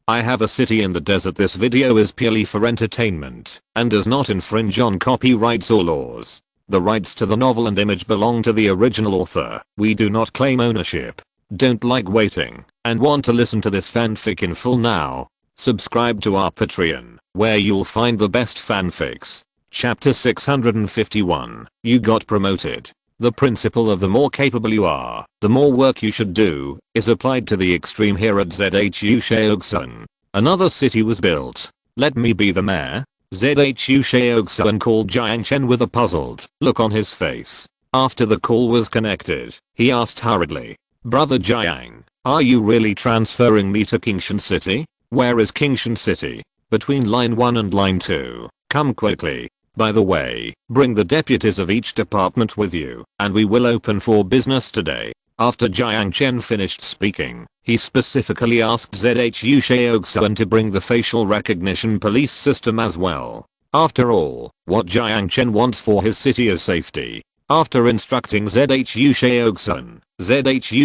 I have a city in the desert. This video is purely for entertainment and does not infringe on copyrights or laws. The rights to the novel and image belong to the original author. We do not claim ownership. Don't like waiting and want to listen to this fanfic in full now? Subscribe to our Patreon, where you'll find the best fanfics. Chapter 651. You got promoted. The principle of the more capable you are, the more work you should do, is applied to the extreme here at ZHU Sheogsun. Another city was built. Let me be the mayor. ZHU Sheogsun called Jiang Chen with a puzzled look on his face. After the call was connected, he asked hurriedly, "Brother Jiang, are you really transferring me to Qingshan City? Where is Qingshan City? Between line 1 and line 2. Come quickly. By the way, bring the deputies of each department with you, and we will open for business today." After Jiang Chen finished speaking, he specifically asked ZHU Sheogsun to bring the facial recognition police system as well. After all, what Jiang Chen wants for his city is safety. After instructing ZHU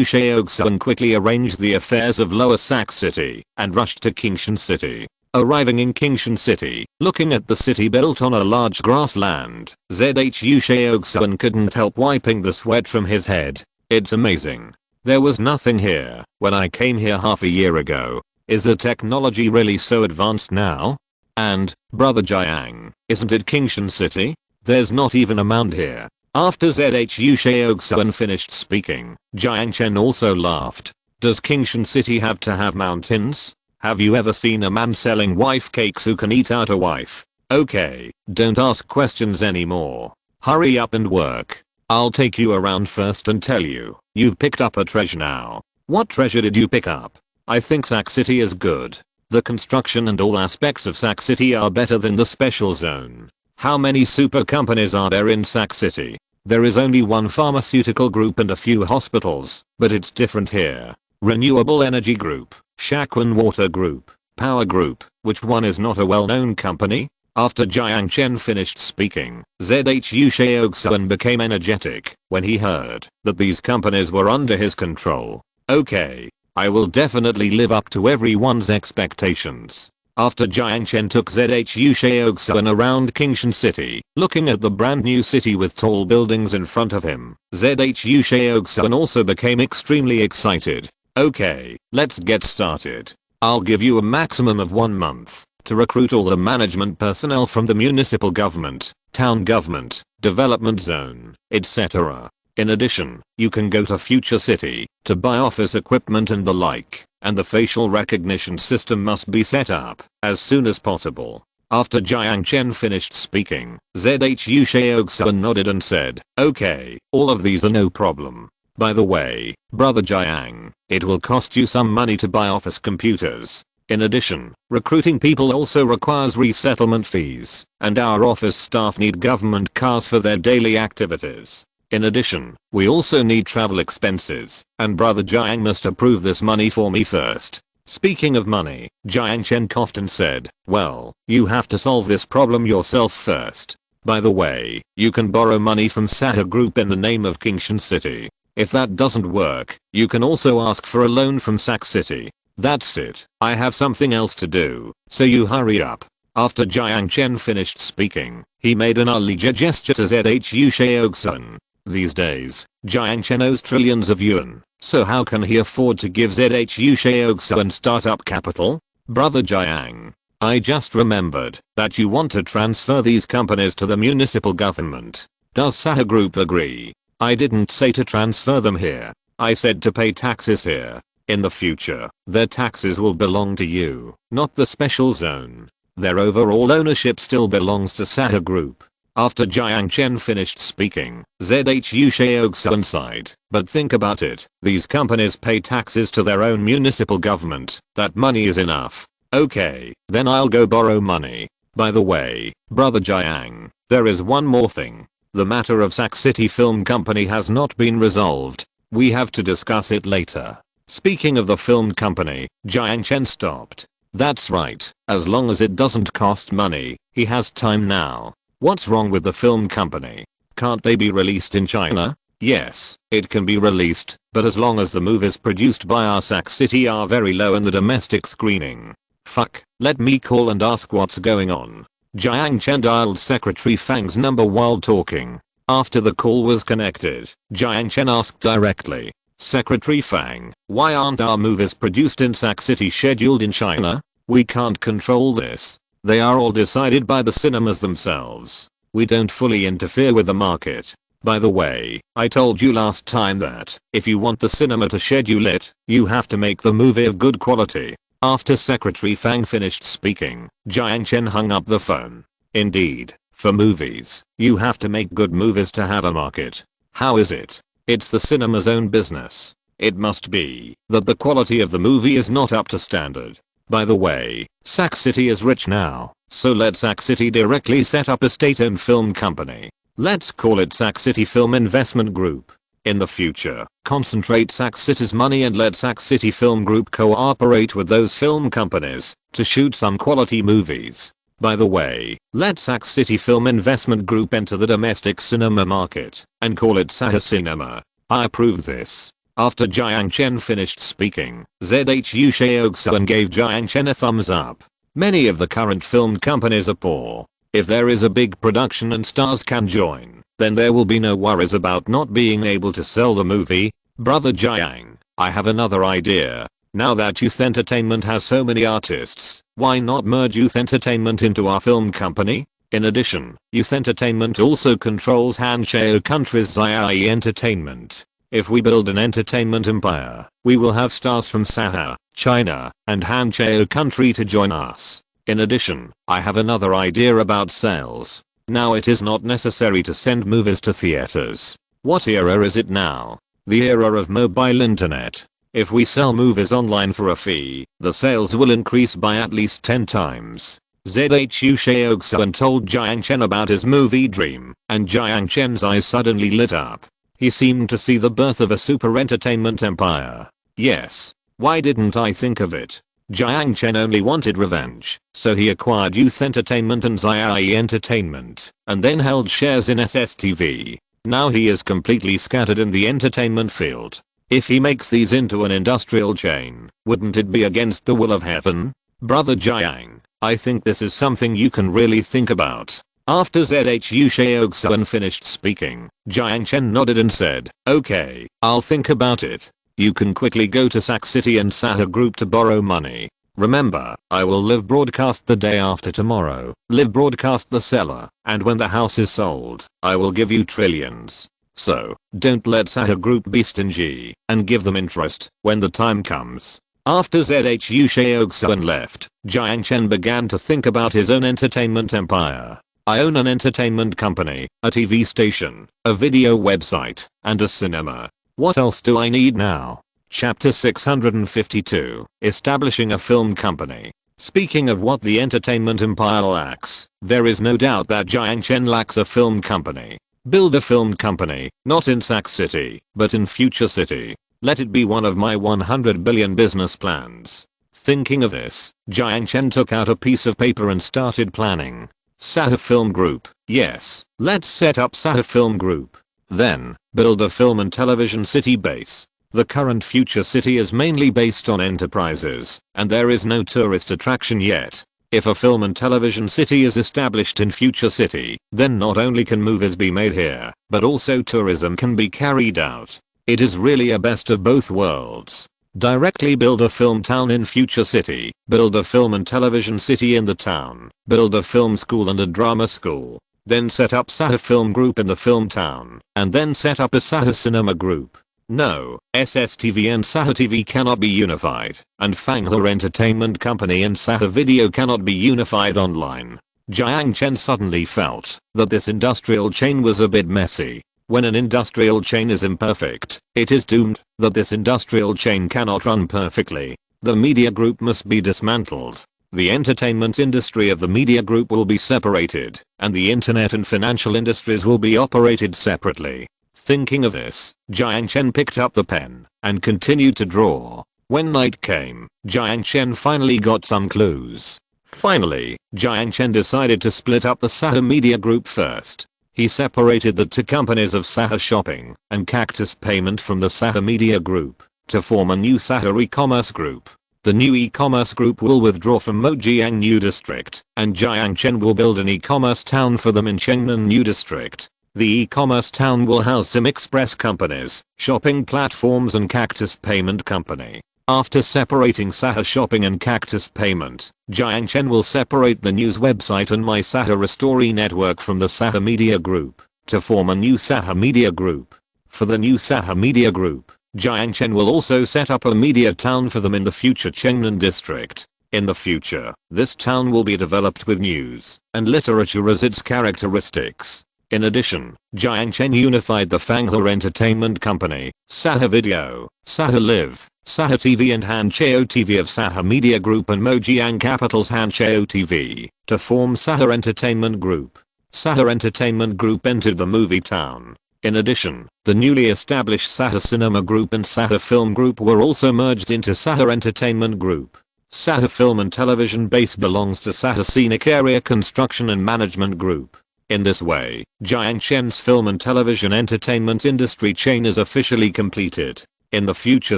Sheogsun quickly arranged the affairs of Lower Sac City and rushed to Qingshan City. Arriving in Qingshan City, looking at the city built on a large grassland, ZHU Sheogsun couldn't help wiping the sweat from his head. It's amazing. There was nothing here when I came here half a year ago. Is the technology really so advanced now? And, Brother Jiang, isn't it Qingshan City? There's not even a mound here. After ZHU Sheogsun finished speaking, Jiang Chen also laughed. Does Qingshan City have to have mountains? Have you ever seen a man selling wife cakes who can eat out a wife? Okay, don't ask questions anymore. Hurry up and work. I'll take you around first and tell you, you've picked up a treasure now. What treasure did you pick up? I think Sac City is good. The construction and all aspects of Sac City are better than the special zone. How many super companies are there in Sac City? There is only one pharmaceutical group and a few hospitals, but it's different here. Renewable Energy Group, Shakwan Water Group, Power Group, which one is not a well-known company? After Jiang Chen finished speaking, ZHU Sheogsun became energetic when he heard that these companies were under his control. Okay, I will definitely live up to everyone's expectations. After Jiang Chen took ZHU Sheogsun around Qingshan City, looking at the brand new city with tall buildings in front of him, ZHU Sheogsun also became extremely excited. Okay, let's get started. I'll give you a maximum of 1 month to recruit all the management personnel from the municipal government, town government, development zone, etc. In addition, you can go to Future City to buy office equipment and the like, and the facial recognition system must be set up as soon as possible. After Jiang Chen finished speaking, ZHU Sheogsun nodded and said, "Okay, all of these are no problem. By the way, Brother Jiang, it will cost you some money to buy office computers. In addition, recruiting people also requires resettlement fees, and our office staff need government cars for their daily activities. In addition, we also need travel expenses, and Brother Jiang must approve this money for me first." Speaking of money, Jiang Chen coughed and said, "Well, you have to solve this problem yourself first. By the way, you can borrow money from Sahara Group in the name of Qingshan City. If that doesn't work, you can also ask for a loan from Sac City. That's it. I have something else to do, so you hurry up." After Jiang Chen finished speaking, he made an ugly gesture to ZHU Sheogsun. These days, Jiang Chen owes trillions of yuan, so how can he afford to give ZHU Sheogsun startup capital? Brother Jiang, I just remembered that you want to transfer these companies to the municipal government. Does Sahara Group agree? I didn't say to transfer them here. I said to pay taxes here. In the future, their taxes will belong to you, not the special zone. Their overall ownership still belongs to Sahara Group. After Jiang Chen finished speaking, ZHU Sheogsun sighed. But think about it, these companies pay taxes to their own municipal government. That money is enough. Okay, then I'll go borrow money. By the way, Brother Jiang, there is one more thing. The matter of Sac City Film Company has not been resolved. We have to discuss it later. Speaking of the film company, Jiang Chen stopped. That's right, as long as it doesn't cost money, he has time now. What's wrong with the film company? Can't they be released in China? Yes, it can be released, but as long as the movies produced by our Sac City are very low in the domestic screening. fuck, let me call and ask what's going on. Jiang Chen dialed Secretary Fang's number while talking. After the call was connected, Jiang Chen asked directly, Secretary Fang, why aren't our movies produced in Sac City scheduled in China? We can't control this. They are all decided by the cinemas themselves. We don't fully interfere with the market. By the way, I told you last time that if you want the cinema to schedule it, you have to make the movie of good quality. After Secretary Fang finished speaking, Jiang Chen hung up the phone. Indeed, for movies, you have to make good movies to have a market. How is it? It's the cinema's own business. It must be that the quality of the movie is not up to standard. By the way, Sac City is rich now, so let Sac City directly set up a state-owned film company. Let's call it Sac City Film Investment Group. In the future, concentrate Sac City's money and let Sac City Film Group cooperate with those film companies to shoot some quality movies. By the way, let Sac City Film Investment Group enter the domestic cinema market and call it Sahara Cinema. I approve this. After Jiang Chen finished speaking, ZHU Shaoxuan gave Jiang Chen a thumbs up. Many of the current film companies are poor. If there is a big production and stars can join, then there will be no worries about not being able to sell the movie. Brother Jiang, I have another idea. Now that youth entertainment has so many artists, why not merge youth entertainment into our film company? In addition, youth entertainment also controls Hanshao country's ZIAE entertainment. If we build an entertainment empire, we will have stars from Sahara, China, and Hanshao country to join us. In addition, I have another idea about sales. Now it is not necessary to send movies to theaters. What era is it now? The era of mobile internet. If we sell movies online for a fee, the sales will increase by at least 10 times. ZHU Shaoxuan told Jiang Chen about his movie dream, and Jiang Chen's eyes suddenly lit up. He seemed to see the birth of a super entertainment empire. Yes. Why didn't I think of it? Jiang Chen only wanted revenge, so he acquired Youth Entertainment and ZIAE Entertainment, and then held shares in SSTV. Now he is completely scattered in the entertainment field. If he makes these into an industrial chain, wouldn't it be against the will of heaven? Brother Jiang, I think this is something you can really think about. After ZHU Shaoxuan finished speaking, Jiang Chen nodded and said, okay, I'll think about it. You can quickly go to Sac City and Sahara Group to borrow money. Remember, I will live broadcast the day after tomorrow, live broadcast the seller, and when the house is sold, I will give you trillions. So, don't let Sahara Group be stingy, and give them interest, when the time comes. After ZHU Shaoxuan left, Jiang Chen began to think about his own entertainment empire. I own an entertainment company, a TV station, a video website, and a cinema. What else do I need now? Chapter 652, Establishing a Film Company. Speaking of what the entertainment empire lacks, there is no doubt that Jiang Chen lacks a film company. Build a film company, not in Sac City, but in Future City. Let it be one of my 100 billion business plans. Thinking of this, Jiang Chen took out a piece of paper and started planning. Sahara Film Group, yes, let's set up Sahara Film Group. Then, build a film and television city base. The current Future City is mainly based on enterprises, and there is no tourist attraction yet. If a film and television city is established in Future City, then not only can movies be made here, but also tourism can be carried out. It is really a best of both worlds. Directly build a film town in Future City, build a film and television city in the town, build a film school and a drama school. Then set up Sahara Film Group in the film town, and then set up a Sahara Cinema Group. No, SSTV and Sahara TV cannot be unified, and Fanghua Entertainment Company and Sahara Video cannot be unified online. Jiang Chen suddenly felt that this industrial chain was a bit messy. When an industrial chain is imperfect, it is doomed that this industrial chain cannot run perfectly. The media group must be dismantled. The entertainment industry of the media group will be separated, and the internet and financial industries will be operated separately. Thinking of this, Jiang Chen picked up the pen and continued to draw. When night came, Jiang Chen finally got some clues. Finally, Jiang Chen decided to split up the Sahara Media Group first. He separated the two companies of Sahara Shopping and Cactus Payment from the Sahara Media Group to form a new Sahara E-commerce group. The new e-commerce group will withdraw from Mojiang New District, and Jiang Chen will build an e-commerce town for them in Chengnan New District. The e-commerce town will house some express companies, shopping platforms and Cactus Payment Company. After separating Sahara Shopping and Cactus Payment, Jiang Chen will separate the news website and My Sahara Story network from the Sahara Media Group to form a new Sahara Media Group. For the new Sahara Media Group, Jiang Chen will also set up a media town for them in the future Chengnan district. In the future, this town will be developed with news and literature as its characteristics. In addition, Jiang Chen unified the Fanghe Entertainment Company, Sahara Video, Sahara Live, Sahara TV and Hancheo TV of Sahara Media Group and Mojiang Capital's Hancheo TV to form Sahara Entertainment Group. Sahara Entertainment Group entered the movie town. In addition, the newly established Sahara Cinema Group and Sahara Film Group were also merged into Sahara Entertainment Group. Sahara Film and Television Base belongs to Sahara Scenic Area Construction and Management Group. In this way, Jiang Chen's film and television entertainment industry chain is officially completed. In the future,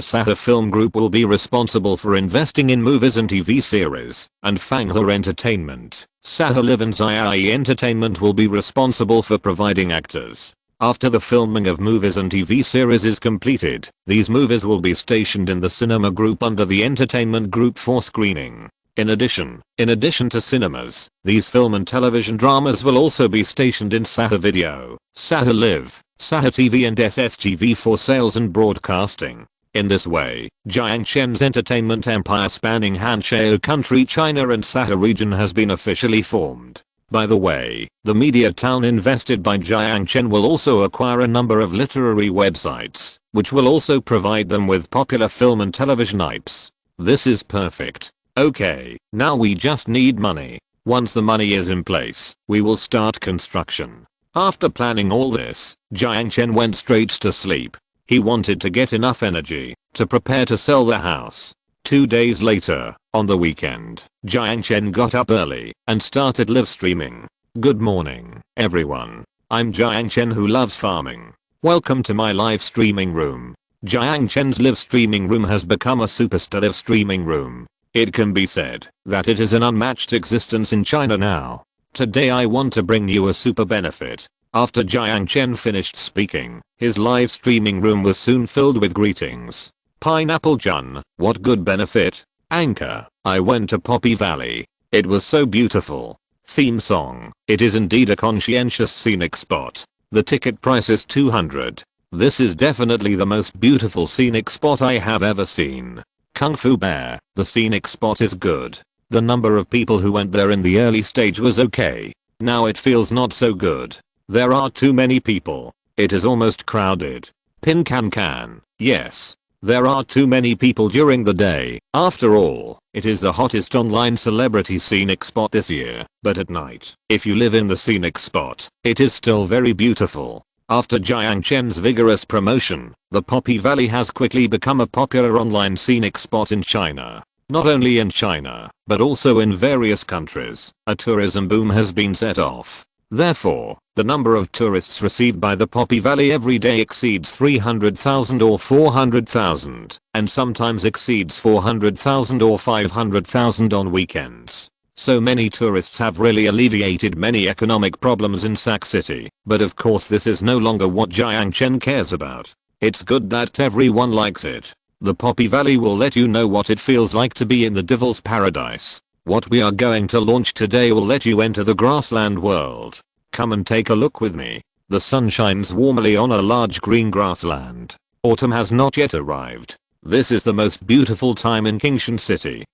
Sahara Film Group will be responsible for investing in movies and TV series, and Fanghe Entertainment, Sahara Live and Zai Entertainment will be responsible for providing actors. After the filming of movies and TV series is completed, these movies will be stationed in the cinema group under the entertainment group for screening. In addition to cinemas, these film and television dramas will also be stationed in Sahara Video, Sahara Live, Sahara TV and SSTV for sales and broadcasting. In this way, Jiang Chen's entertainment empire spanning Hancheo country, China and Sahara region has been officially formed. By the way, the media town invested by Jiang Chen will also acquire a number of literary websites, which will also provide them with popular film and television IPs. This is perfect. Okay, now we just need money. Once the money is in place, we will start construction. After planning all this, Jiang Chen went straight to sleep. He wanted to get enough energy to prepare to sell the house. 2 days later, on the weekend, Jiang Chen got up early and started live streaming. Good morning, everyone. I'm Jiang Chen who loves farming. Welcome to my live streaming room. Jiang Chen's live streaming room has become a superstar live streaming room. It can be said that it is an unmatched existence in China now. Today I want to bring you a super benefit. After Jiang Chen finished speaking, his live streaming room was soon filled with greetings. Pineapple Jun, what good benefit? Anchor, I went to Poppy Valley. It was so beautiful. Theme song, it is indeed a conscientious scenic spot. The ticket price is 200. This is definitely the most beautiful scenic spot I have ever seen. Kung Fu Bear, the scenic spot is good. The number of people who went there in the early stage was okay. Now it feels not so good. There are too many people. It is almost crowded. Pin Can, yes. There are too many people during the day. After all, it is the hottest online celebrity scenic spot this year. But at night, if you live in the scenic spot, it is still very beautiful. After Jiang Chen's vigorous promotion, the Poppy Valley has quickly become a popular online scenic spot in China. Not only in China, but also in various countries, a tourism boom has been set off. Therefore, the number of tourists received by the Poppy Valley every day exceeds 300,000 or 400,000, and sometimes exceeds 400,000 or 500,000 on weekends. So many tourists have really alleviated many economic problems in Sac City, but of course this is no longer what Jiang Chen cares about. It's good that everyone likes it. The Poppy Valley will let you know what it feels like to be in the Devil's Paradise. What we are going to launch today will let you enter the grassland world. Come and take a look with me. The sun shines warmly on a large green grassland. Autumn has not yet arrived. This is the most beautiful time in Kingshan City.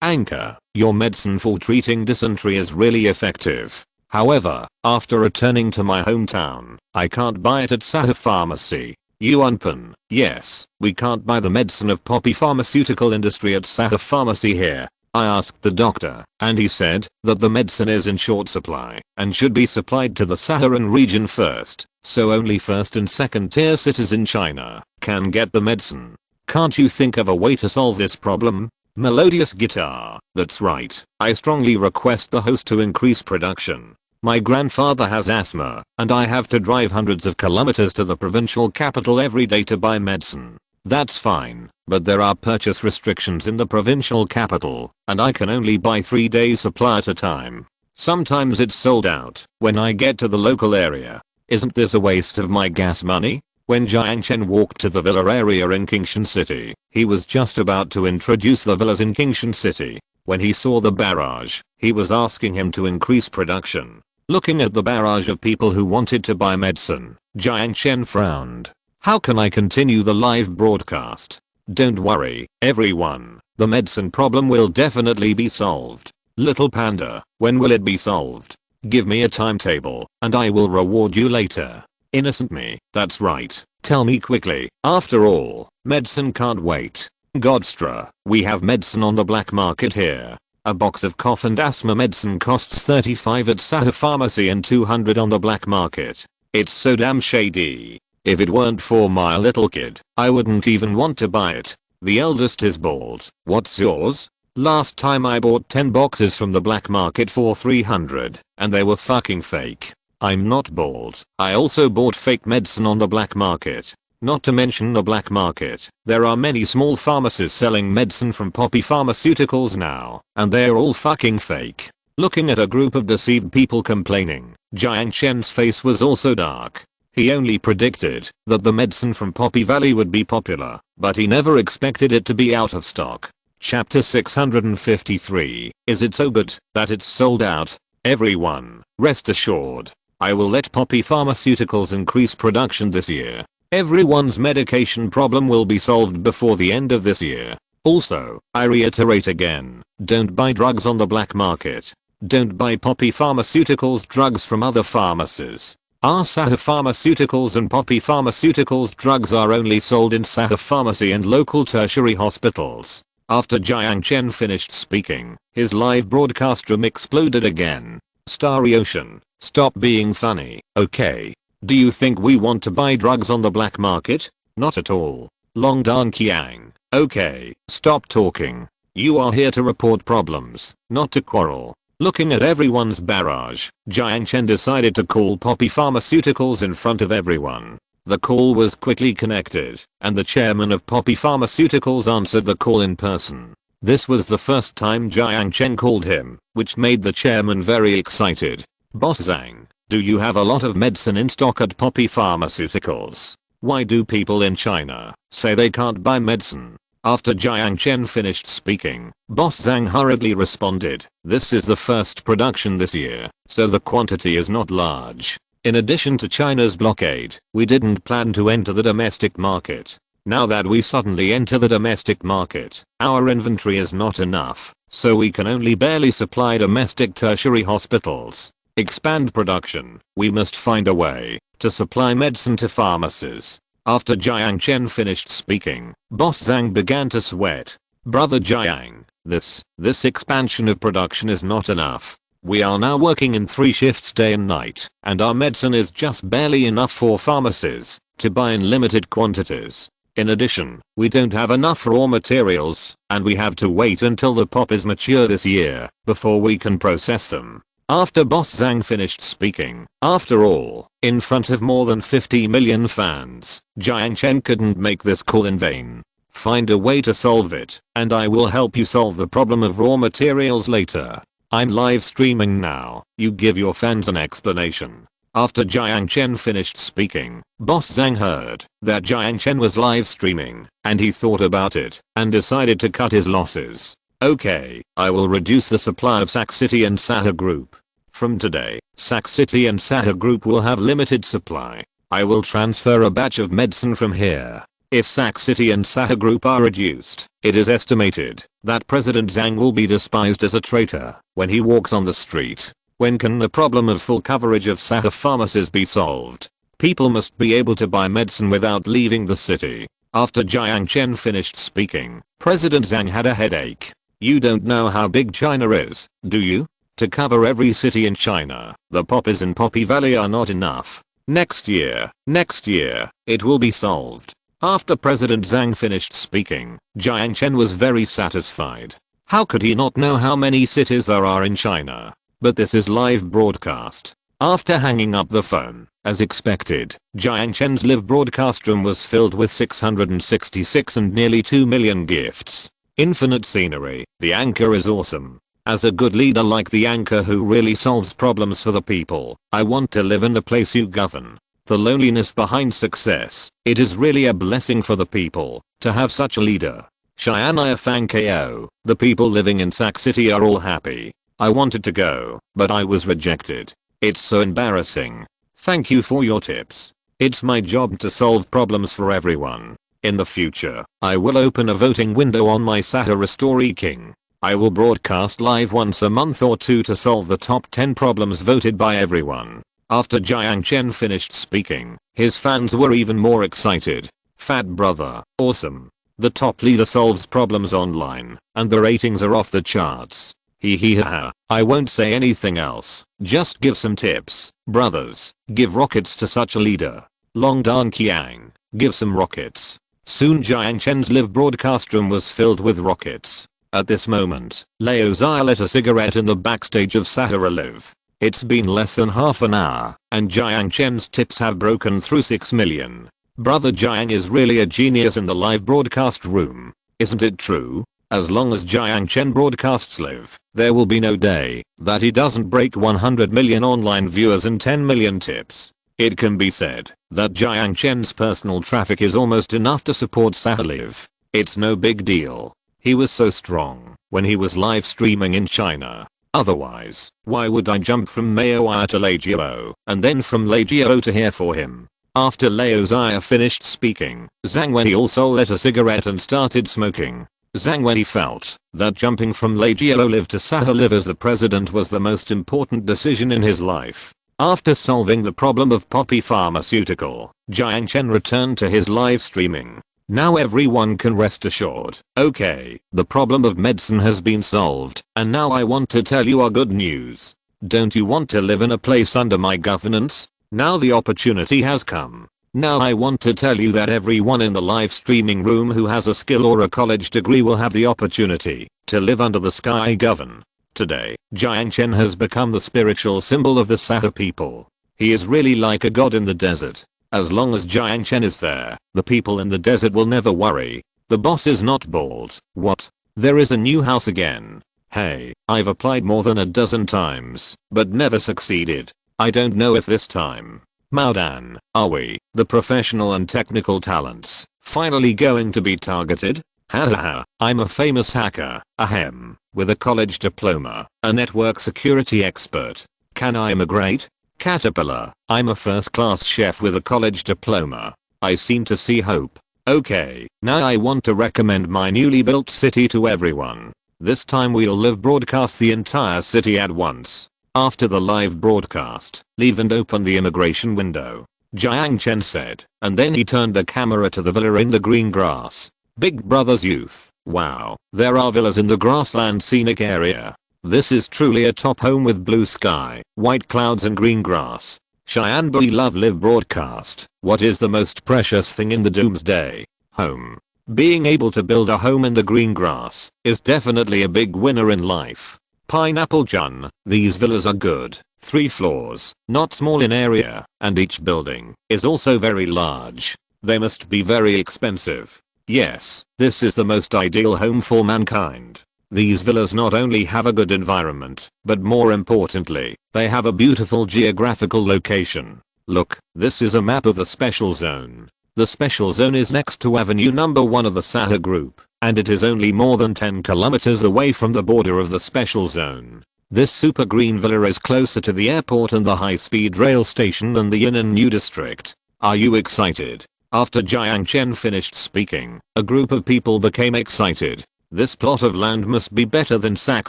Anchor, your medicine for treating dysentery is really effective. However, after returning to my hometown, I can't buy it at Sahara Pharmacy. Unpin, yes, we can't buy the medicine of Poppy Pharmaceutical Industry at Sahara Pharmacy here. I asked the doctor, and he said that the medicine is in short supply and should be supplied to the Saharan region first, so only first and second tier cities in China can get the medicine. Can't you think of a way to solve this problem? Melodious guitar, that's right. I strongly request the host to increase production. My grandfather has asthma, and I have to drive hundreds of kilometers to the provincial capital every day to buy medicine. That's fine, but there are purchase restrictions in the provincial capital, and I can only buy 3 days supply at a time. Sometimes it's sold out when I get to the local area. Isn't this a waste of my gas money? When Jiang Chen walked to the villa area in Kingshan City, he was just about to introduce the villas in Kingshan City. When he saw the barrage, he was asking him to increase production. Looking at the barrage of people who wanted to buy medicine, Jiang Chen frowned. How can I continue the live broadcast? Don't worry, everyone. The medicine problem will definitely be solved. Little panda, when will it be solved? Give me a timetable, and I will reward you later. Innocent me, that's right. Tell me quickly. After all, medicine can't wait. Godstra, we have medicine on the black market here. A box of cough and asthma medicine costs 35 at Sahara pharmacy and 200 on the black market. It's so damn shady. If it weren't for my little kid, I wouldn't even want to buy it. The eldest is bald. What's yours? Last time I bought 10 boxes from the black market for 300, and they were fucking fake. I'm not bald. I also bought fake medicine on the black market. Not to mention the black market, there are many small pharmacies selling medicine from Poppy Pharmaceuticals now, and they're all fucking fake. Looking at a group of deceived people complaining, Jiang Chen's face was also dark. He only predicted that the medicine from Poppy Valley would be popular, but he never expected it to be out of stock. Chapter 653, is it so good that it's sold out? Everyone, rest assured, I will let Poppy Pharmaceuticals increase production this year. Everyone's medication problem will be solved before the end of this year. Also, I reiterate again, don't buy drugs on the black market. Don't buy Poppy Pharmaceuticals drugs from other pharmacies. Our Sahara Pharmaceuticals and Poppy Pharmaceuticals drugs are only sold in Sahara Pharmacy and local tertiary hospitals. After Jiang Chen finished speaking, his live broadcast room exploded again. Starry Ocean, stop being funny, okay? Do you think we want to buy drugs on the black market? Not at all. Long Dan Qiang, okay, stop talking. You are here to report problems, not to quarrel. Looking at everyone's barrage, Jiang Chen decided to call Poppy Pharmaceuticals in front of everyone. The call was quickly connected, and the chairman of Poppy Pharmaceuticals answered the call in person. This was the first time Jiang Chen called him, which made the chairman very excited. Boss Zhang, do you have a lot of medicine in stock at Poppy Pharmaceuticals? Why do people in China say they can't buy medicine? After Jiang Chen finished speaking, Boss Zhang hurriedly responded, this is the first production this year, so the quantity is not large. In addition to China's blockade, we didn't plan to enter the domestic market. Now that we suddenly enter the domestic market, our inventory is not enough, so we can only barely supply domestic tertiary hospitals. Expand production. We must find a way to supply medicine to pharmacies. After Jiang Chen finished speaking, Boss Zhang began to sweat. Brother Jiang, this expansion of production is not enough. We are now working in 3 shifts day and night, and our medicine is just barely enough for pharmacies to buy in limited quantities. In addition, we don't have enough raw materials, and we have to wait until the pop is mature this year before we can process them. After Boss Zhang finished speaking, after all, in front of more than 50 million fans, Jiang Chen couldn't make this call in vain. Find a way to solve it, and I will help you solve the problem of raw materials later. I'm live streaming now, you give your fans an explanation. After Jiang Chen finished speaking, Boss Zhang heard that Jiang Chen was live streaming, and he thought about it, and decided to cut his losses. Okay, I will reduce the supply of Sac City and Sahara Group. From today, Sac City and Sahara Group will have limited supply. I will transfer a batch of medicine from here. If Sac City and Sahara Group are reduced, it is estimated that President Zhang will be despised as a traitor when he walks on the street. When can the problem of full coverage of Sahara pharmacies be solved? People must be able to buy medicine without leaving the city. After Jiang Chen finished speaking, President Zhang had a headache. You don't know how big China is, do you? To cover every city in China, the poppies in Poppy Valley are not enough. Next year, it will be solved. After President Zhang finished speaking, Jiang Chen was very satisfied. How could he not know how many cities there are in China? But this is live broadcast. After hanging up the phone, As expected, Jiang Chen's live broadcast room was filled with 666 and nearly 2 million gifts. Infinite scenery. The anchor is awesome. As a good leader like the anchor who really solves problems for the people, I want to live in the place you govern. The loneliness behind success. It is really a blessing for the people to have such a leader. Cheyenne Fang KO. The people living in Sac City are all happy. I wanted to go, but I was rejected. It's so embarrassing. Thank you for your tips. It's my job to solve problems for everyone. In the future, I will open a voting window on my Sahara Story King. I will broadcast live once a month or two to solve the top 10 problems voted by everyone. After Jiang Chen finished speaking, his fans were even more excited. Fat brother, awesome. The top leader solves problems online, and the ratings are off the charts. Hee hee ha. I won't say anything else. Just give some tips. Brothers, give rockets to such a leader. Long Dan Qiang, give some rockets. Soon Jiang Chen's live broadcast room was filled with rockets. At this moment, Leo Zia lit a cigarette in the backstage of Sahara Live. It's been less than half an hour, and Jiang Chen's tips have broken through 6 million. Brother Jiang is really a genius in the live broadcast room. Isn't it true? As long as Jiang Chen broadcasts live, there will be no day that he doesn't break 100 million online viewers and 10 million tips. It can be said that Jiang Chen's personal traffic is almost enough to support Sahara Live. It's no big deal. He was so strong when he was live streaming in China. Otherwise, why would I jump from Maoai to Legiao and then from Legiao to here for him? After Leo Zia finished speaking, Zhang Wenyi also lit a cigarette and started smoking. Zhang Wenyi felt that jumping from Legiao Live to Sahara Live as the president was the most important decision in his life. After solving the problem of Poppy Pharmaceutical, Jiang Chen returned to his live streaming. Now everyone can rest assured. Okay, the problem of medicine has been solved, and now I want to tell you our good news. Don't you want to live in a place under my governance? Now the opportunity has come. Now I want to tell you that everyone in the live streaming room who has a skill or a college degree will have the opportunity to live under the sky govern. Today, Jiang Chen has become the spiritual symbol of the Sahara people. He is really like a god in the desert. As long as Jiang Chen is there, the people in the desert will never worry. The boss is not bald. What? There is a new house again. Hey, I've applied more than a dozen times, but never succeeded. I don't know if this time. Maodan, are we, the professional and technical talents, finally going to be targeted? Hahaha, I'm a famous hacker, ahem, with a college diploma, a network security expert. Can I immigrate? Caterpillar, I'm a first-class chef with a college diploma. I seem to see hope. Okay, now I want to recommend my newly built city to everyone. This time we'll live broadcast the entire city at once. After the live broadcast, leave and open the immigration window, Jiang Chen said, and then he turned the camera to the villa in the green grass. Big brother's youth, wow, there are villas in the grassland scenic area. This is truly a top home with blue sky, white clouds and green grass. Cheyenne Boy Love Live broadcast. What is the most precious thing in the doomsday? Home. Being able to build a home in the green grass is definitely a big winner in life. Pineapple Jun, these villas are good, 3 floors, not small in area, and each building is also very large. They must be very expensive. Yes, this is the most ideal home for mankind. These villas not only have a good environment, but more importantly, they have a beautiful geographical location. Look, this is a map of the special zone. The special zone is next to Avenue number 1 of the Sahara group, and it is only more than 10 kilometers away from the border of the special zone. This super green villa is closer to the airport and the high-speed rail station than the Yin New district. Are you excited? After Jiang Chen finished speaking, a group of people became excited. This plot of land must be better than Sac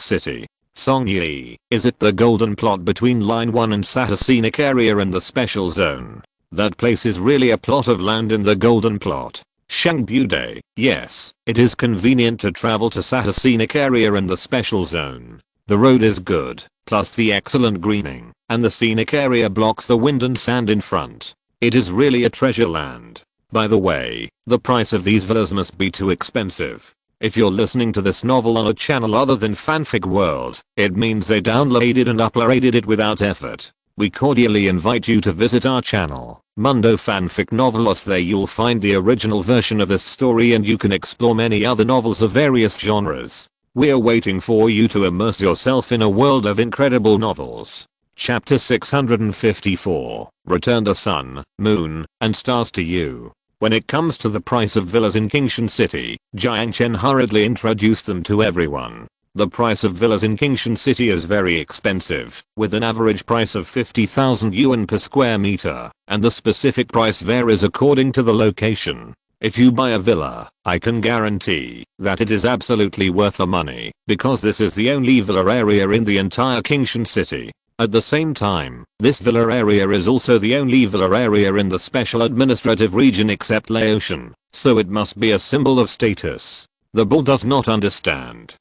City. Song Yi, is it the golden plot between Line 1 and Sahara scenic area in the special zone? That place is really a plot of land in the golden plot. Shangbude, yes, it is convenient to travel to Sahara scenic area in the special zone. The road is good, plus the excellent greening, and the scenic area blocks the wind and sand in front. It is really a treasure land. By the way, the price of these villas must be too expensive. If you're listening to this novel on a channel other than Fanfic World, it means they downloaded and uploaded it without effort. we cordially invite you to visit our channel, Mundo Fanfic Novelos. There you'll find the original version of this story and you can explore many other novels of various genres. We're waiting for you to immerse yourself in a world of incredible novels. Chapter 654, Return the Sun, Moon, and Stars to You. When it comes to the price of villas in Kingshan City, Jiang Chen hurriedly introduced them to everyone. The price of villas in Kingshan City is very expensive, with an average price of 50,000 yuan per square meter, and the specific price varies according to the location. If you buy a villa, I can guarantee that it is absolutely worth the money, because this is the only villa area in the entire Kingshan City. At the same time, this villa area is also the only villa area in the special administrative region except Laotian, so it must be a symbol of status. The bull does not understand.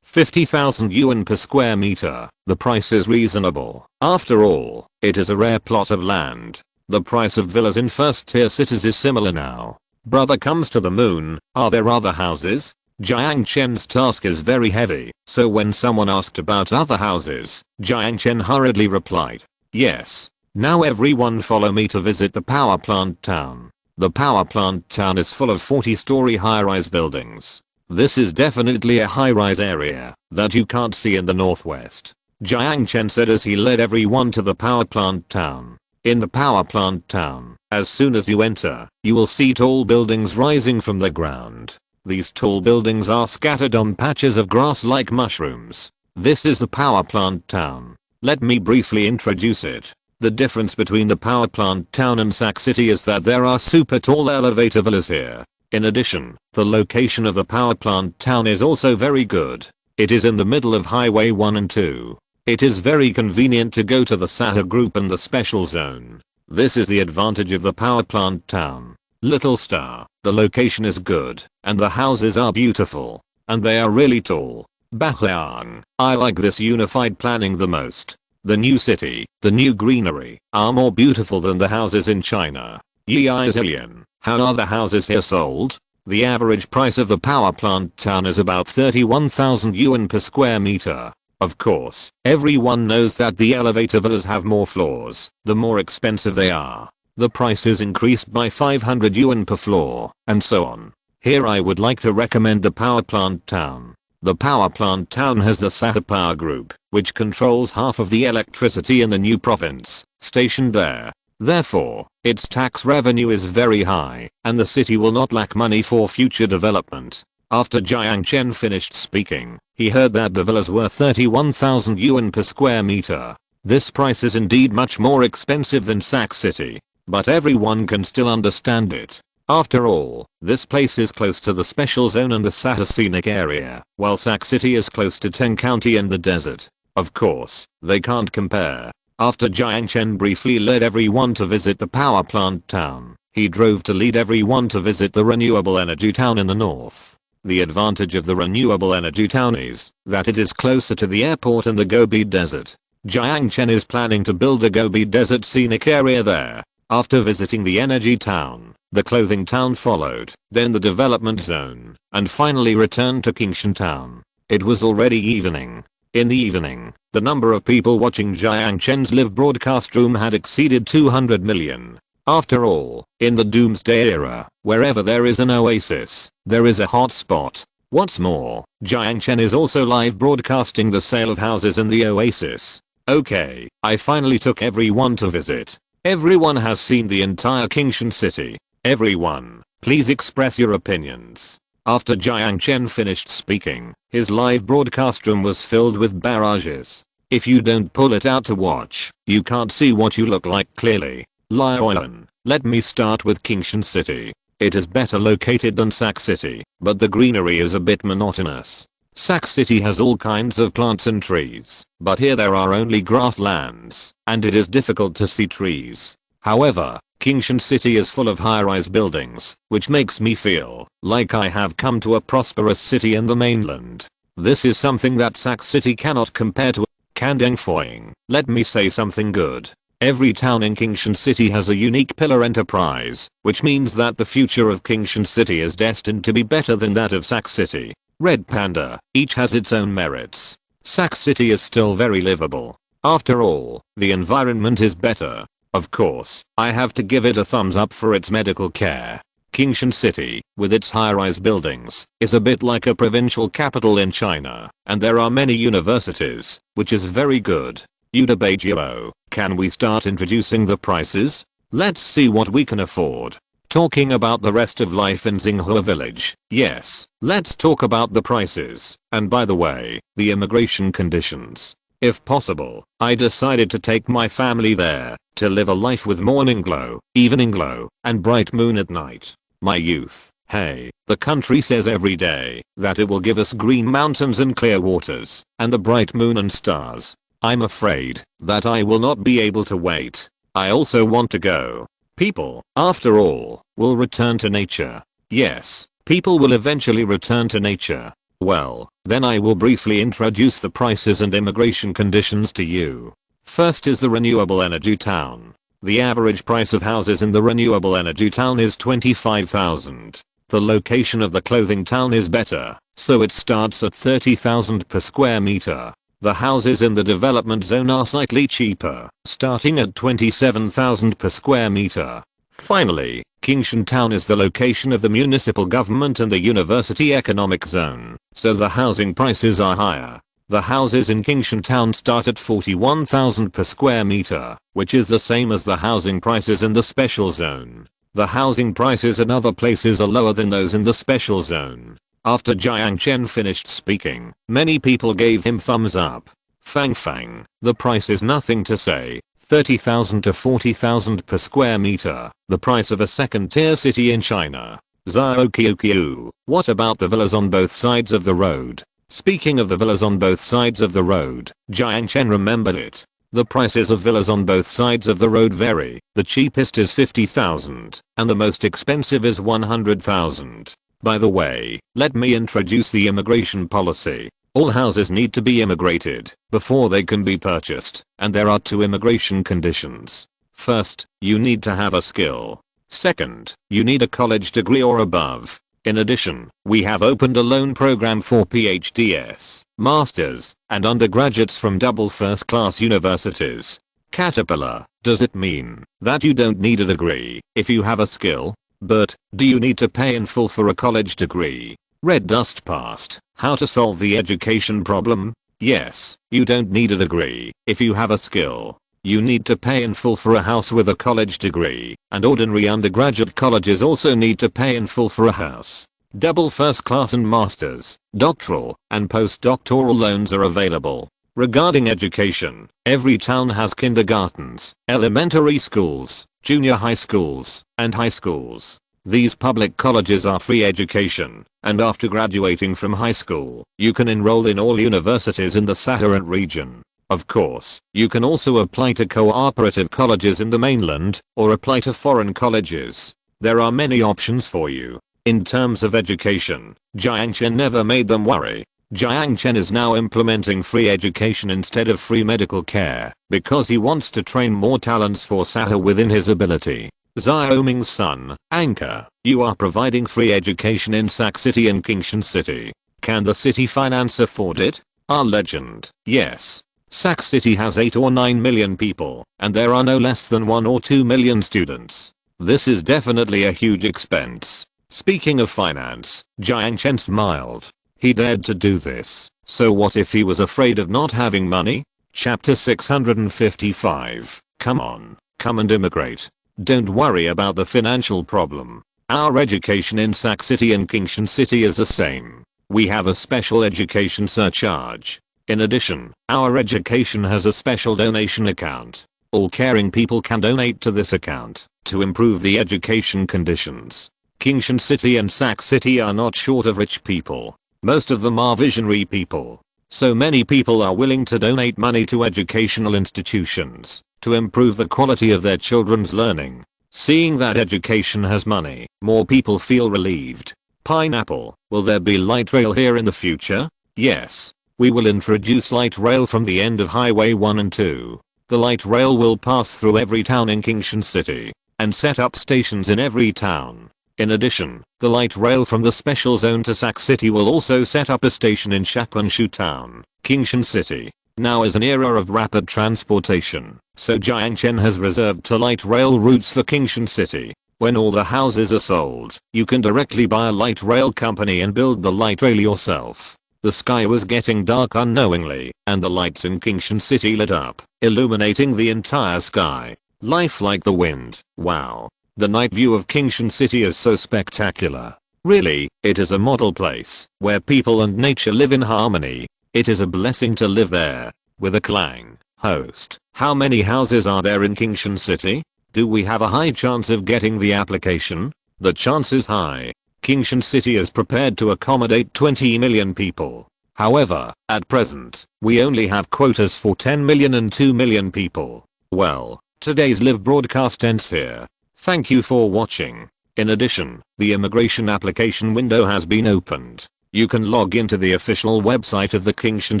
50,000 yuan per square meter, the price is reasonable. After all, it is a rare plot of land. The price of villas in first tier cities is similar now. Brother comes to the moon, are there other houses? Jiang Chen's task is very heavy, so when someone asked about other houses, Jiang Chen hurriedly replied, yes. Now everyone follow me to visit the power plant town. The power plant town is full of 40-story high-rise buildings. This is definitely a high-rise area that you can't see in the northwest. Jiang Chen said as he led everyone to the power plant town. In the power plant town, as soon as you enter, you will see tall buildings rising from the ground. These tall buildings are scattered on patches of grass like mushrooms. This is the power plant town. Let me briefly introduce it. The difference between the power plant town and Sac City is that there are super tall elevator villas here. In addition, the location of the power plant town is also very good. It is in the middle of Highway 1 and 2. It is very convenient to go to the Sahara group and the special zone. This is the advantage of the power plant town. Little star, the location is good, and the houses are beautiful, and they are really tall. Bahliang, I like this unified planning the most. The new city, the new greenery, are more beautiful than the houses in China. Yi Zillion, how are the houses here sold? The average price of the power plant town is about 31,000 yuan per square meter. Of course, everyone knows that the elevator villas have more floors, the more expensive they are. The price is increased by 500 yuan per floor, and so on. Here I would like to recommend the power plant town. The power plant town has the Sahara power group, which controls half of the electricity in the new province, stationed there. Therefore, its tax revenue is very high, and the city will not lack money for future development. After Jiang Chen finished speaking, he heard that the villas were 31,000 yuan per square meter. This price is indeed much more expensive than Sac City, but everyone can still understand it. After all, this place is close to the special zone and the Sahara scenic area, while Sac City is close to Teng County and the desert. Of course, they can't compare. After Jiang Chen briefly led everyone to visit the power plant town, he drove to lead everyone to visit the renewable energy town in the north. The advantage of the renewable energy town is that it is closer to the airport and the Gobi Desert. Jiang Chen is planning to build a Gobi Desert scenic area there. After visiting the energy town, the clothing town followed, then the development zone, and finally returned to Kingshan town. It was already evening. In the evening, the number of people watching Jiang Chen's live broadcast room had exceeded 200 million. After all, in the doomsday era, wherever there is an oasis, there is a hot spot. What's more, Jiang Chen is also live broadcasting the sale of houses in the oasis. Okay, I finally took everyone to visit. Everyone has seen the entire Kingshan city. Everyone, please express your opinions. After Jiang Chen finished speaking, his live broadcast room was filled with barrages. If you don't pull it out to watch, you can't see what you look like clearly. Lion, let me start with Kingshan City. It is better located than Sac City, but the greenery is a bit monotonous. Sac City has all kinds of plants and trees, but here there are only grasslands, and it is difficult to see trees. However, Kingshan City is full of high-rise buildings, which makes me feel like I have come to a prosperous city in the mainland. This is something that Sac City cannot compare to. Kandeng Foying, let me say something good. Every town in Kingshan City has a unique pillar enterprise, which means that the future of Kingshan City is destined to be better than that of Sac City. Red Panda, each has its own merits. Sac City is still very livable. After all, the environment is better. Of course, I have to give it a thumbs up for its medical care. Kingshan City, with its high-rise buildings, is a bit like a provincial capital in China, and there are many universities, which is very good. Udabagio, can we start introducing the prices? Let's see what we can afford. Talking about the rest of life in Xinghua village, yes, let's talk about the prices, and by the way, the immigration conditions. If possible, I decided to take my family there, to live a life with morning glow, evening glow, and bright moon at night. My youth, hey, the country says every day that it will give us green mountains and clear waters, and the bright moon and stars. I'm afraid that I will not be able to wait. I also want to go. People, after all, will return to nature. Yes, people will eventually return to nature. Well, then I will briefly introduce the prices and immigration conditions to you. First is the renewable energy town. The average price of houses in the renewable energy town is 25,000. The location of the clothing town is better, so it starts at 30,000 per square meter. The houses in the development zone are slightly cheaper, starting at 27,000 per square meter. Finally, Kingshan Town is the location of the municipal government and the university economic zone, so the housing prices are higher. The houses in Kingshan Town start at 41,000 per square meter, which is the same as the housing prices in the special zone. The housing prices in other places are lower than those in the special zone. After Jiang Chen finished speaking, many people gave him thumbs up. Fang, the price is nothing to say. 30,000 to 40,000 per square meter, the price of a second-tier city in China. Zhao, what about the villas on both sides of the road? Speaking of the villas on both sides of the road, Jiang Chen remembered it. The prices of villas on both sides of the road vary. The cheapest is 50,000, and the most expensive is 100,000. By the way, let me introduce the immigration policy. All houses need to be immigrated before they can be purchased, and there are 2 immigration conditions. First, you need to have a skill. Second, you need a college degree or above. In addition, we have opened a loan program for PhDs, masters, and undergraduates from double first-class universities. Caterpillar, does it mean that you don't need a degree if you have a skill? But, do you need to pay in full for a college degree? Red Dust Past, how to solve the education problem? Yes, you don't need a degree if you have a skill. You need to pay in full for a house with a college degree, and ordinary undergraduate colleges also need to pay in full for a house. Double first class and masters, doctoral, and postdoctoral loans are available. Regarding education, every town has kindergartens, elementary schools, junior high schools, and high schools. These public colleges are free education, and after graduating from high school, you can enroll in all universities in the Sahara region. Of course, you can also apply to cooperative colleges in the mainland, or apply to foreign colleges. There are many options for you. In terms of education, Jiang Chen never made them worry. Jiang Chen is now implementing free education instead of free medical care, because he wants to train more talents for Sahara within his ability. Xiaoming's son, Anchor, you are providing free education in Sac City and Kingshan City. Can the city finance afford it? Our legend, yes. Sac City has 8 or 9 million people, and there are no less than 1 or 2 million students. This is definitely a huge expense. Speaking of finance, Jiang Chen smiled. He dared to do this, so what if he was afraid of not having money? Chapter 655. Come on, come and immigrate. Don't worry about the financial problem. Our education in Sac City and Kingshan City is the same. We have a special education surcharge. In addition, our education has a special donation account. All caring people can donate to this account to improve the education conditions. Kingshan City and Sac City are not short of rich people. Most of them are visionary people. So many people are willing to donate money to educational institutions to improve the quality of their children's learning. Seeing that education has money, more people feel relieved. Pineapple, will there be light rail here in the future? Yes. We will introduce light rail from the end of Highway 1 and 2. The light rail will pass through every town in Kingshan City and set up stations in every town. In addition, the light rail from the special zone to Sac City will also set up a station in Shakunshu Town, Kingshan City. Now is an era of rapid transportation, so Jiang Chen has reserved 2 light rail routes for Kingshan City. When all the houses are sold, you can directly buy a light rail company and build the light rail yourself. The sky was getting dark unknowingly, and the lights in Kingshan City lit up, illuminating the entire sky. Life like the wind. Wow. The night view of Kingshan City is so spectacular. Really, it is a model place, where people and nature live in harmony. It is a blessing to live there. With a clang. Host, how many houses are there in Kingshan City? Do we have a high chance of getting the application? The chance is high. Kingshan City is prepared to accommodate 20 million people. However, at present, we only have quotas for 10 million and 2 million people. Well, today's live broadcast ends here. Thank you for watching. In addition, the immigration application window has been opened. You can log into the official website of the Kingshan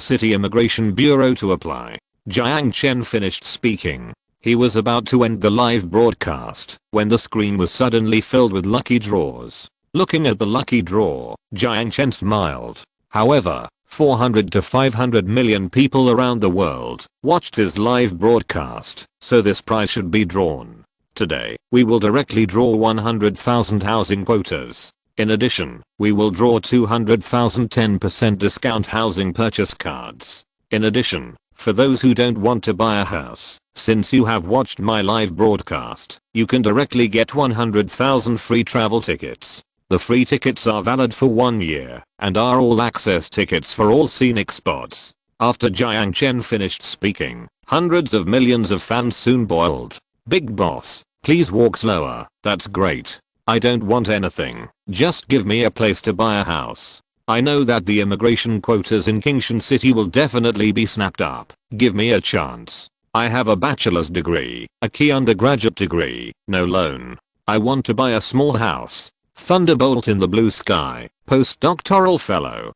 City Immigration Bureau to apply. Jiang Chen finished speaking. He was about to end the live broadcast when the screen was suddenly filled with lucky draws. Looking at the lucky draw, Jiang Chen smiled. However, 400 to 500 million people around the world watched his live broadcast, so this prize should be drawn. Today, we will directly draw 100,000 housing quotas. In addition, we will draw 200,000 10% discount housing purchase cards. In addition, for those who don't want to buy a house, since you have watched my live broadcast, you can directly get 100,000 free travel tickets. The free tickets are valid for 1 year and are all access tickets for all scenic spots. After Jiang Chen finished speaking, hundreds of millions of fans soon boiled. Big boss, please walk slower. That's great. I don't want anything. Just give me a place to buy a house. I know that the immigration quotas in Kingshan City will definitely be snapped up. Give me a chance. I have a bachelor's degree, a key undergraduate degree, no loan. I want to buy a small house. Thunderbolt in the blue sky, postdoctoral fellow.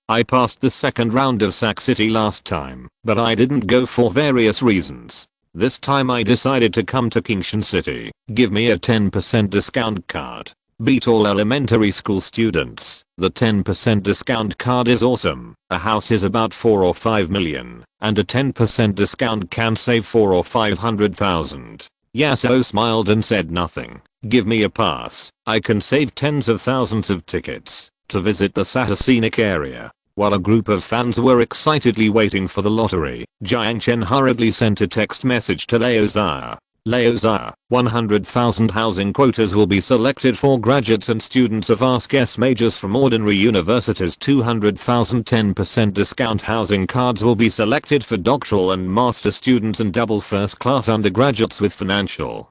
I passed the second round of Sac City last time, but I didn't go for various reasons. This time I decided to come to Kingshan City. Give me a 10% discount card. Beat all elementary school students. The 10% discount card is awesome. A house is about 4 or 5 million, and a 10% discount can save 4 or 500,000. Yasso smiled and said nothing. Give me a pass. I can save tens of thousands of tickets to visit the Sahara scenic area. While a group of fans were excitedly waiting for the lottery, Jiang Chen hurriedly sent a text message to Leozar. Leozar, 100,000 housing quotas will be selected for graduates and students of AskS majors from ordinary universities. 200,000 10% discount housing cards will be selected for doctoral and master students and double first-class undergraduates with financial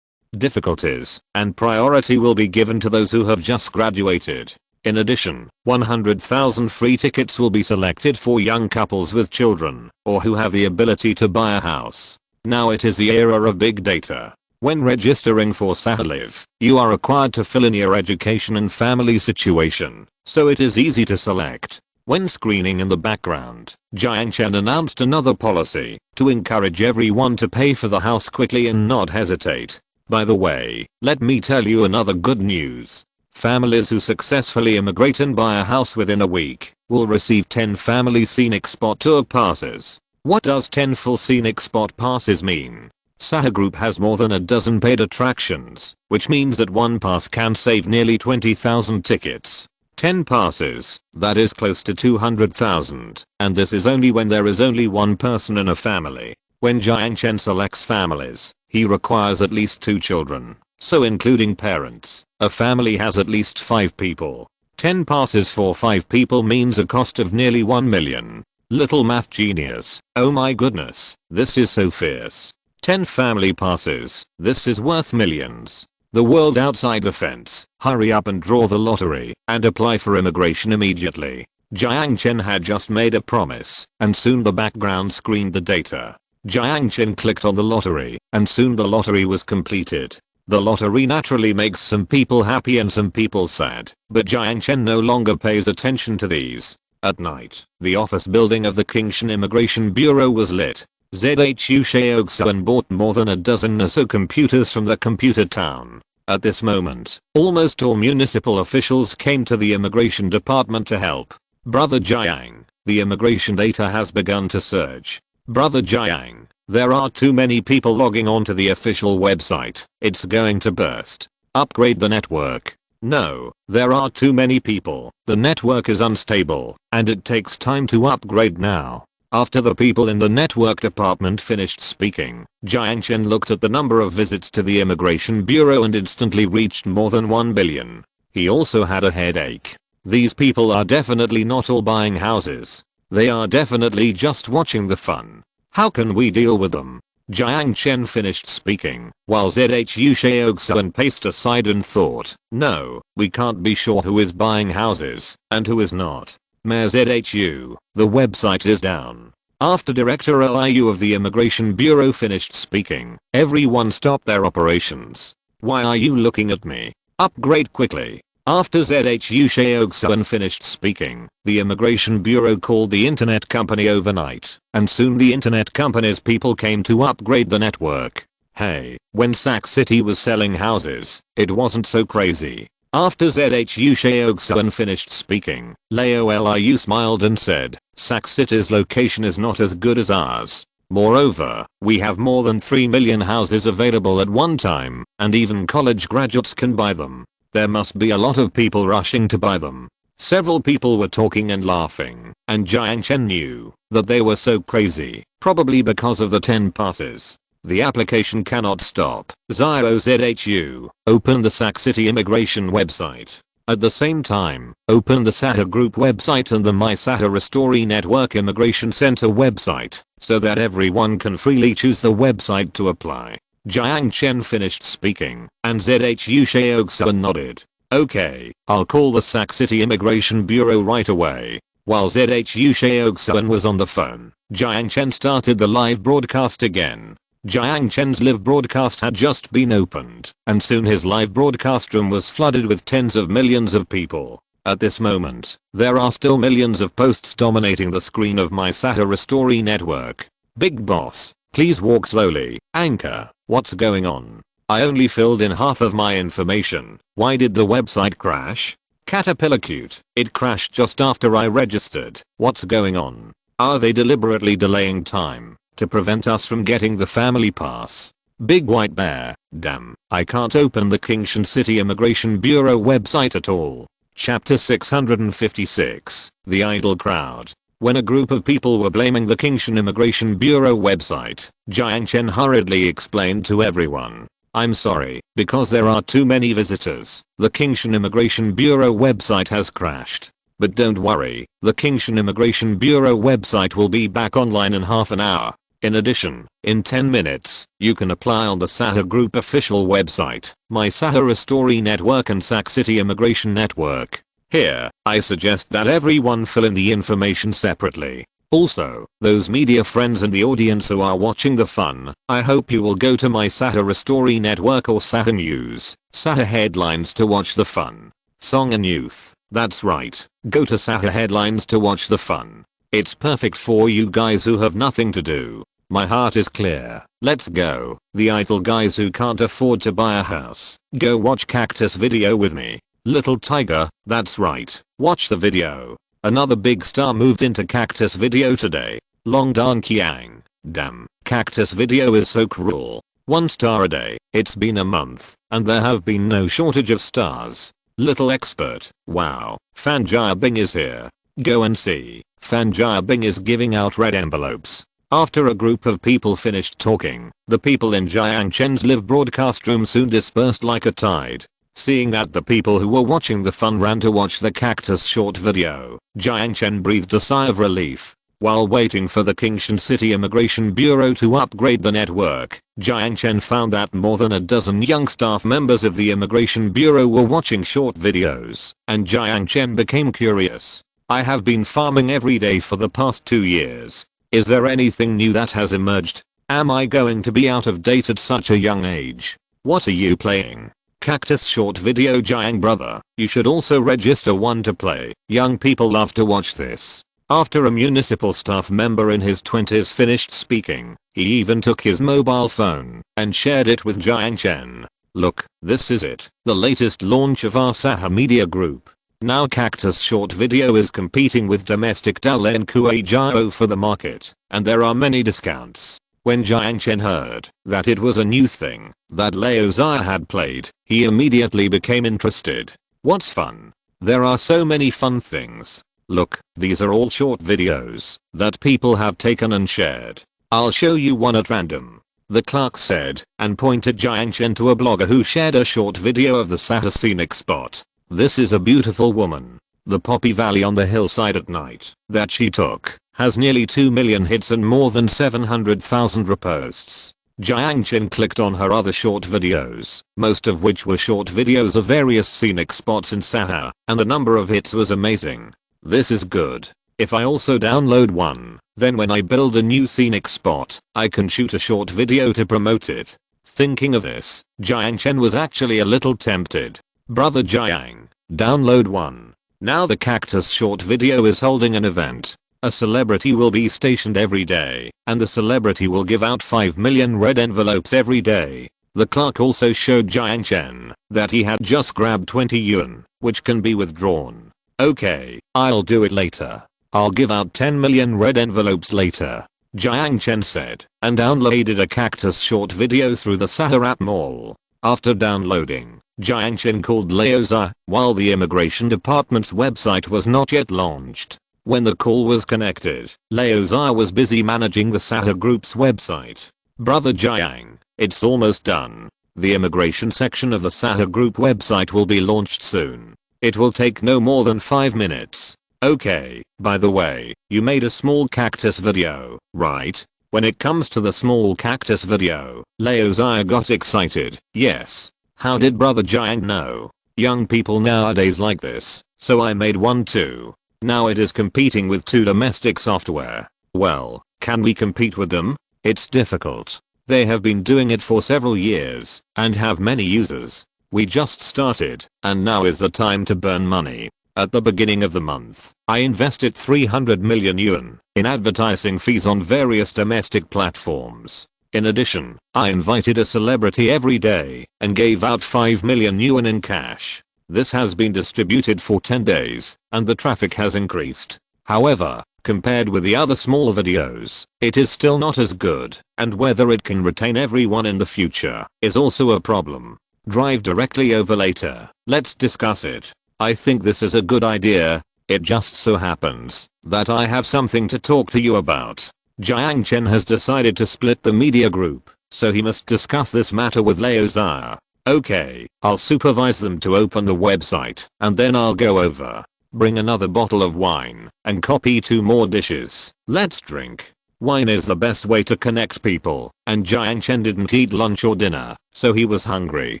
difficulties, and priority will be given to those who have just graduated. In addition, 100,000 free tickets will be selected for young couples with children, or who have the ability to buy a house. Now it is the era of big data. When registering for Sahara, you are required to fill in your education and family situation, so it is easy to select. When screening in the background, Jiang Chen announced another policy to encourage everyone to pay for the house quickly and not hesitate. By the way, let me tell you another good news. Families who successfully immigrate and buy a house within a week will receive 10 family scenic spot tour passes. What does 10 full scenic spot passes mean? Sahara Group has more than a dozen paid attractions, which means that one pass can save nearly 20,000 tickets. 10 passes, that is close to 200,000, and this is only when there is only one person in a family. When Jiang Chen selects families, he requires at least 2 children, so including parents, a family has at least 5 people. 10 passes for 5 people means a cost of nearly 1 million. Little math genius, oh my goodness, this is so fierce. 10 family passes, this is worth millions. The world outside the fence, hurry up and draw the lottery, and apply for immigration immediately. Jiang Chen had just made a promise, and soon the background screened the data. Jiang Chen clicked on the lottery, and soon the lottery was completed. The lottery naturally makes some people happy and some people sad, but Jiang Chen no longer pays attention to these. At night, the office building of the Kingshan Immigration Bureau was lit. ZHU Sheogsuan bought more than a dozen NASA computers from the computer town. At this moment, almost all municipal officials came to the immigration department to help. Brother Jiang, The immigration data has begun to surge. Brother Jiang, there are too many people logging onto the official website. It's going to burst. Upgrade the network. No, there are too many people. The network is unstable, and it takes time to upgrade now. After the people in the network department finished speaking, Jiang Chen looked at the number of visits to the Immigration Bureau and instantly reached more than 1 billion. He also had a headache. These people are definitely not all buying houses. They are definitely just watching the fun. How can we deal with them? Jiang Chen finished speaking, while Zhu Xiaoxuan paced aside and thought, no, we can't be sure who is buying houses and who is not. Mayor Zhu, the website is down. After Director Liu of the Immigration Bureau finished speaking, everyone stopped their operations. Why are you looking at me? Upgrade quickly. After Zhu Xiaoxuan finished speaking, the Immigration Bureau called the internet company overnight, and soon the internet company's people came to upgrade the network. Hey, when Sac City was selling houses, it wasn't so crazy. After Zhu Xiaoxuan finished speaking, Liu smiled and said, Sac City's location is not as good as ours. Moreover, we have more than 3 million houses available at one time, and even college graduates can buy them. There must be a lot of people rushing to buy them. Several people were talking and laughing, and Jiang Chen knew that they were so crazy, probably because of the 10 passes. The application cannot stop. Zhu, open the Sac City immigration website. At the same time, open the Sahara Group website and the My Sahara Story Network Immigration Center website, so that everyone can freely choose the website to apply. Jiang Chen finished speaking, and Zhu Xiaoxuan nodded. Okay, I'll call the Sac City Immigration Bureau right away. While Zhu Xiaoxuan was on the phone, Jiang Chen started the live broadcast again. Jiang Chen's live broadcast had just been opened, and soon his live broadcast room was flooded with tens of millions of people. At this moment, there are still millions of posts dominating the screen of My Sahara Story Network. Big boss, please walk slowly. Anchor, what's going on? I only filled in half of my information. Why did the website crash? Caterpillar cute, it crashed just after I registered. What's going on? Are they deliberately delaying time to prevent us from getting the family pass? Big white bear, damn, I can't open the Kingshan City Immigration Bureau website at all. Chapter 656, The Idle Crowd. When a group of people were blaming the Kingshan Immigration Bureau website, Jiang Chen hurriedly explained to everyone. I'm sorry, because there are too many visitors, the Kingshan Immigration Bureau website has crashed. But don't worry, the Kingshan Immigration Bureau website will be back online in half an hour. In addition, in 10 minutes, you can apply on the Sahara Group official website, My Sahara Story Network and Sac City Immigration Network. Here, I suggest that everyone fill in the information separately. Also, those media friends and the audience who are watching the fun, I hope you will go to My Sahara Story Network or Sahara News, Sahara Headlines to watch the fun. Song and Youth, that's right, go to Sahara Headlines to watch the fun. It's perfect for you guys who have nothing to do. My heart is clear, let's go. The idle guys who can't afford to buy a house, go watch Cactus video with me. Little Tiger, that's right, watch the video. Another big star moved into Cactus video today. Long Dan Qiang. Damn, Cactus video is so cruel. 1 star a day, it's been a month, and there have been no shortage of stars. Little Expert, wow, Fanjia Bing is here. Go and see, Fanjia Bing is giving out red envelopes. After a group of people finished talking, the people in Jiang Chen's live broadcast room soon dispersed like a tide. Seeing that the people who were watching the fun ran to watch the Cactus short video, Jiang Chen breathed a sigh of relief. While waiting for the Kingshan City Immigration Bureau to upgrade the network, Jiang Chen found that more than a dozen young staff members of the Immigration Bureau were watching short videos, and Jiang Chen became curious. I have been farming every day for the past 2 years. Is there anything new that has emerged? Am I going to be out of date at such a young age? What are you playing? Cactus short video. Jiang brother, you should also register one to play. Young people love to watch this. After a municipal staff member in his 20s finished speaking, he even took his mobile phone and shared it with Jiang Chen. Look, this is it, the latest launch of our Sahara Media Group. Now Cactus short video is competing with domestic Dalen Kuajao for the market, and there are many discounts. When Jiang Chen heard that it was a new thing that Leo Zaya had played, he immediately became interested. What's fun? There are so many fun things. Look, these are all short videos that people have taken and shared. I'll show you one at random. The clerk said, and pointed Jiang Chen to a blogger who shared a short video of the Sahara scenic spot. This is a beautiful woman. The poppy valley on the hillside at night that she took has nearly 2 million hits and more than 700,000 reposts. Jiang Chen clicked on her other short videos, most of which were short videos of various scenic spots in Sahara, and the number of hits was amazing. This is good. If I also download one, then when I build a new scenic spot, I can shoot a short video to promote it. Thinking of this, Jiang Chen was actually a little tempted. Brother Jiang, download one. Now the Cactus short video is holding an event. A celebrity will be stationed every day, and the celebrity will give out 5 million red envelopes every day. The clerk also showed Jiang Chen that he had just grabbed 20 yuan, which can be withdrawn. Okay, I'll do it later. I'll give out 10 million red envelopes later, Jiang Chen said, and downloaded a Cactus short video through the Sahara Mall. After downloading, Jiang Chen called Leo Zaya while the immigration department's website was not yet launched. When the call was connected, Leo Zaya was busy managing the Sahara group's website. Brother Jiang, it's almost done. The immigration section of the Sahara group website will be launched soon. It will take no more than 5 minutes. Okay, by the way, you made a small cactus video, right? When it comes to the small cactus video, Leo Zaya got excited. Yes. How did Brother Jiang know? Young people nowadays like this, so I made one too. Now it is competing with 2 domestic software. Well, can we compete with them? It's difficult. They have been doing it for several years and have many users. We just started, and now is the time to burn money. At the beginning of the month, I invested 300 million yuan in advertising fees on various domestic platforms. In addition, I invited a celebrity every day and gave out 5 million yuan in cash. This has been distributed for 10 days, and the traffic has increased. However, compared with the other smaller videos, it is still not as good, and whether it can retain everyone in the future is also a problem. Drive directly over later. Let's discuss it. I think this is a good idea. It just so happens that I have something to talk to you about. Jiang Chen has decided to split the media group, so he must discuss this matter with Leo Zaya. Okay, I'll supervise them to open the website, and then I'll go over, bring another bottle of wine, and copy 2 more dishes. Let's drink. Wine is the best way to connect people, and Jiang Chen didn't eat lunch or dinner, so he was hungry.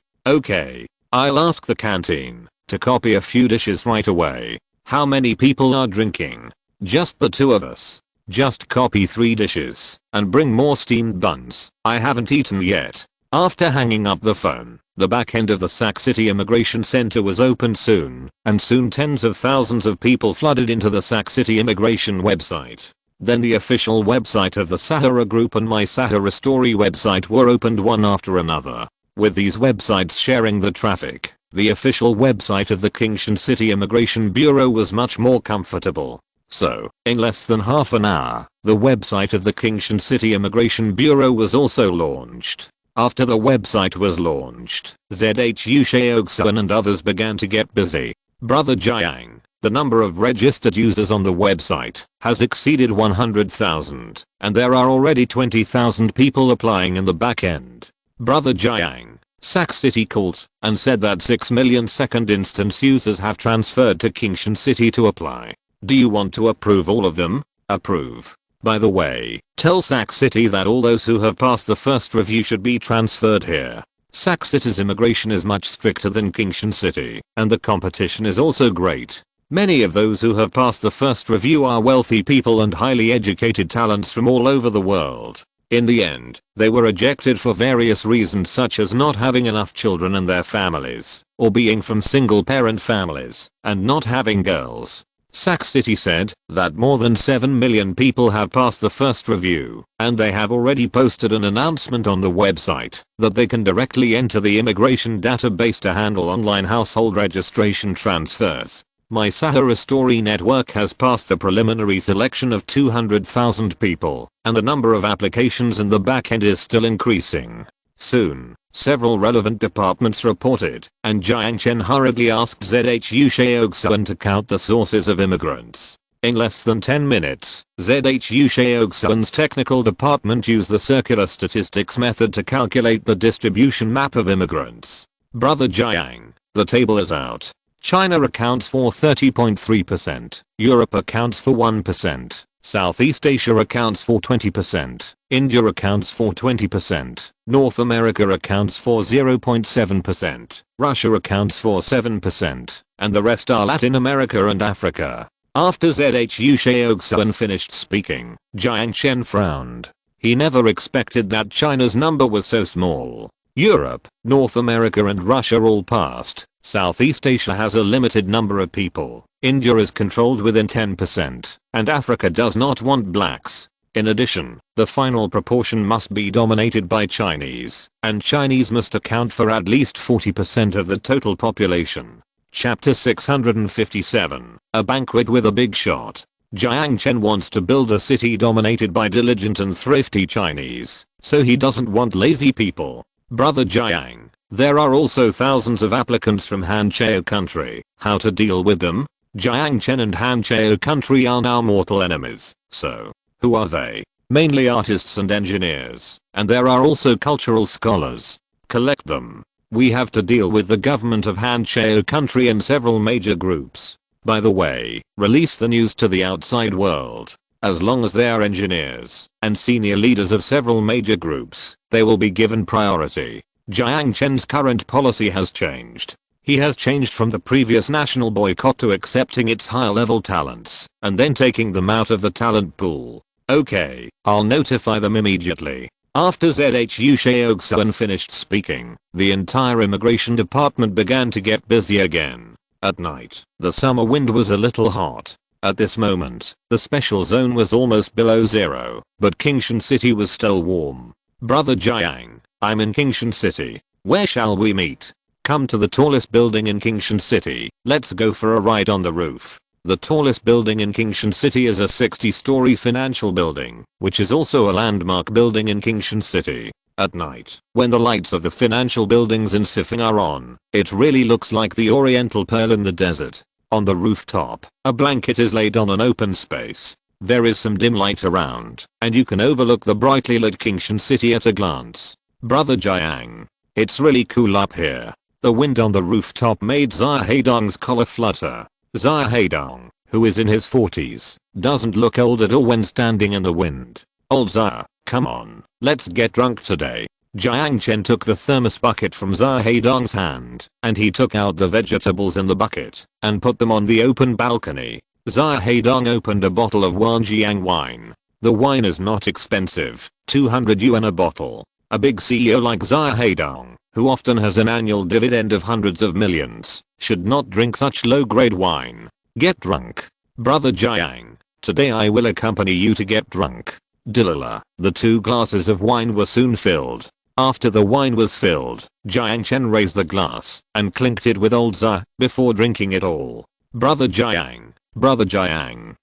Okay, I'll ask the canteen to copy a few dishes right away. How many people are drinking? Just the 2 of us. Just copy 3 dishes and bring more steamed buns. I haven't eaten yet. After hanging up the phone, the back end of the Sac City Immigration Center was opened soon, and soon tens of thousands of people flooded into the Sac City Immigration website. Then the official website of the Sahara Group and My Sahara Story website were opened one after another. With these websites sharing the traffic, the official website of the Kingshan City Immigration Bureau was much more comfortable. So, in less than half an hour, the website of the Kingshan City Immigration Bureau was also launched. After the website was launched, ZHU Shaogsuan and others began to get busy. Brother Jiang, the number of registered users on the website has exceeded 100,000, and there are already 20,000 people applying in the back end. Brother Jiang, Sac City called and said that 6 million second instance users have transferred to Kingshan City to apply. Do you want to approve all of them? Approve. By the way, tell Sac City that all those who have passed the first review should be transferred here. Sac City's immigration is much stricter than Kingshan City, and the competition is also great. Many of those who have passed the first review are wealthy people and highly educated talents from all over the world. In the end, they were ejected for various reasons such as not having enough children and their families, or being from single parent families, and not having girls. Sac City said that more than 7 million people have passed the first review, and they have already posted an announcement on the website that they can directly enter the immigration database to handle online household registration transfers. My Sahara story network has passed the preliminary selection of 200,000 people, and the number of applications in the backend is still increasing. Soon, several relevant departments reported, and Jiang Chen hurriedly asked ZHU Sheogsuan to count the sources of immigrants. In less than 10 minutes, ZHU Sheogsuan's technical department used the circular statistics method to calculate the distribution map of immigrants. Brother Jiang, the table is out. China accounts for 30.3%, Europe accounts for 1%, Southeast Asia accounts for 20%, India accounts for 20%, North America accounts for 0.7%, Russia accounts for 7%, and the rest are Latin America and Africa. After ZHU Sheogsuan finished speaking, Jiang Chen frowned. He never expected that China's number was so small. Europe, North America and Russia all passed. Southeast Asia has a limited number of people. India is controlled within 10%, and Africa does not want blacks. In addition, the final proportion must be dominated by Chinese, and Chinese must account for at least 40% of the total population. Chapter 657, A Banquet with a Big Shot. Jiang Chen wants to build a city dominated by diligent and thrifty Chinese, so he doesn't want lazy people. Brother Jiang, there are also thousands of applicants from Hanchao country. How to deal with them? Jiang Chen and Hanchao country are now mortal enemies, so who are they? Mainly artists and engineers, and there are also cultural scholars. Collect them. We have to deal with the government of Hanchao country and several major groups. By the way, release the news to the outside world. As long as they are engineers and senior leaders of several major groups, they will be given priority. Jiang Chen's current policy has changed. He has changed from the previous national boycott to accepting its high-level talents and then taking them out of the talent pool. Okay, I'll notify them immediately. After ZHU Sheogsuan finished speaking, the entire immigration department began to get busy again. At night, the summer wind was a little hot. At this moment, the special zone was almost below zero, but Kingshan City was still warm. Brother Jiang, I'm in Kingshan City. Where shall we meet? Come to the tallest building in Kingshan City. Let's go for a ride on the roof. The tallest building in Kingshan City is a 60-story financial building, which is also a landmark building in Kingshan City. At night, when the lights of the financial buildings in Sifeng are on, it really looks like the Oriental Pearl in the desert. On the rooftop, a blanket is laid on an open space. There is some dim light around, and you can overlook the brightly lit Kingshan City at a glance. Brother Jiang, it's really cool up here. The wind on the rooftop made Xia Heidong's collar flutter. Xia Heidong, who is in his 40s, doesn't look old at all when standing in the wind. Old Xia, come on, let's get drunk today. Jiang Chen took the thermos bucket from Xia Heidong's hand, and he took out the vegetables in the bucket and put them on the open balcony. Xia Heidong opened a bottle of Wanjiang wine. The wine is not expensive, 200 yuan a bottle. A big CEO like Xia Heidong, who often has an annual dividend of hundreds of millions, should not drink such low-grade wine. Get drunk. Brother Jiang, today I will accompany you to get drunk. Dilala. The 2 glasses of wine were soon filled. After the wine was filled, Jiang Chen raised the glass and clinked it with old Xia before drinking it all. Brother Jiang,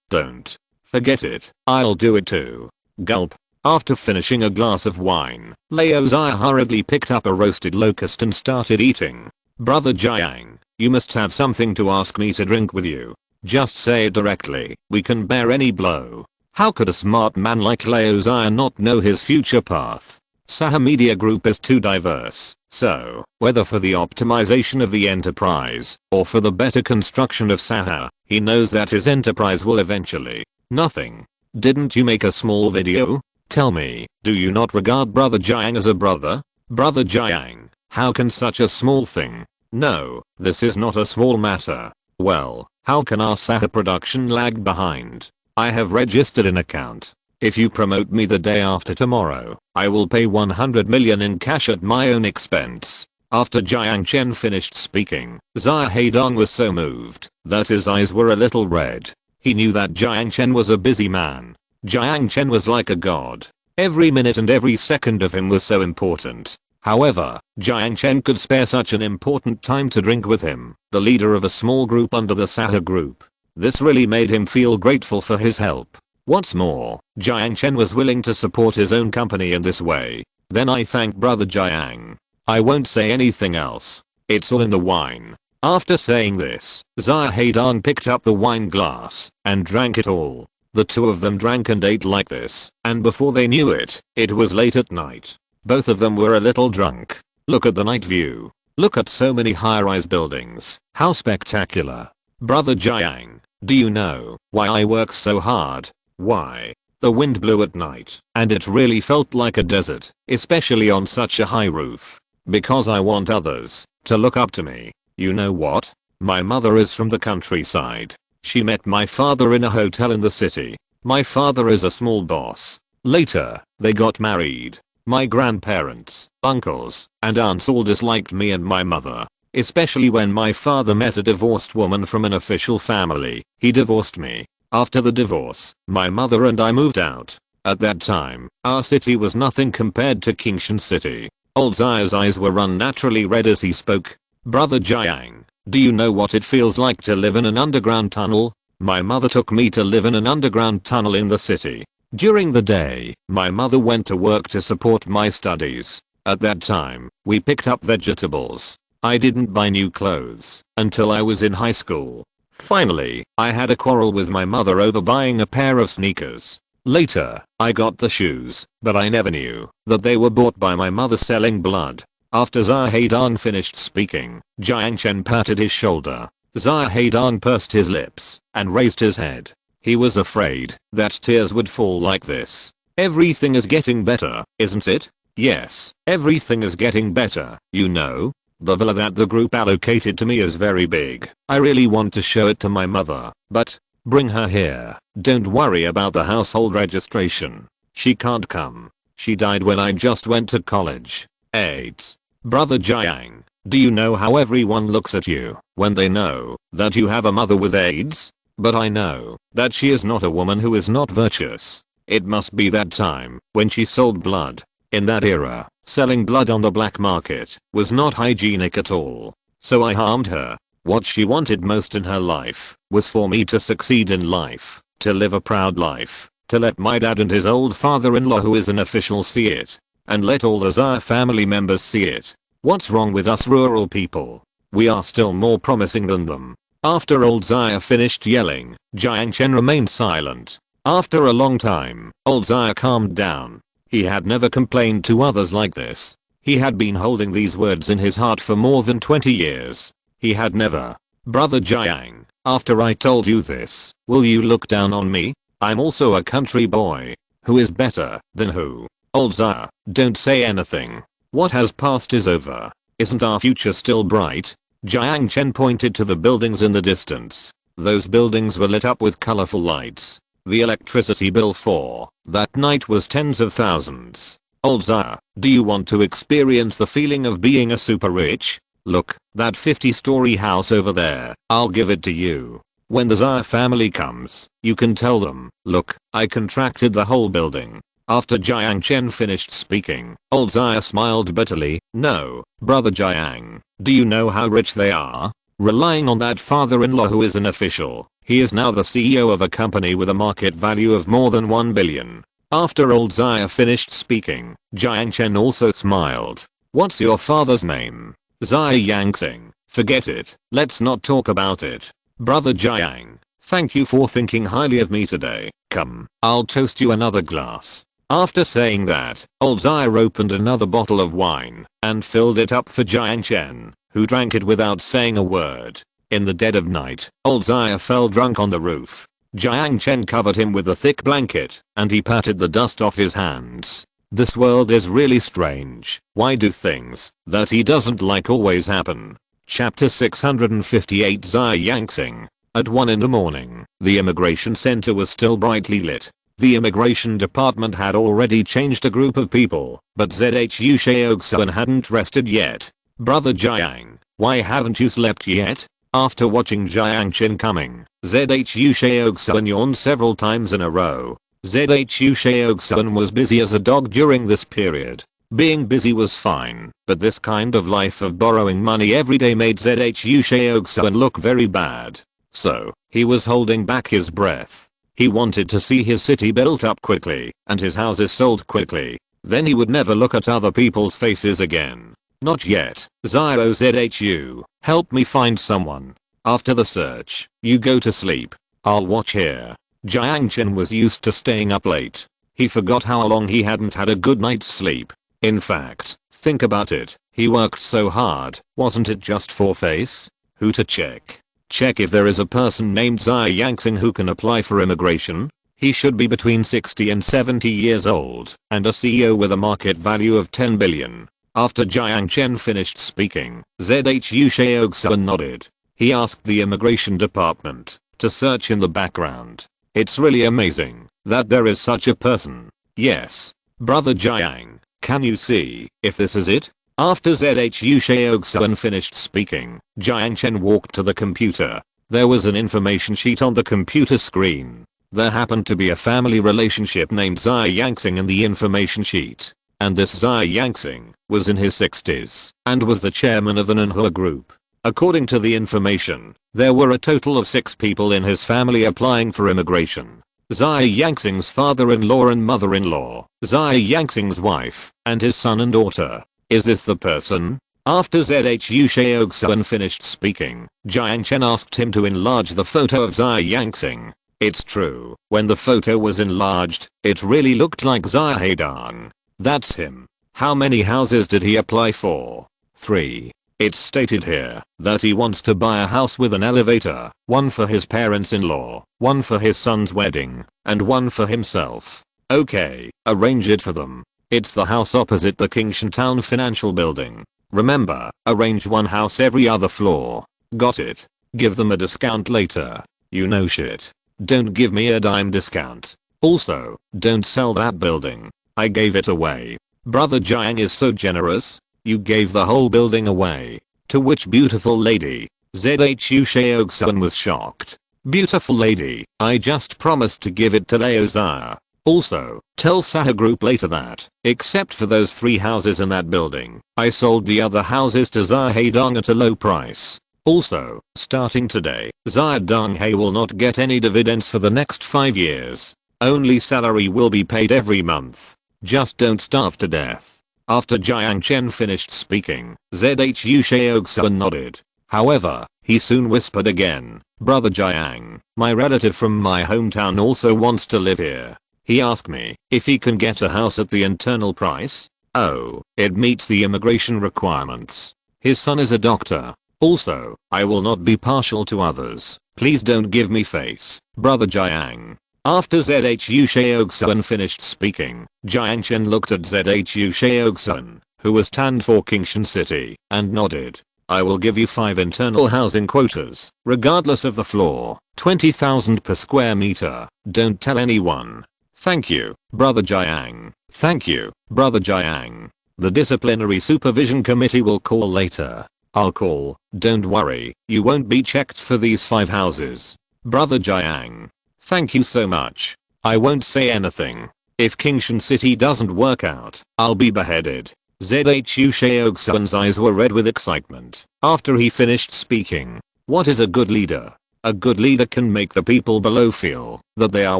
don't forget it. I'll do it too. Gulp. After finishing a glass of wine, Lao Xia hurriedly picked up a roasted locust and started eating. Brother Jiang, you must have something to ask me to drink with you. Just say it directly. We can bear any blow. How could a smart man like Lao Xia not know his future path? Sahara Media Group is too diverse, so, whether for the optimization of the enterprise, or for the better construction of Sahara, he knows that his enterprise will eventually. Nothing. Didn't you make a small video? Tell me, do you not regard Brother Jiang as a brother? Brother Jiang, how can such a small thing? No, this is not a small matter. Well, how can our Sahara production lag behind? I have registered an account. If you promote me the day after tomorrow, I will pay 100 million in cash at my own expense. After Jiang Chen finished speaking, Xia Heidong was so moved that his eyes were a little red. He knew that Jiang Chen was a busy man. Jiang Chen was like a god. Every minute and every second of him was so important. However, Jiang Chen could spare such an important time to drink with him, the leader of a small group under the Sahara group. This really made him feel grateful for his help. What's more, Jiang Chen was willing to support his own company in this way. Then I thanked brother Jiang. I won't say anything else. It's all in the wine. After saying this, Xia Heidong picked up the wine glass and drank it all. The two of them drank and ate like this, and before they knew it, it was late at night. Both of them were a little drunk. Look at the night view. Look at so many high-rise buildings. How spectacular. Brother Jiang, do you know why I work so hard? Why? The wind blew at night, and it really felt like a desert, especially on such a high roof. Because I want others to look up to me. You know what? My mother is from the countryside. She met my father in a hotel in the city. My father is a small boss. Later, they got married. My grandparents, uncles, and aunts all disliked me and my mother. Especially when my father met a divorced woman from an official family. He divorced me. After the divorce, my mother and I moved out. At that time, our city was nothing compared to Kingshan City. Old Xia's eyes were unnaturally red as he spoke. Brother Jiang, do you know what it feels like to live in an underground tunnel? My mother took me to live in an underground tunnel in the city. During the day, my mother went to work to support my studies. At that time, we picked up vegetables. I didn't buy new clothes until I was in high school. Finally, I had a quarrel with my mother over buying a pair of sneakers. Later, I got the shoes, but I never knew that they were bought by my mother selling blood. After Xia Heidong finished speaking, Jiang Chen patted his shoulder. Xia Heidong pursed his lips and raised his head. He was afraid that tears would fall like this. Everything is getting better, isn't it? Yes, everything is getting better, you know. The villa that the group allocated to me is very big. I really want to show it to my mother, but bring her here. Don't worry about the household registration. She can't come. She died when I just went to college. AIDS. Brother Jiang, do you know how everyone looks at you when they know that you have a mother with AIDS? But I know that she is not a woman who is not virtuous. It must be that time when she sold blood. In that era, selling blood on the black market was not hygienic at all. So I harmed her. What she wanted most in her life was for me to succeed in life, to live a proud life, to let my dad and his old father-in-law who is an official see it, and let all the Xia family members see it. What's wrong with us rural people? We are still more promising than them. After old Xia finished yelling, Jiang Chen remained silent. After a long time, old Xia calmed down. He had never complained to others like this. He had been holding these words in his heart for more than 20 years. He had never. Brother Jiang, after I told you this, will you look down on me? I'm also a country boy. Who is better than who? Old Xia, don't say anything. What has passed is over. Isn't our future still bright? Jiang Chen pointed to the buildings in the distance. Those buildings were lit up with colorful lights. The electricity bill for that night was tens of thousands. Old Xia, do you want to experience the feeling of being a super rich? Look, that 50-story house over there, I'll give it to you. When the Xia family comes, you can tell them, look, I contracted the whole building. After Jiang Chen finished speaking, old Xia smiled bitterly. No, brother Jiang, do you know how rich they are? Relying on that father-in-law who is an official, he is now the CEO of a company with a market value of more than 1 billion. After old Xia finished speaking, Jiang Chen also smiled. What's your father's name? Xia Yangxing. Forget it, let's not talk about it. Brother Jiang, thank you for thinking highly of me today. Come, I'll toast you another glass. After saying that, old Xia opened another bottle of wine and filled it up for Jiang Chen, who drank it without saying a word. In the dead of night, old Xia fell drunk on the roof. Jiang Chen covered him with a thick blanket and he patted the dust off his hands. This world is really strange. Why do things that he doesn't like always happen? Chapter 658 Xia Yangxing. At 1 in the morning, the immigration center was still brightly lit. The immigration department had already changed a group of people, but ZHU Shaoxuan hadn't rested yet. Brother Jiang, why haven't you slept yet? After watching Jiang Chen coming, ZHU Shaoxuan yawned several times in a row. ZHU Shaoxuan was busy as a dog during this period. Being busy was fine, but this kind of life of borrowing money every day made Zhu Shaoxuan look very bad. So, he was holding back his breath. He wanted to see his city built up quickly, and his houses sold quickly. Then he would never look at other people's faces again. Not yet. Zhu, help me find someone. After the search, you go to sleep. I'll watch here. Jiang Chen was used to staying up late. He forgot how long he hadn't had a good night's sleep. In fact, think about it. He worked so hard, wasn't it just for face? Who to check? Check if there is a person named Zai Yangxing who can apply for immigration. He should be between 60 and 70 years old, and a CEO with a market value of 10 billion. After Jiang Chen finished speaking, Zhu Shaoxuan nodded. He asked the immigration department to search in the background. It's really amazing that there is such a person. Yes. Brother Jiang, can you see if this is it? After Zhu Shaoxuan finished speaking, Jiang Chen walked to the computer. There was an information sheet on the computer screen. There happened to be a family relationship named Zai Yangxing in the information sheet. And this Zai Yangxing was in his 60s and was the chairman of the Nanhua group. According to the information, there were a total of 6 people in his family applying for immigration. Zai Yangxing's father-in-law and mother-in-law, Zai Yangxing's wife, and his son and daughter. Is this the person? After Zhu Shaoxuan finished speaking, Jiang Chen asked him to enlarge the photo of Zai Yangxing. It's true, when the photo was enlarged, it really looked like Zai Heidang. That's him. How many houses did he apply for? 3. It's stated here that he wants to buy a house with an elevator, one for his parents-in-law, one for his son's wedding, and one for himself. Okay, arrange it for them. It's the house opposite the Kingshan Town Financial Building. Remember, arrange one house every other floor. Got it. Give them a discount later. You know shit. Don't give me a dime discount. Also, don't sell that building. I gave it away. Brother Jiang is so generous. You gave the whole building away. To which beautiful lady? Zhu Shaoxuan was shocked. Beautiful lady, I just promised to give it to Leo Zia. Also, tell Sahara Group later that, except for those 3 houses in that building, I sold the other houses to Zia Heidong at a low price. Also, starting today, Zia Donghae will not get any dividends for the next 5 years. Only salary will be paid every month. Just don't starve to death. After Jiang Chen finished speaking, Zhu Shaoxuan nodded. However, he soon whispered again, Brother Jiang, my relative from my hometown also wants to live here. He asked me if he can get a house at the internal price. Oh, it meets the immigration requirements. His son is a doctor. Also, I will not be partial to others. Please don't give me face, Brother Jiang. After Zhu Shaoxuan finished speaking, Jiang Chen looked at Zhu Shaoxuan, who was tanned for Kingshan City, and nodded. I will give you 5 internal housing quotas, regardless of the floor, 20,000 per square meter. Don't tell anyone. Thank you, Brother Jiang. Thank you, Brother Jiang. The disciplinary supervision committee will call later. I'll call. Don't worry, you won't be checked for these 5 houses. Brother Jiang. Thank you so much. I won't say anything. If Kingshan City doesn't work out, I'll be beheaded. Zhu Shaoxuan's eyes were red with excitement after he finished speaking. What is a good leader? A good leader can make the people below feel that they are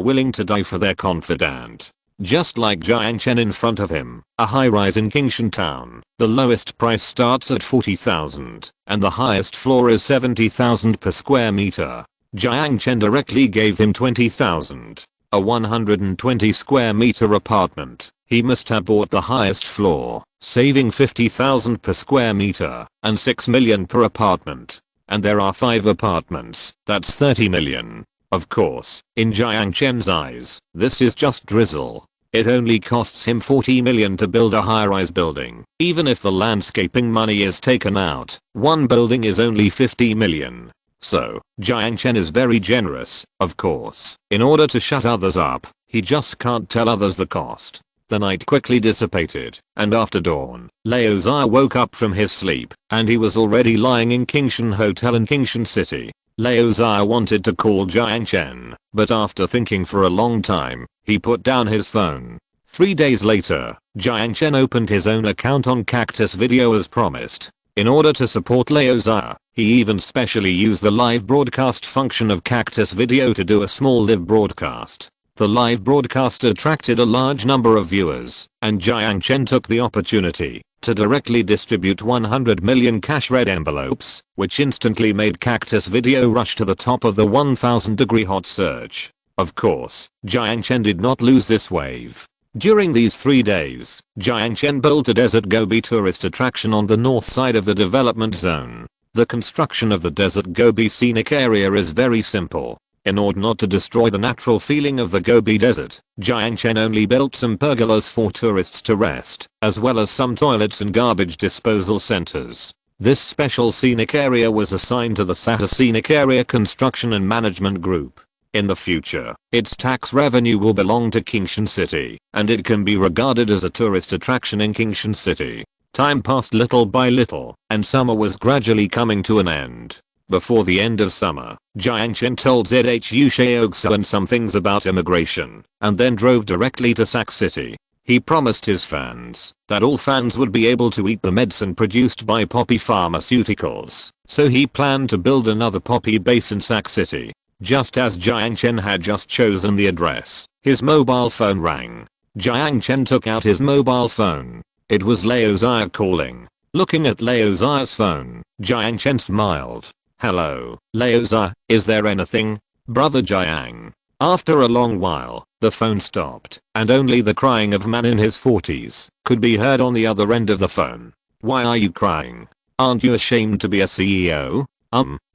willing to die for their confidant. Just like Jiang Chen in front of him, a high-rise in Kingshan Town, the lowest price starts at 40,000, and the highest floor is 70,000 per square meter. Jiang Chen directly gave him 20,000. A 120 square meter apartment. He must have bought the highest floor, saving 50,000 per square meter, and 6 million per apartment. And there are 5 apartments, that's 30 million. Of course, in Jiang Chen's eyes, this is just drizzle. It only costs him 40 million to build a high-rise building. Even if the landscaping money is taken out, one building is only 50 million. So, Jiang Chen is very generous, of course. In order to shut others up, he just can't tell others the cost. The night quickly dissipated, and after dawn, Leo Zia woke up from his sleep, and he was already lying in Kingshan Hotel in Kingshan City. Leo Zia wanted to call Jiang Chen, but after thinking for a long time, he put down his phone. 3 days later, Jiang Chen opened his own account on Cactus Video as promised. In order to support Leozar, he even specially used the live broadcast function of Cactus Video to do a small live broadcast. The live broadcast attracted a large number of viewers, and Jiang Chen took the opportunity to directly distribute 100 million cash red envelopes, which instantly made Cactus Video rush to the top of the 1000-degree hot search. Of course, Jiang Chen did not lose this wave. During these 3 days, Jiang Chen built a Desert Gobi tourist attraction on the north side of the development zone. The construction of the Desert Gobi scenic area is very simple. In order not to destroy the natural feeling of the Gobi Desert, Jiang Chen only built some pergolas for tourists to rest, as well as some toilets and garbage disposal centers. This special scenic area was assigned to the Sahara Scenic Area Construction and Management Group. In the future, its tax revenue will belong to Kingshan City, and it can be regarded as a tourist attraction in Kingshan City. Time passed little by little, and summer was gradually coming to an end. Before the end of summer, Jiang Chen told ZHU Sheogsuan some things about immigration, and then drove directly to Sac City. He promised his fans that all fans would be able to eat the medicine produced by Poppy Pharmaceuticals, so he planned to build another Poppy base in Sac City. Just as Jiang Chen had just chosen the address, his mobile phone rang. Jiang Chen took out his mobile phone. It was Leozar calling. Looking at Leozar's phone, Jiang Chen smiled. "Hello, Leozar, is there anything? Brother Jiang." After a long while, the phone stopped, and only the crying of a man in his 40s could be heard on the other end of the phone. "Why are you crying? Aren't you ashamed to be a CEO?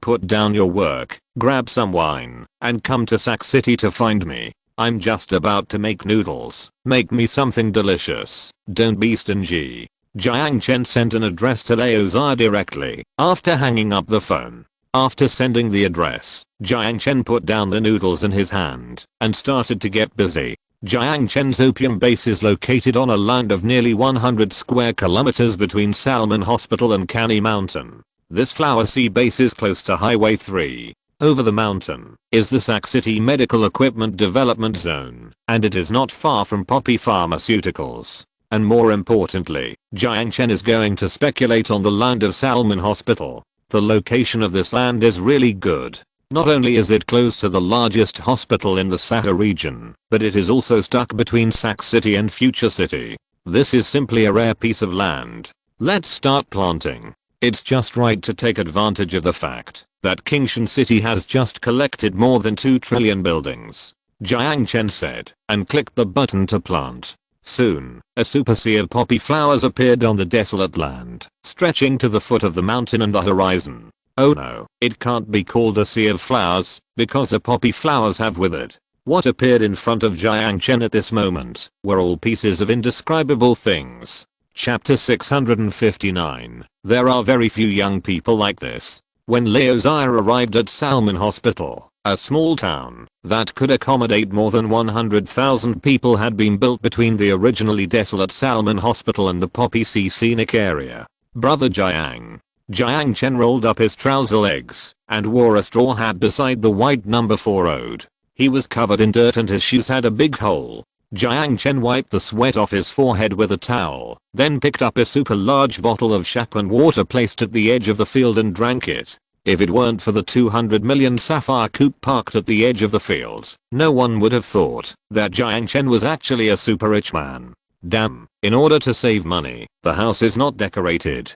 Put down your work, grab some wine, and come to Sac City to find me. I'm just about to make noodles. Make me something delicious. Don't be stingy." Jiang Chen sent an address to Leozar directly after hanging up the phone. After sending the address, Jiang Chen put down the noodles in his hand and started to get busy. Jiang Chen's opium base is located on a land of nearly 100 square kilometers between Salmon Hospital and Canny Mountain. This Flower Sea base is close to Highway 3. Over the mountain is the Sac City Medical Equipment Development Zone, and it is not far from Poppy Pharmaceuticals. And more importantly, Jiang Chen is going to speculate on the land of Salmon Hospital. The location of this land is really good. Not only is it close to the largest hospital in the Sahara region, but it is also stuck between Sac City and Future City. This is simply a rare piece of land. Let's start planting. It's just right to take advantage of the fact that Kingshan City has just collected more than 2 trillion buildings. Jiang Chen said, and clicked the button to plant. Soon, a super sea of poppy flowers appeared on the desolate land, stretching to the foot of the mountain and the horizon. Oh no, it can't be called a sea of flowers, because the poppy flowers have withered. What appeared in front of Jiang Chen at this moment were all pieces of indescribable things. Chapter 659. There are very few young people like this. When Leozar arrived at Salmon Hospital, a small town that could accommodate more than 100,000 people had been built between the originally desolate Salmon Hospital and the Poppy Sea scenic area. Brother Jiang. Jiang Chen rolled up his trouser legs and wore a straw hat beside the white number 4 road. He was covered in dirt and his shoes had a big hole. Jiang Chen wiped the sweat off his forehead with a towel, then picked up a super large bottle of champagne water placed at the edge of the field and drank it. If it weren't for the 200 million sapphire coupe parked at the edge of the field, no one would have thought that Jiang Chen was actually a super rich man. Damn, in order to save money, the house is not decorated.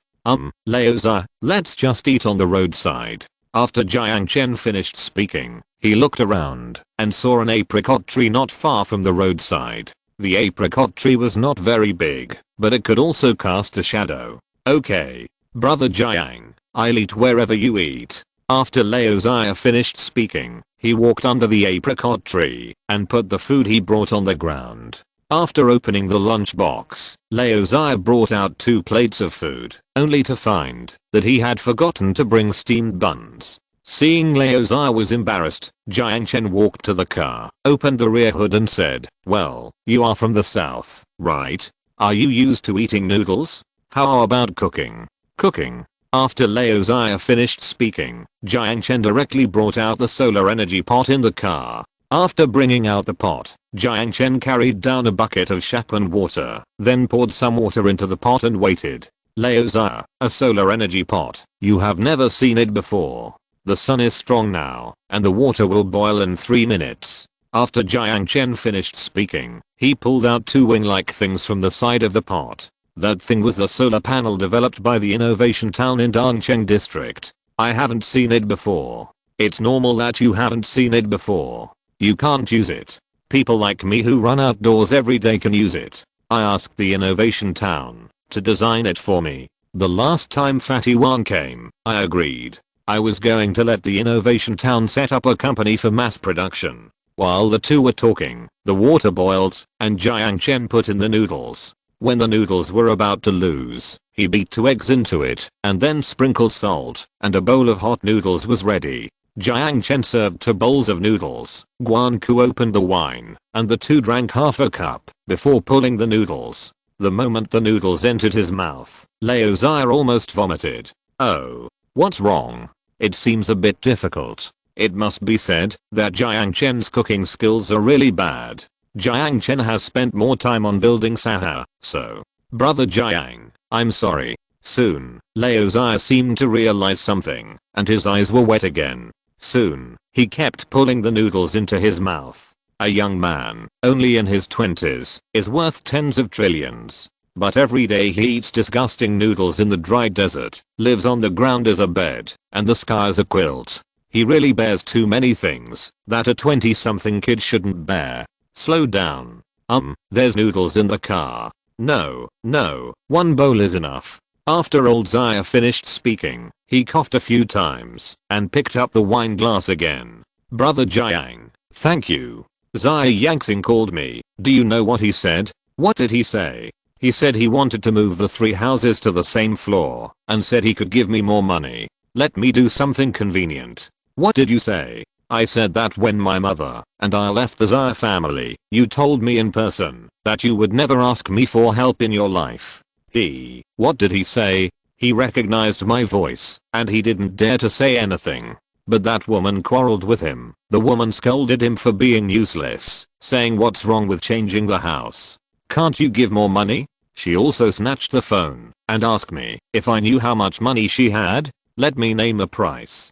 Leozar, let's just eat on the roadside. After Jiang Chen finished speaking, he looked around and saw an apricot tree not far from the roadside. The apricot tree was not very big, but it could also cast a shadow. Okay, brother Jiang, I'll eat wherever you eat. After Leozar finished speaking, he walked under the apricot tree and put the food he brought on the ground. After opening the lunchbox, Leozar brought out 2 plates of food, only to find that he had forgotten to bring steamed buns. Seeing Leozar was embarrassed, Jiang Chen walked to the car, opened the rear hood and said, "Well, you are from the south, right? Are you used to eating noodles? How about cooking?" Cooking. After Leozar finished speaking, Jiang Chen directly brought out the solar energy pot in the car. After bringing out the pot, Jiang Chen carried down a bucket of shakuan water, then poured some water into the pot and waited. Laozi, a solar energy pot. You have never seen it before. The sun is strong now, and the water will boil in 3 minutes. After Jiang Chen finished speaking, he pulled out 2 wing-like things from the side of the pot. That thing was the solar panel developed by the innovation town in Dongcheng district. I haven't seen it before. It's normal that you haven't seen it before. You can't use it. People like me who run outdoors every day can use it. I asked the innovation town to design it for me. The last time Fatty Wang came, I agreed. I was going to let the innovation town set up a company for mass production. While the two were talking, the water boiled, and Jiang Chen put in the noodles. When the noodles were about to lose, he beat 2 eggs into it, and then sprinkled salt, and a bowl of hot noodles was ready. Jiang Chen served 2 bowls of noodles. Guan Ku opened the wine, and the two drank half a cup, before pulling the noodles. The moment the noodles entered his mouth, Laozi almost vomited. Oh. What's wrong? It seems a bit difficult. It must be said that Jiang Chen's cooking skills are really bad. Jiang Chen has spent more time on building Sahara, so. Brother Jiang, I'm sorry. Soon, Laozi seemed to realize something, and his eyes were wet again. Soon, he kept pulling the noodles into his mouth. A young man, only in his 20s, is worth tens of trillions. But every day he eats disgusting noodles in the dry desert, lives on the ground as a bed, and the sky as a quilt. He really bears too many things that a 20-something kid shouldn't bear. Slow down. There's noodles in the car. No, 1 bowl is enough. After old Zaya finished speaking, he coughed a few times and picked up the wine glass again. Brother Jiang, thank you. Zaya Yangxing called me. Do you know what he said? What did he say? He said he wanted to move the 3 houses to the same floor and said he could give me more money. Let me do something convenient. What did you say? I said that when my mother and I left the Zaya family, you told me in person that you would never ask me for help in your life. What did he say? He recognized my voice and he didn't dare to say anything. But that woman quarreled with him. The woman scolded him for being useless, saying what's wrong with changing the house? Can't you give more money? She also snatched the phone and asked me if I knew how much money she had. Let me name a price.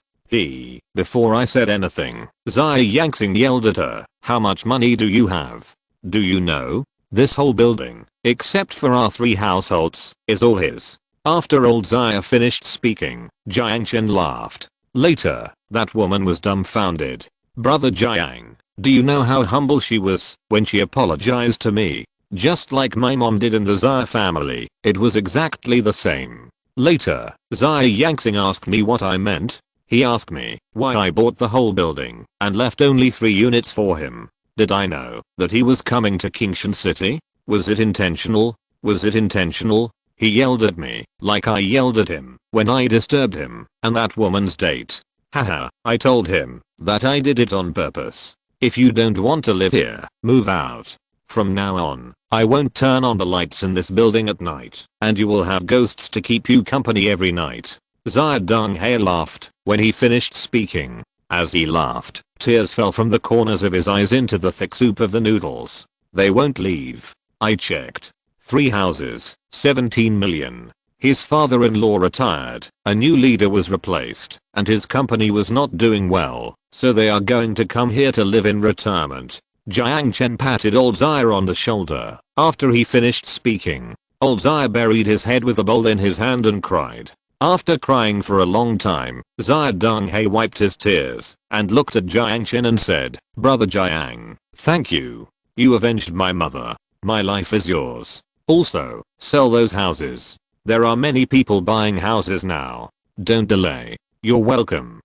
Before I said anything, Zaya Yangxing yelled at her, how much money do you have? Do you know? This whole building, except for our 3 households, is all his. After old Zaya finished speaking, Jiang Chen laughed. Later, that woman was dumbfounded. Brother Jiang, do you know how humble she was when she apologized to me? Just like my mom did in the Zaya family, it was exactly the same. Later, Zaya Yangxing asked me what I meant. He asked me why I bought the whole building and left only 3 units for him. Did I know that he was coming to Kingshan City? Was it intentional? Was it intentional? He yelled at me like I yelled at him when I disturbed him and that woman's date. Haha, I told him that I did it on purpose. If you don't want to live here, move out. From now on, I won't turn on the lights in this building at night, and you will have ghosts to keep you company every night. Zia Donghae laughed when he finished speaking. As he laughed, tears fell from the corners of his eyes into the thick soup of the noodles. They won't leave. I checked. 3 houses, 17 million. His father-in-law retired, a new leader was replaced, and his company was not doing well, so they are going to come here to live in retirement. Jiang Chen patted old Zia on the shoulder after he finished speaking. Old Zia buried his head with the bowl in his hand and cried. After crying for a long time, Zia Donghae wiped his tears and looked at Jiang Chen and said, Brother Jiang, thank you. You avenged my mother. My life is yours. Also, sell those houses. There are many people buying houses now. Don't delay. You're welcome.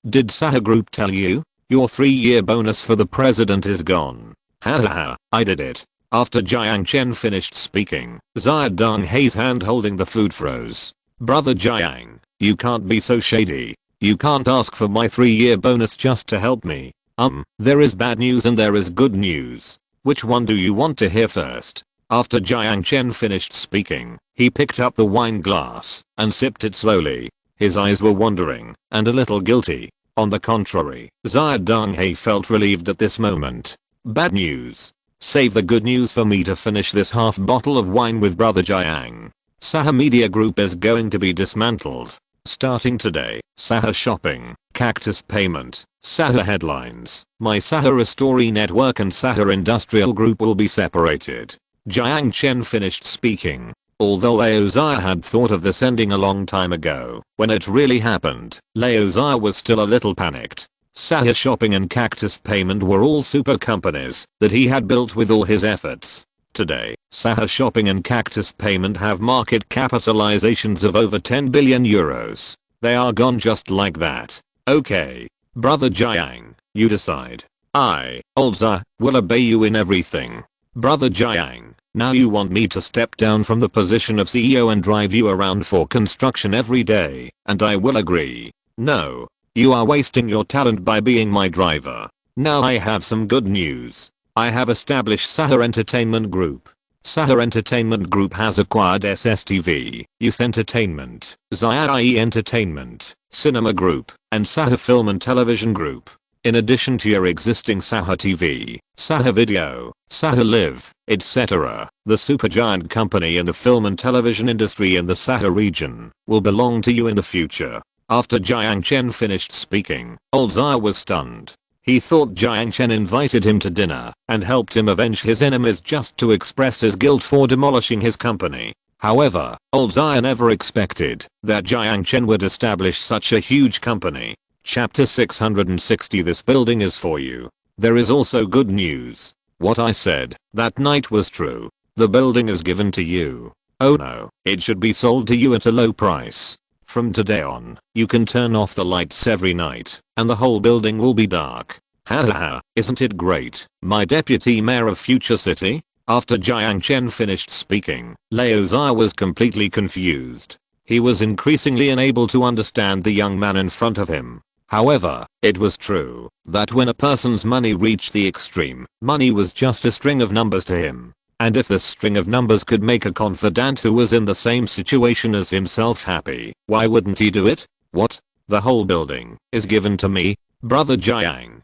Did Sahara Group tell you? Your 3-year bonus for the president is gone. Hahaha, I did it. After Jiang Chen finished speaking, Zia Donghae's hand holding the food froze. Brother Jiang, you can't be so shady. You can't ask for my 3-year bonus just to help me. There is bad news and there is good news. Which one do you want to hear first? After Jiang Chen finished speaking, he picked up the wine glass and sipped it slowly. His eyes were wandering and a little guilty. On the contrary, Xia Donghae felt relieved at this moment. Bad news. Save the good news for me to finish this half bottle of wine with brother Jiang. Sahara Media Group is going to be dismantled. Starting today, Sahara Shopping, Cactus Payment, Sahara Headlines, My Sahara Story Network and Sahara Industrial Group will be separated. Jiang Chen finished speaking. Although Lao Xia had thought of this ending a long time ago, when it really happened, Lao Xia was still a little panicked. Sahara Shopping and Cactus Payment were all super companies that he had built with all his efforts. Today, Sahara Shopping and Cactus Payment have market capitalizations of over 10 billion euros. They are gone just like that. Okay. Brother Jiang, you decide. I, old Xia, will obey you in everything. Brother Jiang, now you want me to step down from the position of CEO and drive you around for construction every day, and I will agree. No. You are wasting your talent by being my driver. Now I have some good news. I have established Sahara Entertainment Group. Sahara Entertainment Group has acquired SSTV, Youth Entertainment, Xia Entertainment, Cinema Group, and Sahara Film and Television Group. In addition to your existing Sahara TV, Sahara Video, Sahara Live, etc., the supergiant company in the film and television industry in the Sahara region will belong to you in the future. After Jiang Chen finished speaking, old Xia was stunned. He thought Jiang Chen invited him to dinner and helped him avenge his enemies just to express his guilt for demolishing his company. However, old Xia never expected that Jiang Chen would establish such a huge company. Chapter 660. This building is for you. There is also good news. What I said that night was true. The building is given to you. Oh no, it should be sold to you at a low price. From today on, you can turn off the lights every night, and the whole building will be dark. Hahaha, isn't it great, my deputy mayor of Future City? After Jiang Chen finished speaking, Lao Xia was completely confused. He was increasingly unable to understand the young man in front of him. However, it was true that when a person's money reached the extreme, money was just a string of numbers to him. And if this string of numbers could make a confidant who was in the same situation as himself happy, why wouldn't he do it? What? The whole building is given to me? Brother Jiang,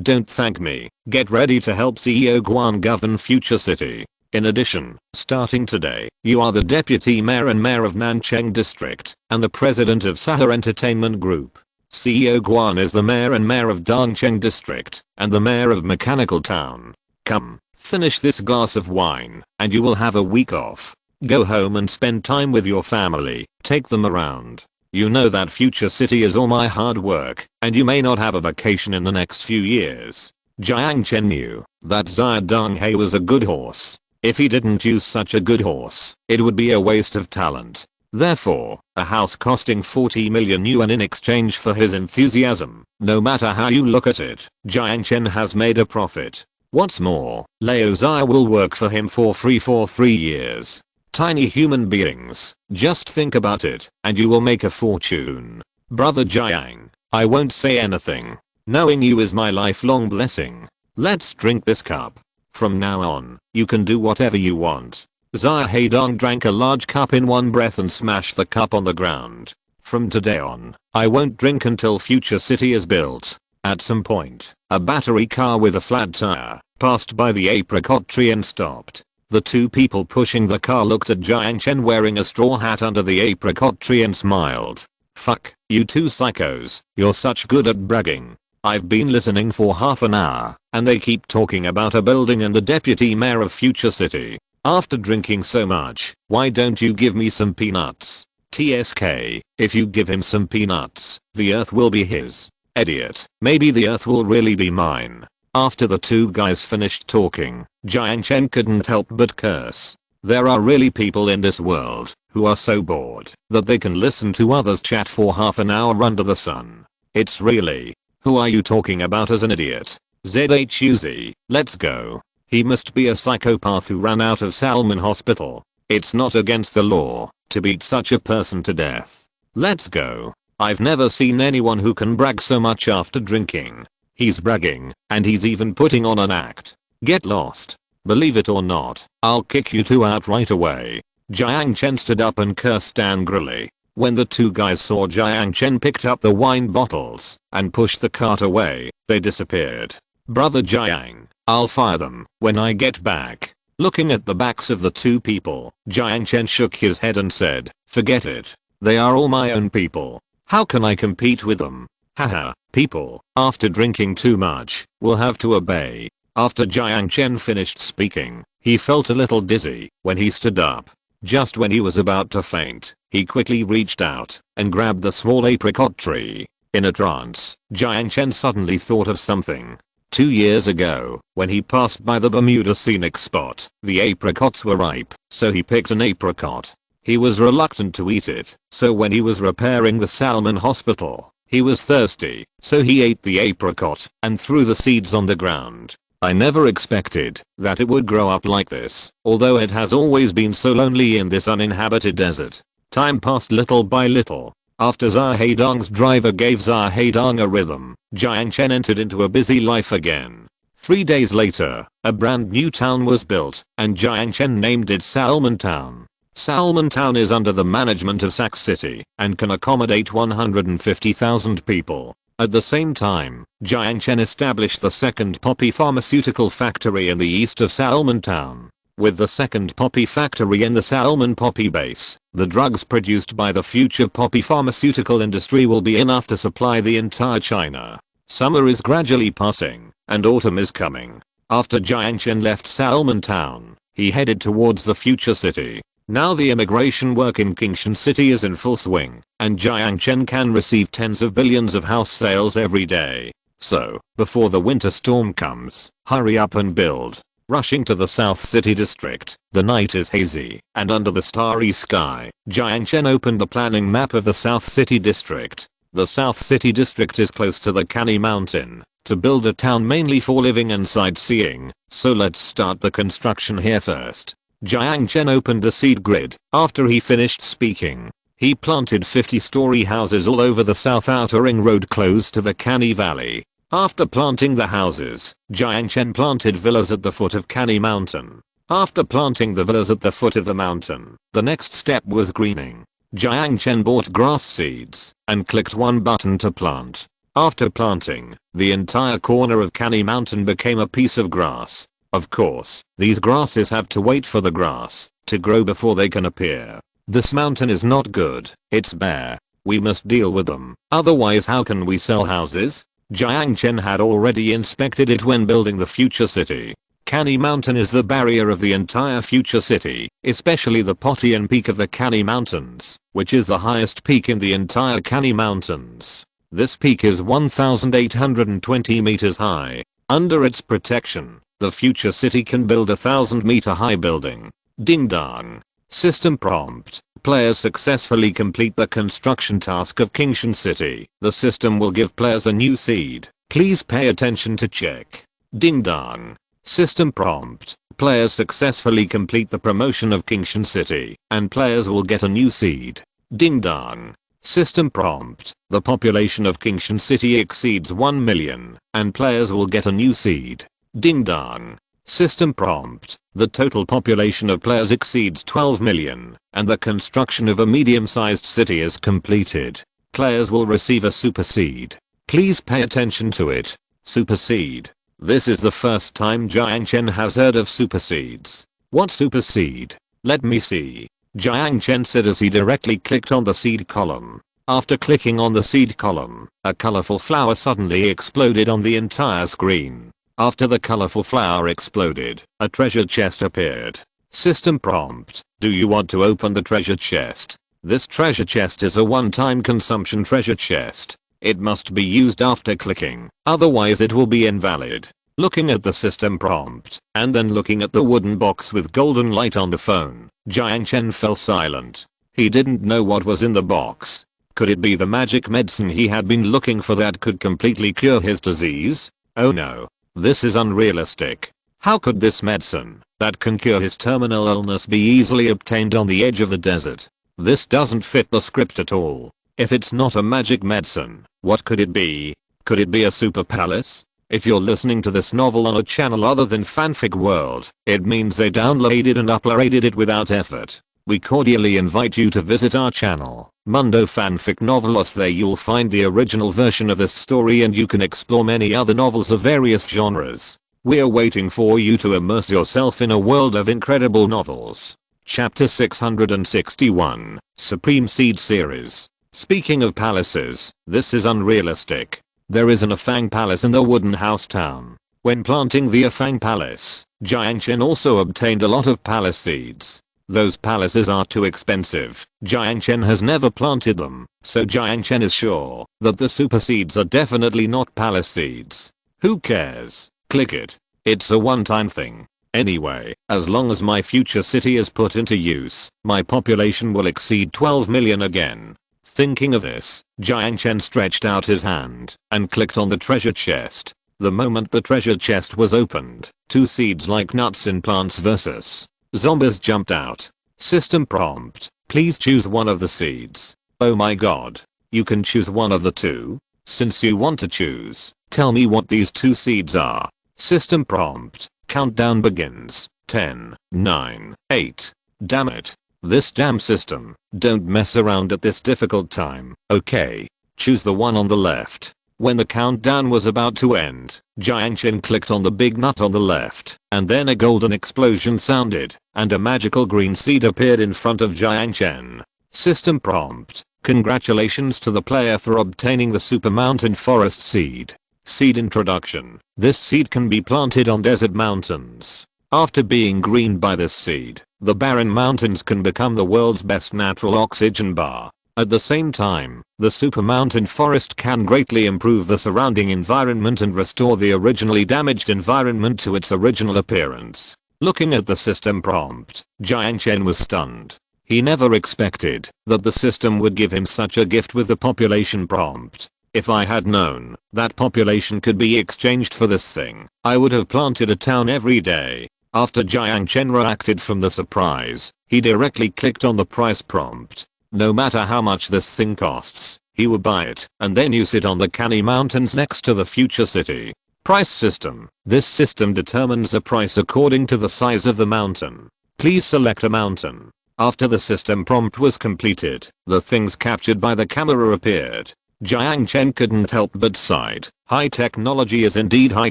don't thank me. Get ready to help CEO Guan govern Future City. In addition, starting today, you are the deputy mayor and mayor of Nancheng District, and the president of Sahara Entertainment Group. CEO Guan is the mayor and mayor of Dongcheng District, and the mayor of Mechanical Town. Come. Finish this glass of wine, and you will have a week off. Go home and spend time with your family, take them around. You know that Future City is all my hard work, and you may not have a vacation in the next few years. Jiang Chen knew that Xia Donghae was a good horse. If he didn't use such a good horse, it would be a waste of talent. Therefore, a house costing 40 million yuan in exchange for his enthusiasm. No matter how you look at it, Jiang Chen has made a profit. What's more, Lao Xia will work for him for free for 3 years. Tiny human beings, just think about it, and you will make a fortune. Brother Jiang, I won't say anything. Knowing you is my lifelong blessing. Let's drink this cup. From now on, you can do whatever you want. Xia Heidong drank a large cup in one breath and smashed the cup on the ground. From today on, I won't drink until Future City is built. At some point, a battery car with a flat tire passed by the apricot tree and stopped. The two people pushing the car looked at Jiang Chen wearing a straw hat under the apricot tree and smiled. Fuck, you two psychos, you're such good at bragging. I've been listening for half an hour, and they keep talking about a building and the deputy mayor of Future City. After drinking so much, why don't you give me some peanuts? TSK, if you give him some peanuts, the earth will be his. Idiot, maybe the earth will really be mine. After the two guys finished talking, Jiang Chen couldn't help but curse. There are really people in this world who are so bored that they can listen to others chat for half an hour under the sun. It's really, who are you talking about as an idiot? ZHUZ, let's go. He must be a psychopath who ran out of Salmon Hospital. It's not against the law to beat such a person to death. Let's go. I've never seen anyone who can brag so much after drinking. He's bragging, and he's even putting on an act. Get lost. Believe it or not, I'll kick you two out right away. Jiang Chen stood up and cursed angrily. When the two guys saw Jiang Chen picked up the wine bottles and pushed the cart away, they disappeared. Brother Jiang, I'll fire them when I get back. Looking at the backs of the two people, Jiang Chen shook his head and said, forget it. They are all my own people. How can I compete with them? Haha, people, after drinking too much, will have to obey. After Jiang Chen finished speaking, he felt a little dizzy when he stood up. Just when he was about to faint, he quickly reached out and grabbed the small apricot tree. In a trance, Jiang Chen suddenly thought of something. 2 years ago, when he passed by the Bermuda scenic spot, the apricots were ripe, so he picked an apricot. He was reluctant to eat it, so when he was repairing the salmon hospital, he was thirsty, so he ate the apricot and threw the seeds on the ground. I never expected that it would grow up like this, although it has always been so lonely in this uninhabited desert. Time passed little by little. After Zahedong's driver gave Zahedong a rhythm, Jiang Chen entered into a busy life again. 3 days later, a brand new town was built, and Jiang Chen named it Salmon Town. Salmon Town is under the management of Sac City and can accommodate 150,000 people. At the same time, Jiang Chen established the second poppy pharmaceutical factory in the east of Salmon Town. With the second poppy factory in the salmon poppy base, the drugs produced by the future poppy pharmaceutical industry will be enough to supply the entire China. Summer is gradually passing, and autumn is coming. After Jiang Chen left Salmon Town, he headed towards the future city. Now the immigration work in Kingshan City is in full swing, and Jiang Chen can receive tens of billions of house sales every day. So, before the winter storm comes, hurry up and build. Rushing to the South City district, the night is hazy, and under the starry sky, Jiang Chen opened the planning map of the South City district. The South City district is close to the Canny Mountain. To build a town mainly for living and sightseeing, so let's start the construction here first. Jiang Chen opened the seed grid. After he finished speaking, he planted 50-story houses all over the South Outer Ring Road close to the Canny Valley. After planting the houses, Jiang Chen planted villas at the foot of Canny Mountain. After planting the villas at the foot of the mountain, the next step was greening. Jiang Chen bought grass seeds and clicked one button to plant. After planting, the entire corner of Canny Mountain became a piece of grass. Of course, these grasses have to wait for the grass to grow before they can appear. This mountain is not good, it's bare. We must deal with them, otherwise how can we sell houses? Jiang Chen had already inspected it when building the future city. Canny Mountain is the barrier of the entire future city, especially the Potian Peak of the Canny Mountains, which is the highest peak in the entire Canny Mountains. This peak is 1,820 meters high. Under its protection, the future city can build a 1,000-meter high building. Ding dong. System prompt. Players successfully complete the construction task of Kingshan City. The system will give players a new seed. Please pay attention to check. Ding dong. System prompt. Players successfully complete the promotion of Kingshan City, and players will get a new seed. Ding dong. System prompt. The population of Kingshan City exceeds 1 million, and players will get a new seed. Ding dong. System prompt. The total population of players exceeds 12 million, and the construction of a medium-sized city is completed. Players will receive a super seed. Please pay attention to it. Super seed. This is the first time Jiang Chen has heard of super seeds. What super seed? Let me see. Jiang Chen said as he directly clicked on the seed column. After clicking on the seed column, a colorful flower suddenly exploded on the entire screen. After the colorful flower exploded, a treasure chest appeared. System prompt. Do you want to open the treasure chest? This treasure chest is a one-time consumption treasure chest. It must be used after clicking, otherwise it will be invalid. Looking at the system prompt, and then looking at the wooden box with golden light on the phone, Jiang Chen fell silent. He didn't know what was in the box. Could it be the magic medicine he had been looking for that could completely cure his disease? Oh no. This is unrealistic. How could this medicine, that can cure his terminal illness, be easily obtained on the edge of the desert? This doesn't fit the script at all. If it's not a magic medicine, what could it be? Could it be a super palace? If you're listening to this novel on a channel other than Fanfic World, it means they downloaded and uploaded it without effort. we cordially invite you to visit our channel, Mundo Fanfic Novelos. There you'll find the original version of this story and you can explore many other novels of various genres. We're waiting for you to immerse yourself in a world of incredible novels. Chapter 661, Supreme Seed Series. Speaking of palaces, this is unrealistic. There is an Afang Palace in the wooden house town. When planting the Afang Palace, Jiang Chen also obtained a lot of palace seeds. Those palaces are too expensive. Jiang Chen has never planted them, so Jiang Chen is sure that the super seeds are definitely not palace seeds. Who cares? Click it. It's a one-time thing. Anyway, as long as my future city is put into use, my population will exceed 12 million again. Thinking of this, Jiang Chen stretched out his hand and clicked on the treasure chest. The moment the treasure chest was opened, 2 seeds like nuts in Plants vs. Zombies jumped out. System prompt. Please choose one of the seeds. Oh my god. You can choose one of the 2? Since you want to choose, tell me what these 2 seeds are. System prompt. Countdown begins. 10, 9, 8. Damn it. This damn system. Don't mess around at this difficult time. Okay. Choose the one on the left. When the countdown was about to end, Jiang Chen clicked on the big nut on the left, and then a golden explosion sounded, and a magical green seed appeared in front of Jiang Chen. System prompt. Congratulations to the player for obtaining the Super Mountain Forest Seed. Seed introduction. This seed can be planted on desert mountains. After being greened by this seed, the barren mountains can become the world's best natural oxygen bar. At the same time, the super mountain forest can greatly improve the surrounding environment and restore the originally damaged environment to its original appearance. Looking at the system prompt, Jiang Chen was stunned. He never expected that the system would give him such a gift with the population prompt. If I had known that population could be exchanged for this thing, I would have planted a town every day. After Jiang Chen reacted from the surprise, he directly clicked on the price prompt. No matter how much this thing costs, he would buy it and then use it on the canny mountains next to the future city. Price system. This system determines the price according to the size of the mountain. Please select a mountain. After the system prompt was completed, the things captured by the camera appeared. Jiang Chen couldn't help but sighed. High technology is indeed high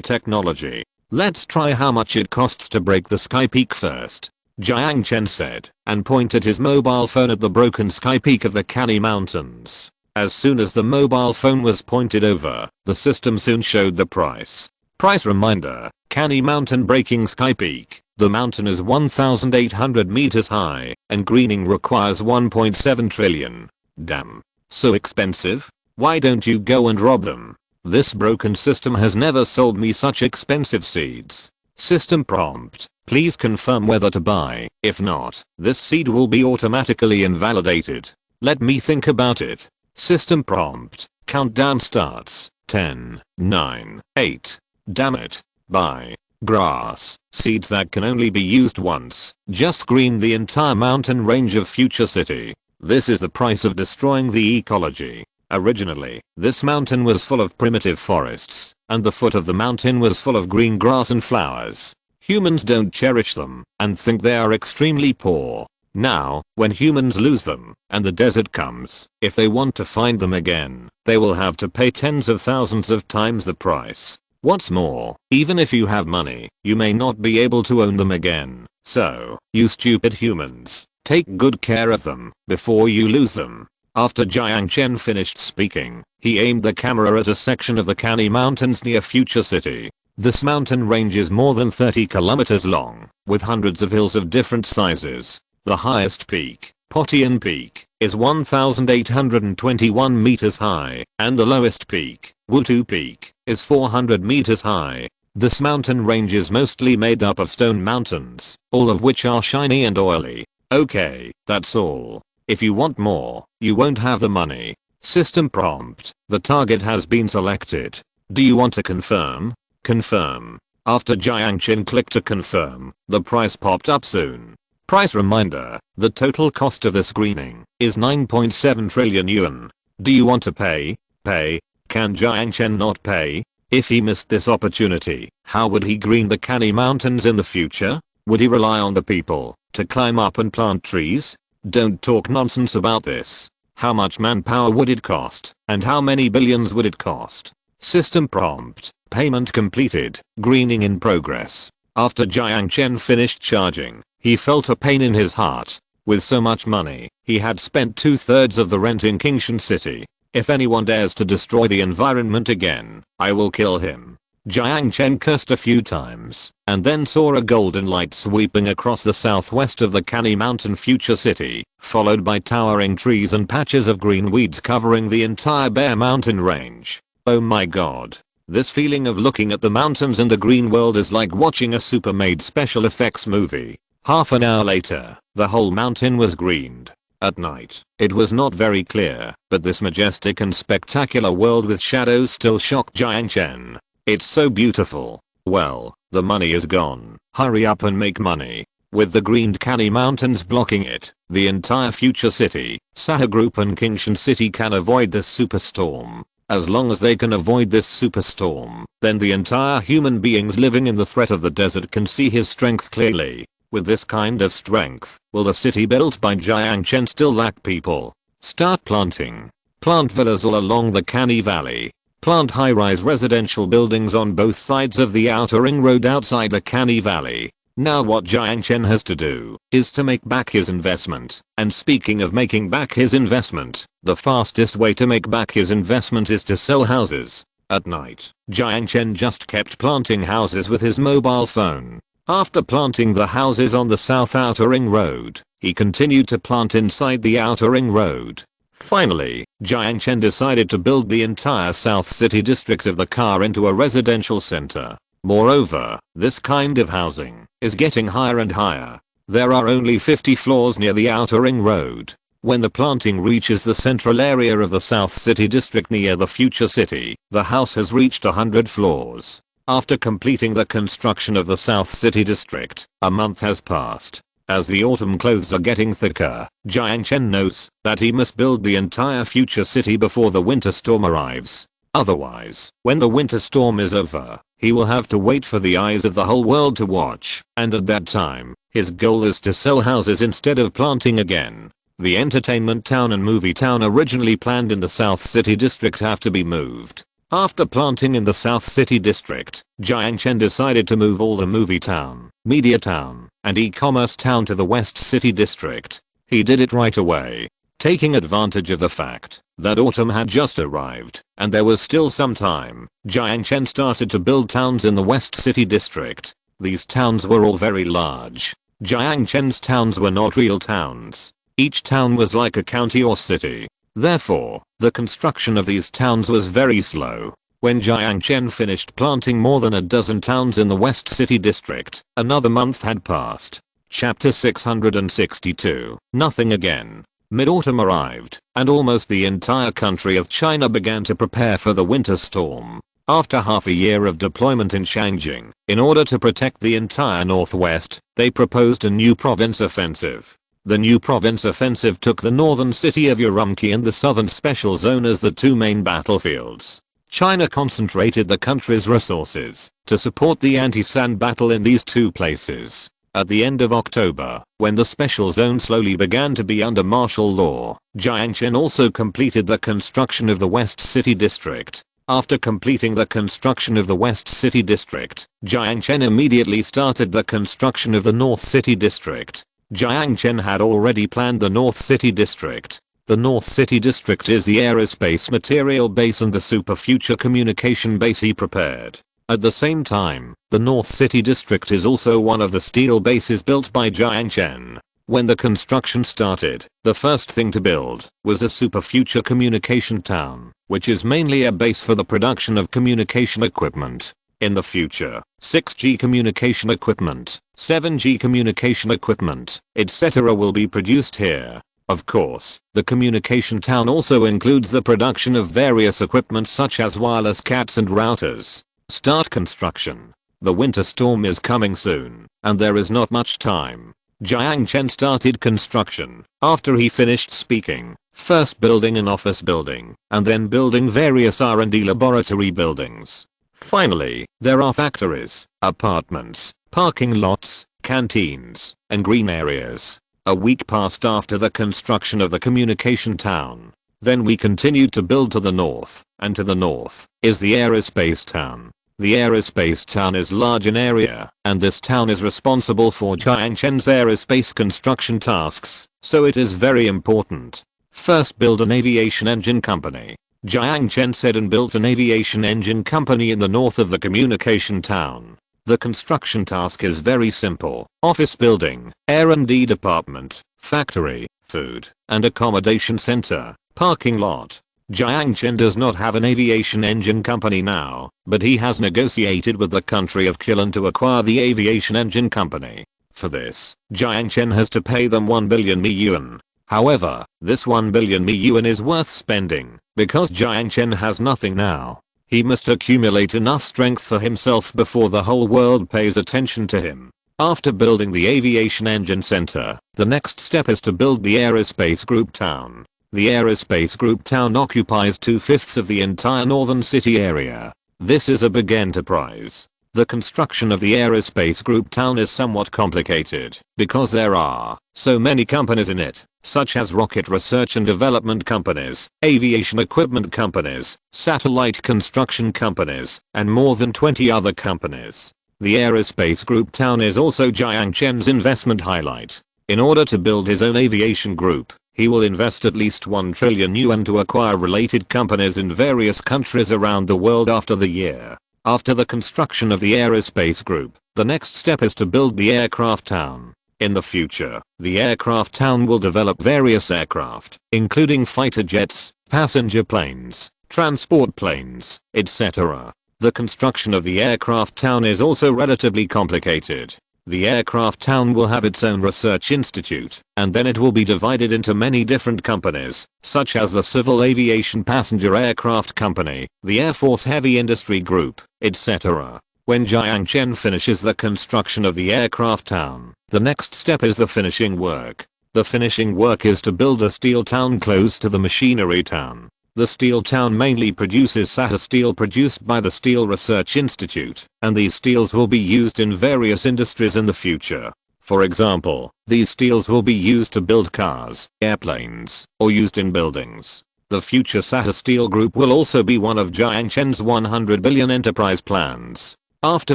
technology. Let's try how much it costs to break the sky peak first. Jiang Chen said, and pointed his mobile phone at the broken sky peak of the canny mountains. As soon as the mobile phone was pointed over, the system soon showed the price. Price reminder, canny mountain breaking sky peak. The mountain is 1,800 meters high, and greening requires 1.7 trillion. Damn. So expensive? Why don't you go and rob them? This broken system has never sold me such expensive seeds. System prompt. Please confirm whether to buy. If not, this seed will be automatically invalidated. Let me think about it. System prompt. Countdown starts. 10, 9, 8. Damn it. Buy. Grass. Seeds that can only be used once. Just green the entire mountain range of future city. This is the price of destroying the ecology. Originally, this mountain was full of primitive forests, and the foot of the mountain was full of green grass and flowers. Humans don't cherish them, and think they are extremely poor. Now, when humans lose them, and the desert comes, if they want to find them again, they will have to pay tens of thousands of times the price. What's more, even if you have money, you may not be able to own them again. So, you stupid humans, take good care of them, before you lose them. After Jiang Chen finished speaking, he aimed the camera at a section of the canny mountains near future city. This mountain range is more than 30 kilometers long, with hundreds of hills of different sizes. The highest peak, Potian Peak, is 1,821 meters high, and the lowest peak, Wutu Peak, is 400 meters high. This mountain range is mostly made up of stone mountains, all of which are shiny and oily. Okay, that's all. If you want more, you won't have the money. System prompt. The target has been selected. Do you want to confirm? Confirm. After Jiang Chen clicked to confirm, the price popped up soon. Price reminder. The total cost of this greening is 9.7 trillion yuan. Do you want to pay? Pay. Can Jiang Chen not pay? If he missed this opportunity, how would he green the canny mountains in the future? Would he rely on the people to climb up and plant trees? Don't talk nonsense about this. How much manpower would it cost? And how many billions would it cost? System prompt. Payment completed. Greening in progress. After Jiang Chen finished charging, he felt a pain in his heart. With so much money, he had spent 2/3 of the rent in Kingshan City. If anyone dares to destroy the environment again, I will kill him. Jiang Chen cursed a few times, and then saw a golden light sweeping across the southwest of the Canny Mountain future city, followed by towering trees and patches of green weeds covering the entire bare mountain range. Oh my god. This feeling of looking at the mountains and the green world is like watching a super made special effects movie. Half an hour later, the whole mountain was greened. At night, it was not very clear, but this majestic and spectacular world with shadows still shocked Jiang Chen. It's so beautiful. Well, the money is gone. Hurry up and make money. With the greened Canny Mountains blocking it, the entire future city, Sahara Group and Kingshan City can avoid this superstorm. As long as they can avoid this superstorm, then the entire human beings living in the threat of the desert can see his strength clearly. With this kind of strength, will the city built by Jiang Chen still lack people? Start planting. Plant villas all along the Canny Valley. Plant high-rise residential buildings on both sides of the outer ring road outside the Canny Valley. Now what Jiang Chen has to do is to make back his investment. And speaking of making back his investment, the fastest way to make back his investment is to sell houses. At night, Jiang Chen just kept planting houses with his mobile phone. After planting the houses on the south outer ring road, he continued to plant inside the outer ring road. Finally, Jiang Chen decided to build the entire South City district of the car into a residential center. Moreover, this kind of housing is getting higher and higher. There are only 50 floors near the outer ring road. When the planting reaches the central area of the South City district near the future city, the house has reached 100 floors. After completing the construction of the South City district, a month has passed. As the autumn clothes are getting thicker, Jiang Chen knows that he must build the entire future city before the winter storm arrives. Otherwise, when the winter storm is over, he will have to wait for the eyes of the whole world to watch, and at that time, his goal is to sell houses instead of planting again. The entertainment town and movie town originally planned in the South City district have to be moved. After planting in the South City district, Jiang Chen decided to move all the movie town, media town, and e-commerce town to the West City district. He did it right away, taking advantage of the fact that autumn had just arrived and there was still some time. Jiang Chen started to build towns in the West City district. These towns were all very large. Jiang Chen's towns were not real towns. Each town was like a county or city. Therefore, the construction of these towns was very slow. When Jiang Chen finished planting more than a dozen towns in the West City district, another month had passed. Chapter 662. Nothing again. Mid-autumn arrived, and almost the entire country of China began to prepare for the winter storm. After half a year of deployment in Shangjing, in order to protect the entire northwest, they proposed a new province offensive. The new province offensive took the northern city of Urumqi and the southern special zone as the two main battlefields. China concentrated the country's resources to support the anti-sand battle in these two places. At the end of October, when the special zone slowly began to be under martial law, Jiang Chen also completed the construction of the West City district. After completing the construction of the West City district, Jiang Chen immediately started the construction of the North City district. Jiang Chen had already planned the North City district. The North City district is the aerospace material base and the super future communication base he prepared. At the same time, the North City district is also one of the steel bases built by Jiang Chen. When the construction started, the first thing to build was a super future communication town, which is mainly a base for the production of communication equipment. In the future, 6G communication equipment, 7G communication equipment, etc. will be produced here. Of course, the communication town also includes the production of various equipment such as wireless cats and routers. Start construction. The winter storm is coming soon, and there is not much time. Jiang Chen started construction after he finished speaking, first building an office building, and then building various R&D laboratory buildings. Finally, there are factories, apartments, parking lots, canteens, and green areas. A week passed after the construction of the communication town. Then we continued to build to the north, and to the north is the aerospace town. The aerospace town is large in area, and this town is responsible for Jiang Chen's aerospace construction tasks, so it is very important. First, build an aviation engine company. Jiang Chen said, and built an aviation engine company in the north of the communication town. The construction task is very simple: office building, R&D department, factory, food and accommodation center, parking lot. Jiang Chen does not have an aviation engine company now, but he has negotiated with the country of Kilin to acquire the aviation engine company. For this, Jiang Chen has to pay them 1 billion yuan. However, this 1 billion yuan is worth spending, because Jiang Chen has nothing now. He must accumulate enough strength for himself before the whole world pays attention to him. After building the aviation engine center, the next step is to build the aerospace group town. The aerospace group town occupies 2/5 of the entire northern city area. This is a big enterprise. The construction of the aerospace group town is somewhat complicated because there are so many companies in it, such as rocket research and development companies, aviation equipment companies, satellite construction companies, and more than 20 other companies. The aerospace group town is also Jiang Chen's investment highlight. In order to build his own aviation group, he will invest at least 1 trillion yuan to acquire related companies in various countries around the world after the year. After the construction of the aerospace group, the next step is to build the aircraft town. In the future, the aircraft town will develop various aircraft, including fighter jets, passenger planes, transport planes, etc. The construction of the aircraft town is also relatively complicated. The aircraft town will have its own research institute, and then it will be divided into many different companies, such as the Civil Aviation Passenger Aircraft Company, the Air Force Heavy Industry Group, etc. When Jiang Chen finishes the construction of the aircraft town, the next step is the finishing work. The finishing work is to build a steel town close to the machinery town. The steel town mainly produces Sahara steel produced by the Steel Research Institute, and these steels will be used in various industries in the future. For example, these steels will be used to build cars, airplanes, or used in buildings. The future Sahara Steel Group will also be one of Jiang Chen's 100 billion enterprise plans. After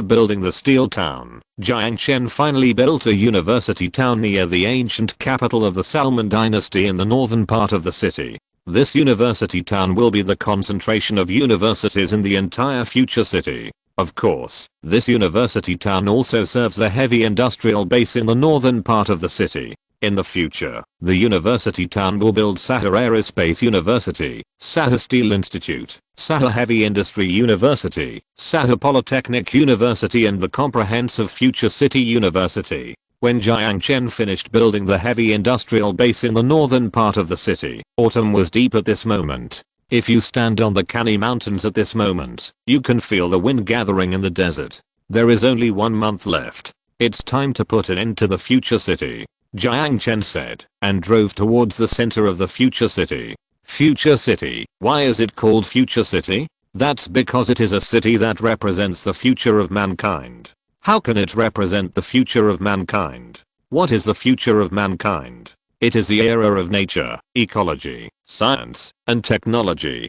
building the steel town, Jiang Chen finally built a university town near the ancient capital of the Salman dynasty in the northern part of the city. This university town will be the concentration of universities in the entire future city. Of course, this university town also serves the heavy industrial base in the northern part of the city. In the future, the university town will build Sahara Aerospace University, Sahara Steel Institute, Sahara Heavy Industry University, Sahara Polytechnic University, and the comprehensive Future City University. When Jiang Chen finished building the heavy industrial base in the northern part of the city, autumn was deep at this moment. If you stand on the Kani mountains at this moment, you can feel the wind gathering in the desert. There is only 1 month left. It's time to put an end to the future city, Jiang Chen said, and drove towards the center of the future city. Future city, why is it called future city? That's because it is a city that represents the future of mankind. How can it represent the future of mankind? What is the future of mankind? It is the era of nature, ecology, science, and technology,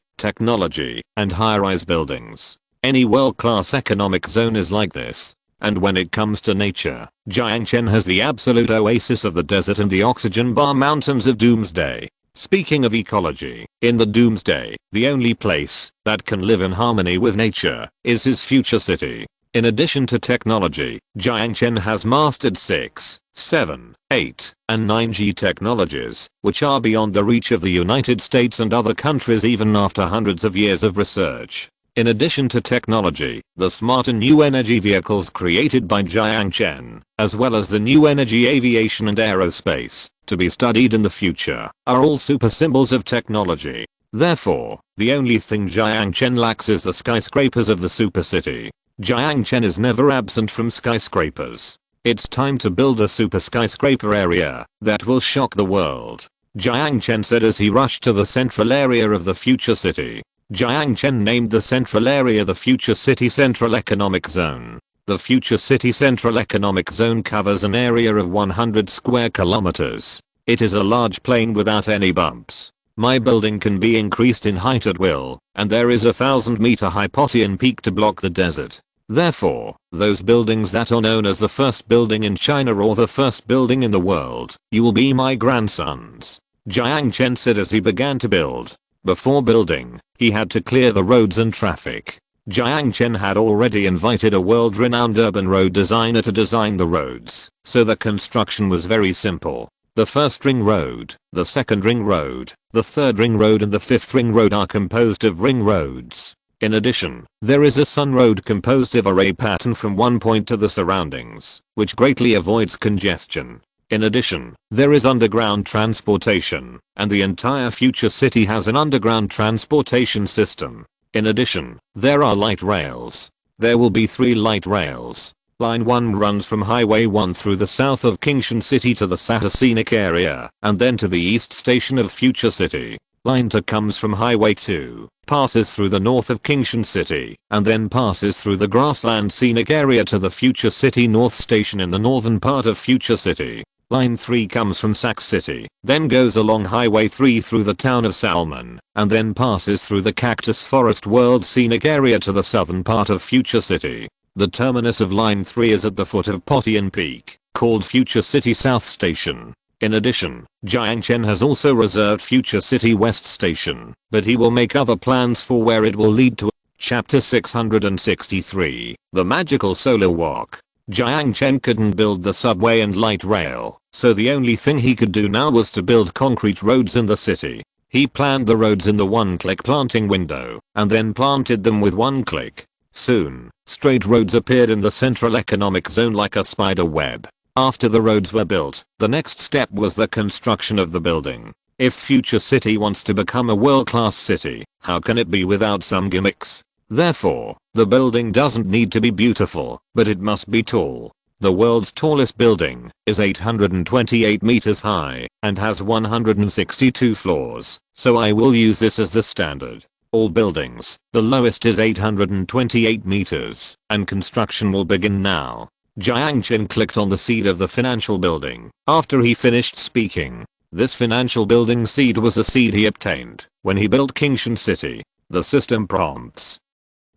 and high-rise buildings. Any world-class economic zone is like this. And when it comes to nature, Jiang Chen has the absolute oasis of the desert and the oxygen bar mountains of Doomsday. Speaking of ecology, in the Doomsday, the only place that can live in harmony with nature is his future city. In addition to technology, Jiang Chen has mastered 6, 7, 8, and 9G technologies, which are beyond the reach of the United States and other countries even after hundreds of years of research. In addition to technology, the smart and new energy vehicles created by Jiang Chen, as well as the new energy aviation and aerospace, to be studied in the future, are all super symbols of technology. Therefore, the only thing Jiang Chen lacks is the skyscrapers of the super city. Jiang Chen is never absent from skyscrapers. It's time to build a super skyscraper area that will shock the world, Jiang Chen said as he rushed to the central area of the future city. Jiang Chen named the central area the Future City Central Economic Zone. The future city central economic zone covers an area of 100 square kilometers. It is a large plain without any bumps. My building can be increased in height at will, and there is a 1,000-meter Hypatian peak to block the desert. Therefore, those buildings that are known as the first building in China or the first building in the world, you will be my grandsons. Jiang Chen said as he began to build. Before building, he had to clear the roads and traffic. Jiang Chen had already invited a world-renowned urban road designer to design the roads, so the construction was very simple. The first ring road, the second ring road, the third ring road and the fifth ring road are composed of ring roads. In addition, there is a sun road composed of a ray pattern from one point to the surroundings, which greatly avoids congestion. In addition, there is underground transportation, and the entire future city has an underground transportation system. In addition, there are light rails. There will be 3 light rails. Line 1 runs from Highway 1 through the south of Kingshan City to the Sahara scenic area, and then to the east station of Future City. Line 2 comes from Highway 2, passes through the north of Kingshan City, and then passes through the grassland scenic area to the Future City North Station in the northern part of Future City. Line 3 comes from Sac City, then goes along Highway 3 through the town of Salmon, and then passes through the Cactus Forest World Scenic Area to the southern part of Future City. The terminus of Line 3 is at the foot of Hypatian Peak, called Future City South Station. In addition, Jiang Chen has also reserved Future City West Station, but he will make other plans for where it will lead to. Chapter 663, The Magical Solar Walk. Jiang Chen couldn't build the subway and light rail, so the only thing he could do now was to build concrete roads in the city. He planned the roads in the one-click planting window, and then planted them with one click. Soon, straight roads appeared in the central economic zone like a spider web. After the roads were built, the next step was the construction of the building. If Future City wants to become a world-class city, how can it be without some gimmicks? Therefore, the building doesn't need to be beautiful, but it must be tall. The world's tallest building is 828 meters high and has 162 floors, so I will use this as the standard. All buildings, the lowest is 828 meters, and construction will begin now. Jiang Chen clicked on the seed of the financial building. After he finished speaking, this financial building seed was a seed he obtained when he built Kingshan City. The system prompts.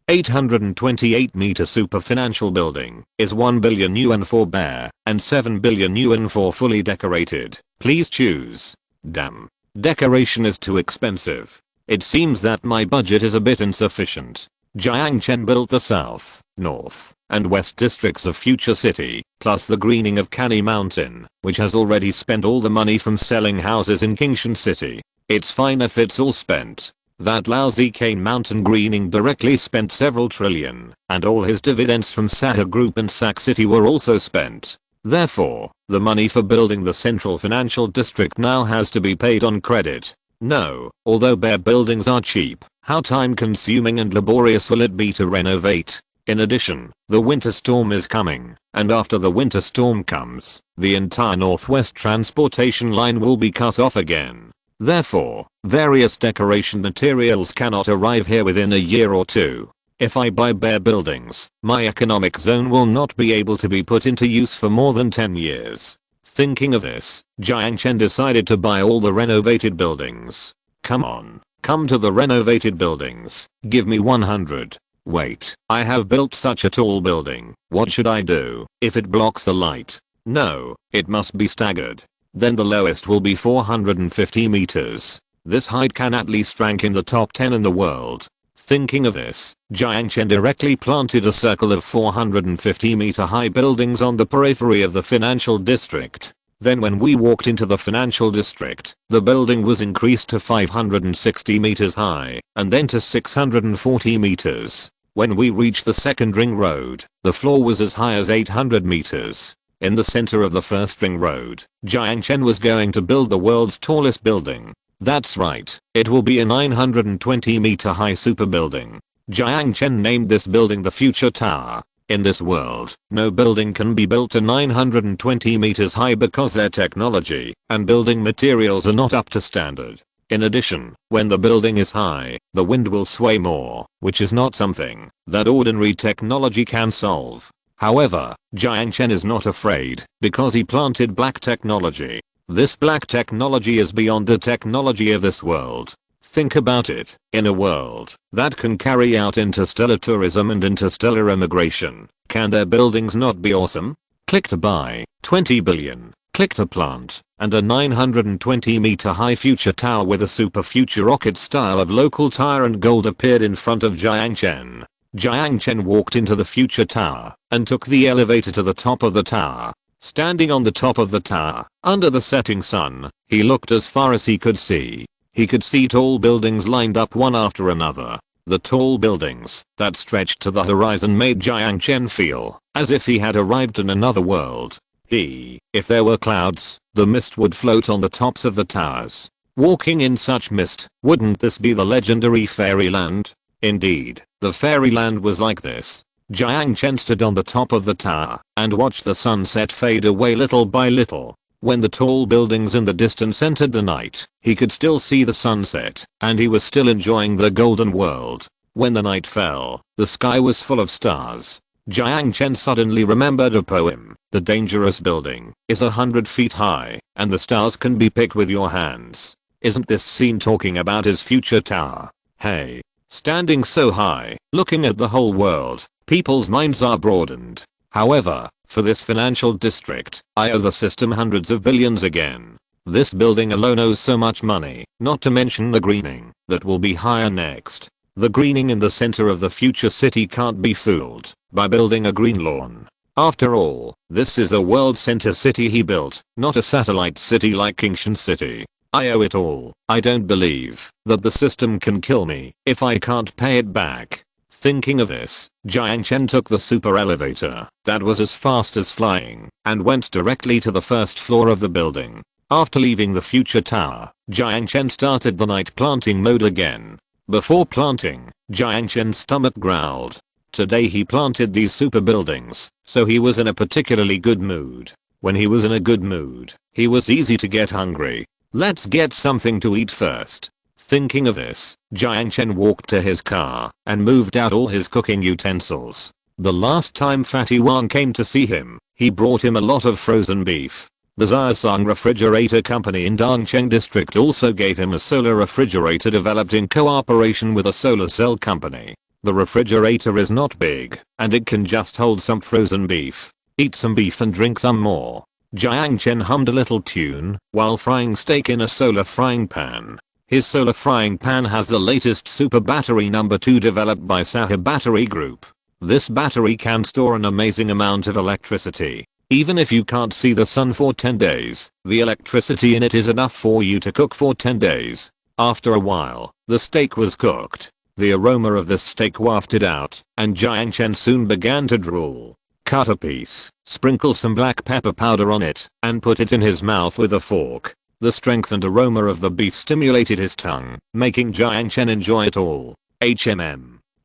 828 meter super financial building is 1 billion yuan for bare and 7 billion yuan for fully decorated. Please choose. Damn. Decoration is too expensive. It seems that my budget is a bit insufficient. Jiang Chen built the south, north, and west districts of Future City, plus the greening of Canny Mountain, which has already spent all the money from selling houses in Kingshan City. It's fine if it's all spent. That lousy Cane Mountain greening directly spent several trillion, and all his dividends from Sahara Group and Sac City were also spent. Therefore, the money for building the central financial district now has to be paid on credit. No, although bare buildings are cheap, how time-consuming and laborious will it be to renovate? In addition, the winter storm is coming, and after the winter storm comes, the entire northwest transportation line will be cut off again. Therefore, various decoration materials cannot arrive here within a year or two. If I buy bare buildings, my economic zone will not be able to be put into use for more than 10 years. Thinking of this, Jiang Chen decided to buy all the renovated buildings. Come on, come to the renovated buildings, give me 100. Wait, I have built such a tall building, what should I do if it blocks the light? No, it must be staggered. Then the lowest will be 450 meters. This height can at least rank in the top 10 in the world. Thinking of this, Jiang Chen directly planted a circle of 450 meter high buildings on the periphery of the financial district. Then when we walked into the financial district, the building was increased to 560 meters high, and then to 640 meters. When we reached the second ring road, the floor was as high as 800 meters. In the center of the first ring road, Jiang Chen was going to build the world's tallest building. That's right, it will be a 920 meter high super building. Jiang Chen named this building the Future Tower. In this world, no building can be built to 920 meters high because their technology and building materials are not up to standard. In addition, when the building is high, the wind will sway more, which is not something that ordinary technology can solve. However, Jiang Chen is not afraid because he planted black technology. This black technology is beyond the technology of this world. Think about it, in a world that can carry out interstellar tourism and interstellar immigration, can their buildings not be awesome? Click to buy, 20 billion. Click to plant, and a 920-meter high future tower with a super future rocket style of local tyrant gold appeared in front of Jiang Chen. Jiang Chen walked into the future tower and took the elevator to the top of the tower. Standing on the top of the tower, under the setting sun, he looked as far as he could see. He could see tall buildings lined up one after another. The tall buildings that stretched to the horizon made Jiang Chen feel as if he had arrived in another world. If there were clouds, the mist would float on the tops of the towers. Walking in such mist, wouldn't this be the legendary fairyland? Indeed, the fairyland was like this. Jiang Chen stood on the top of the tower and watched the sunset fade away little by little. When the tall buildings in the distance entered the night, he could still see the sunset, and he was still enjoying the golden world. When the night fell, the sky was full of stars. Jiang Chen suddenly remembered a poem. The dangerous building is 100 feet high, and the stars can be picked with your hands. Isn't this scene talking about his future tower? Hey. Standing so high, looking at the whole world, people's minds are broadened. However, for this financial district, I owe the system hundreds of billions again. This building alone owes so much money, not to mention the greening that will be higher next. The greening in the center of the future city can't be fooled by building a green lawn. After all, this is a world center city he built, not a satellite city like Kingshan City. I owe it all. I don't believe that the system can kill me if I can't pay it back. Thinking of this, Jiang Chen took the super elevator that was as fast as flying and went directly to the first floor of the building. After leaving the future tower, Jiang Chen started the night planting mode again. Before planting, Jiang Chen's stomach growled. Today he planted these super buildings, so he was in a particularly good mood. When he was in a good mood, he was easy to get hungry. Let's get something to eat first. Thinking of this, Jiang Chen walked to his car and moved out all his cooking utensils. The last time Fatty Wang came to see him, he brought him a lot of frozen beef. The Zhaosang refrigerator company in Dongcheng district also gave him a solar refrigerator developed in cooperation with a solar cell company. The refrigerator is not big, and it can just hold some frozen beef. Eat some beef and drink some more. Jiang Chen hummed a little tune while frying steak in a solar frying pan. His solar frying pan has the latest super battery number 2 developed by Sahara Battery Group. This battery can store an amazing amount of electricity. Even if you can't see the sun for 10 days, the electricity in it is enough for you to cook for 10 days. After a while, the steak was cooked. The aroma of the steak wafted out, and Jiang Chen soon began to drool. Cut a piece, sprinkle some black pepper powder on it, and put it in his mouth with a fork. The strength and aroma of the beef stimulated his tongue, making Jiang Chen enjoy it all.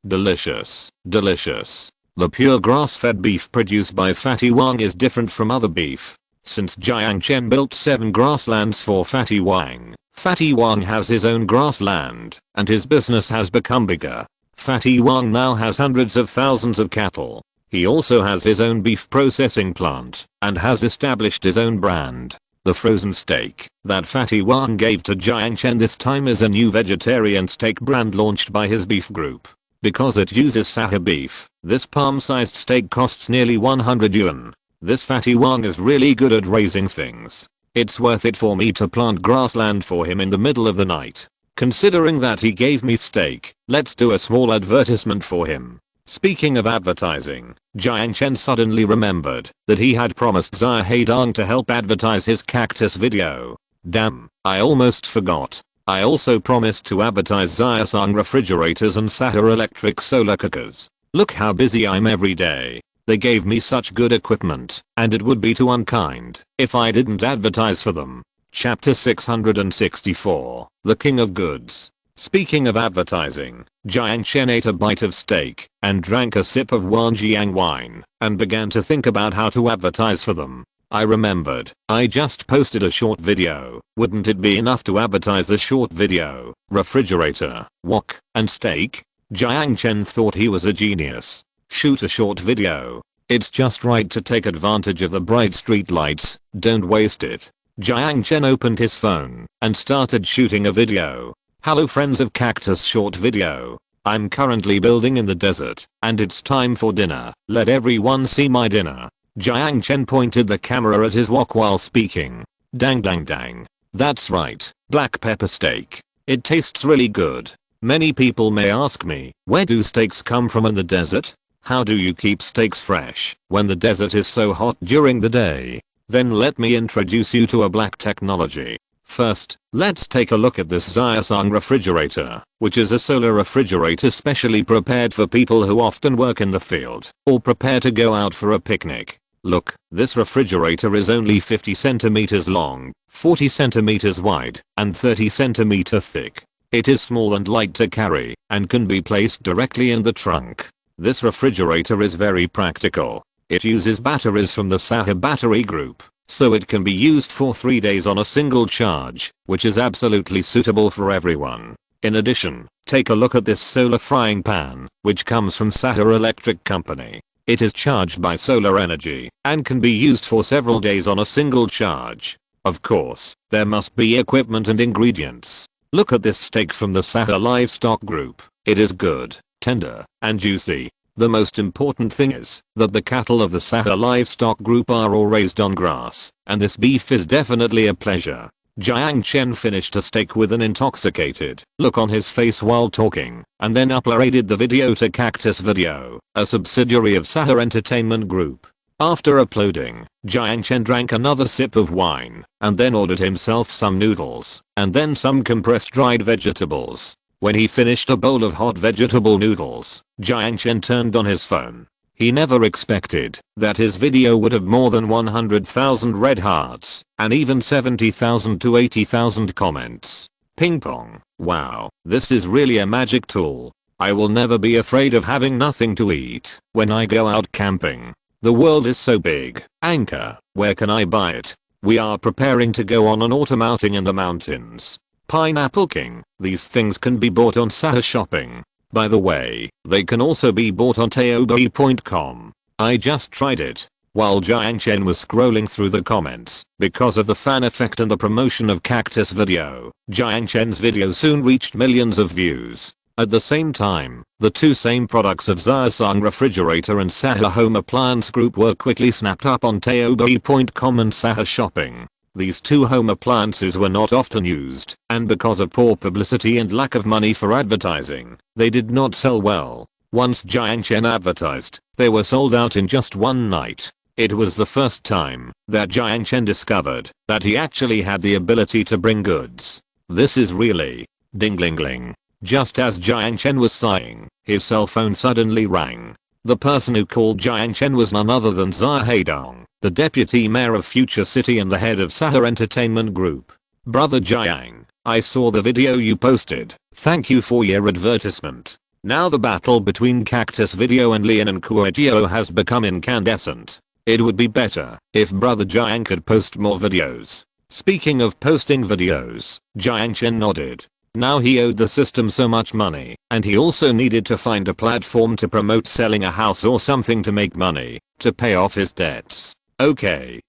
Delicious. Delicious. The pure grass-fed beef produced by Fatty Wang is different from other beef. Since Jiang Chen built 7 grasslands for Fatty Wang has his own grassland, and his business has become bigger. Fatty Wang now has hundreds of thousands of cattle. He also has his own beef processing plant, and has established his own brand. The frozen steak that Fatty Wang gave to Jiang Chen this time is a new vegetarian steak brand launched by his beef group. Because it uses Sahara beef, this palm-sized steak costs nearly 100 yuan. This Fatty Wang is really good at raising things. It's worth it for me to plant grassland for him in the middle of the night. Considering that he gave me steak, let's do a small advertisement for him. Speaking of advertising, Jiang Chen suddenly remembered that he had promised Xia Heidong to help advertise his cactus video. Damn, I almost forgot. I also promised to advertise Zhaosang refrigerators and Sahara electric solar cookers. Look how busy I'm every day. They gave me such good equipment, and it would be too unkind if I didn't advertise for them. Chapter 664, The King of Goods. Speaking of advertising, Jiang Chen ate a bite of steak and drank a sip of Wanjiang wine and began to think about how to advertise for them. I remembered, I just posted a short video. Wouldn't it be enough to advertise the short video, refrigerator, wok, and steak? Jiang Chen thought he was a genius. Shoot a short video. It's just right to take advantage of the bright street lights, don't waste it. Jiang Chen opened his phone and started shooting a video. Hello friends of Cactus short video. I'm currently building in the desert, and it's time for dinner. Let everyone see my dinner. Jiang Chen pointed the camera at his wok while speaking. Dang dang dang. That's right, black pepper steak. It tastes really good. Many people may ask me, where do steaks come from in the desert? How do you keep steaks fresh when the desert is so hot during the day? Then let me introduce you to a black technology. First, let's take a look at this Samsung refrigerator, which is a solar refrigerator specially prepared for people who often work in the field or prepare to go out for a picnic. Look, this refrigerator is only 50 centimeters long, 40 centimeters wide, and 30 centimeter thick. It is small and light to carry and can be placed directly in the trunk. This refrigerator is very practical. It uses batteries from the Sahara battery group, so it can be used for 3 days on a single charge, which is absolutely suitable for everyone. In addition, take a look at this solar frying pan, which comes from Sahara Electric Company. It is charged by solar energy and can be used for several days on a single charge. Of course, there must be equipment and ingredients. Look at this steak from the Sahara Livestock Group. It is good, tender, and juicy. The most important thing is that the cattle of the Sahara Livestock Group are all raised on grass, and this beef is definitely a pleasure. Jiang Chen finished a steak with an intoxicated look on his face while talking, and then uploaded the video to Cactus Video, a subsidiary of Sahara Entertainment Group. After uploading, Jiang Chen drank another sip of wine, and then ordered himself some noodles, and then some compressed dried vegetables. When he finished a bowl of hot vegetable noodles, Jiang Chen turned on his phone. He never expected that his video would have more than 100,000 red hearts, and even 70,000 to 80,000 comments. Ping pong. Wow, this is really a magic tool. I will never be afraid of having nothing to eat when I go out camping. The world is so big. Anchor, where can I buy it? We are preparing to go on an autumn outing in the mountains. Pineapple King. These things can be bought on Sahara Shopping. By the way, they can also be bought on taobei.com. I just tried it while Jiang Chen was scrolling through the comments. Because of the fan effect and the promotion of Cactus Video, Jiang Chen's video soon reached millions of views. At the same time, the two same products of Samsung Refrigerator and Sahara Home Appliance Group were quickly snapped up on taobei.com and Sahara Shopping. These two home appliances were not often used, and because of poor publicity and lack of money for advertising, they did not sell well. Once Jiang Chen advertised, they were sold out in just one night. It was the first time that Jiang Chen discovered that he actually had the ability to bring goods. This is really ding-ling-ling. Just as Jiang Chen was sighing, his cell phone suddenly rang. The person who called Jiang Chen was none other than Fatty Wang, the deputy mayor of Future City and the head of Sahara Entertainment Group. Brother Jiang, I saw the video you posted. Thank you for your advertisement. Now the battle between Cactus Video and Lian and Kuogio has become incandescent. It would be better if Brother Jiang could post more videos. Speaking of posting videos, Jiang Chen nodded. Now he owed the system so much money, and he also needed to find a platform to promote selling a house or something to make money, to pay off his debts. Okay.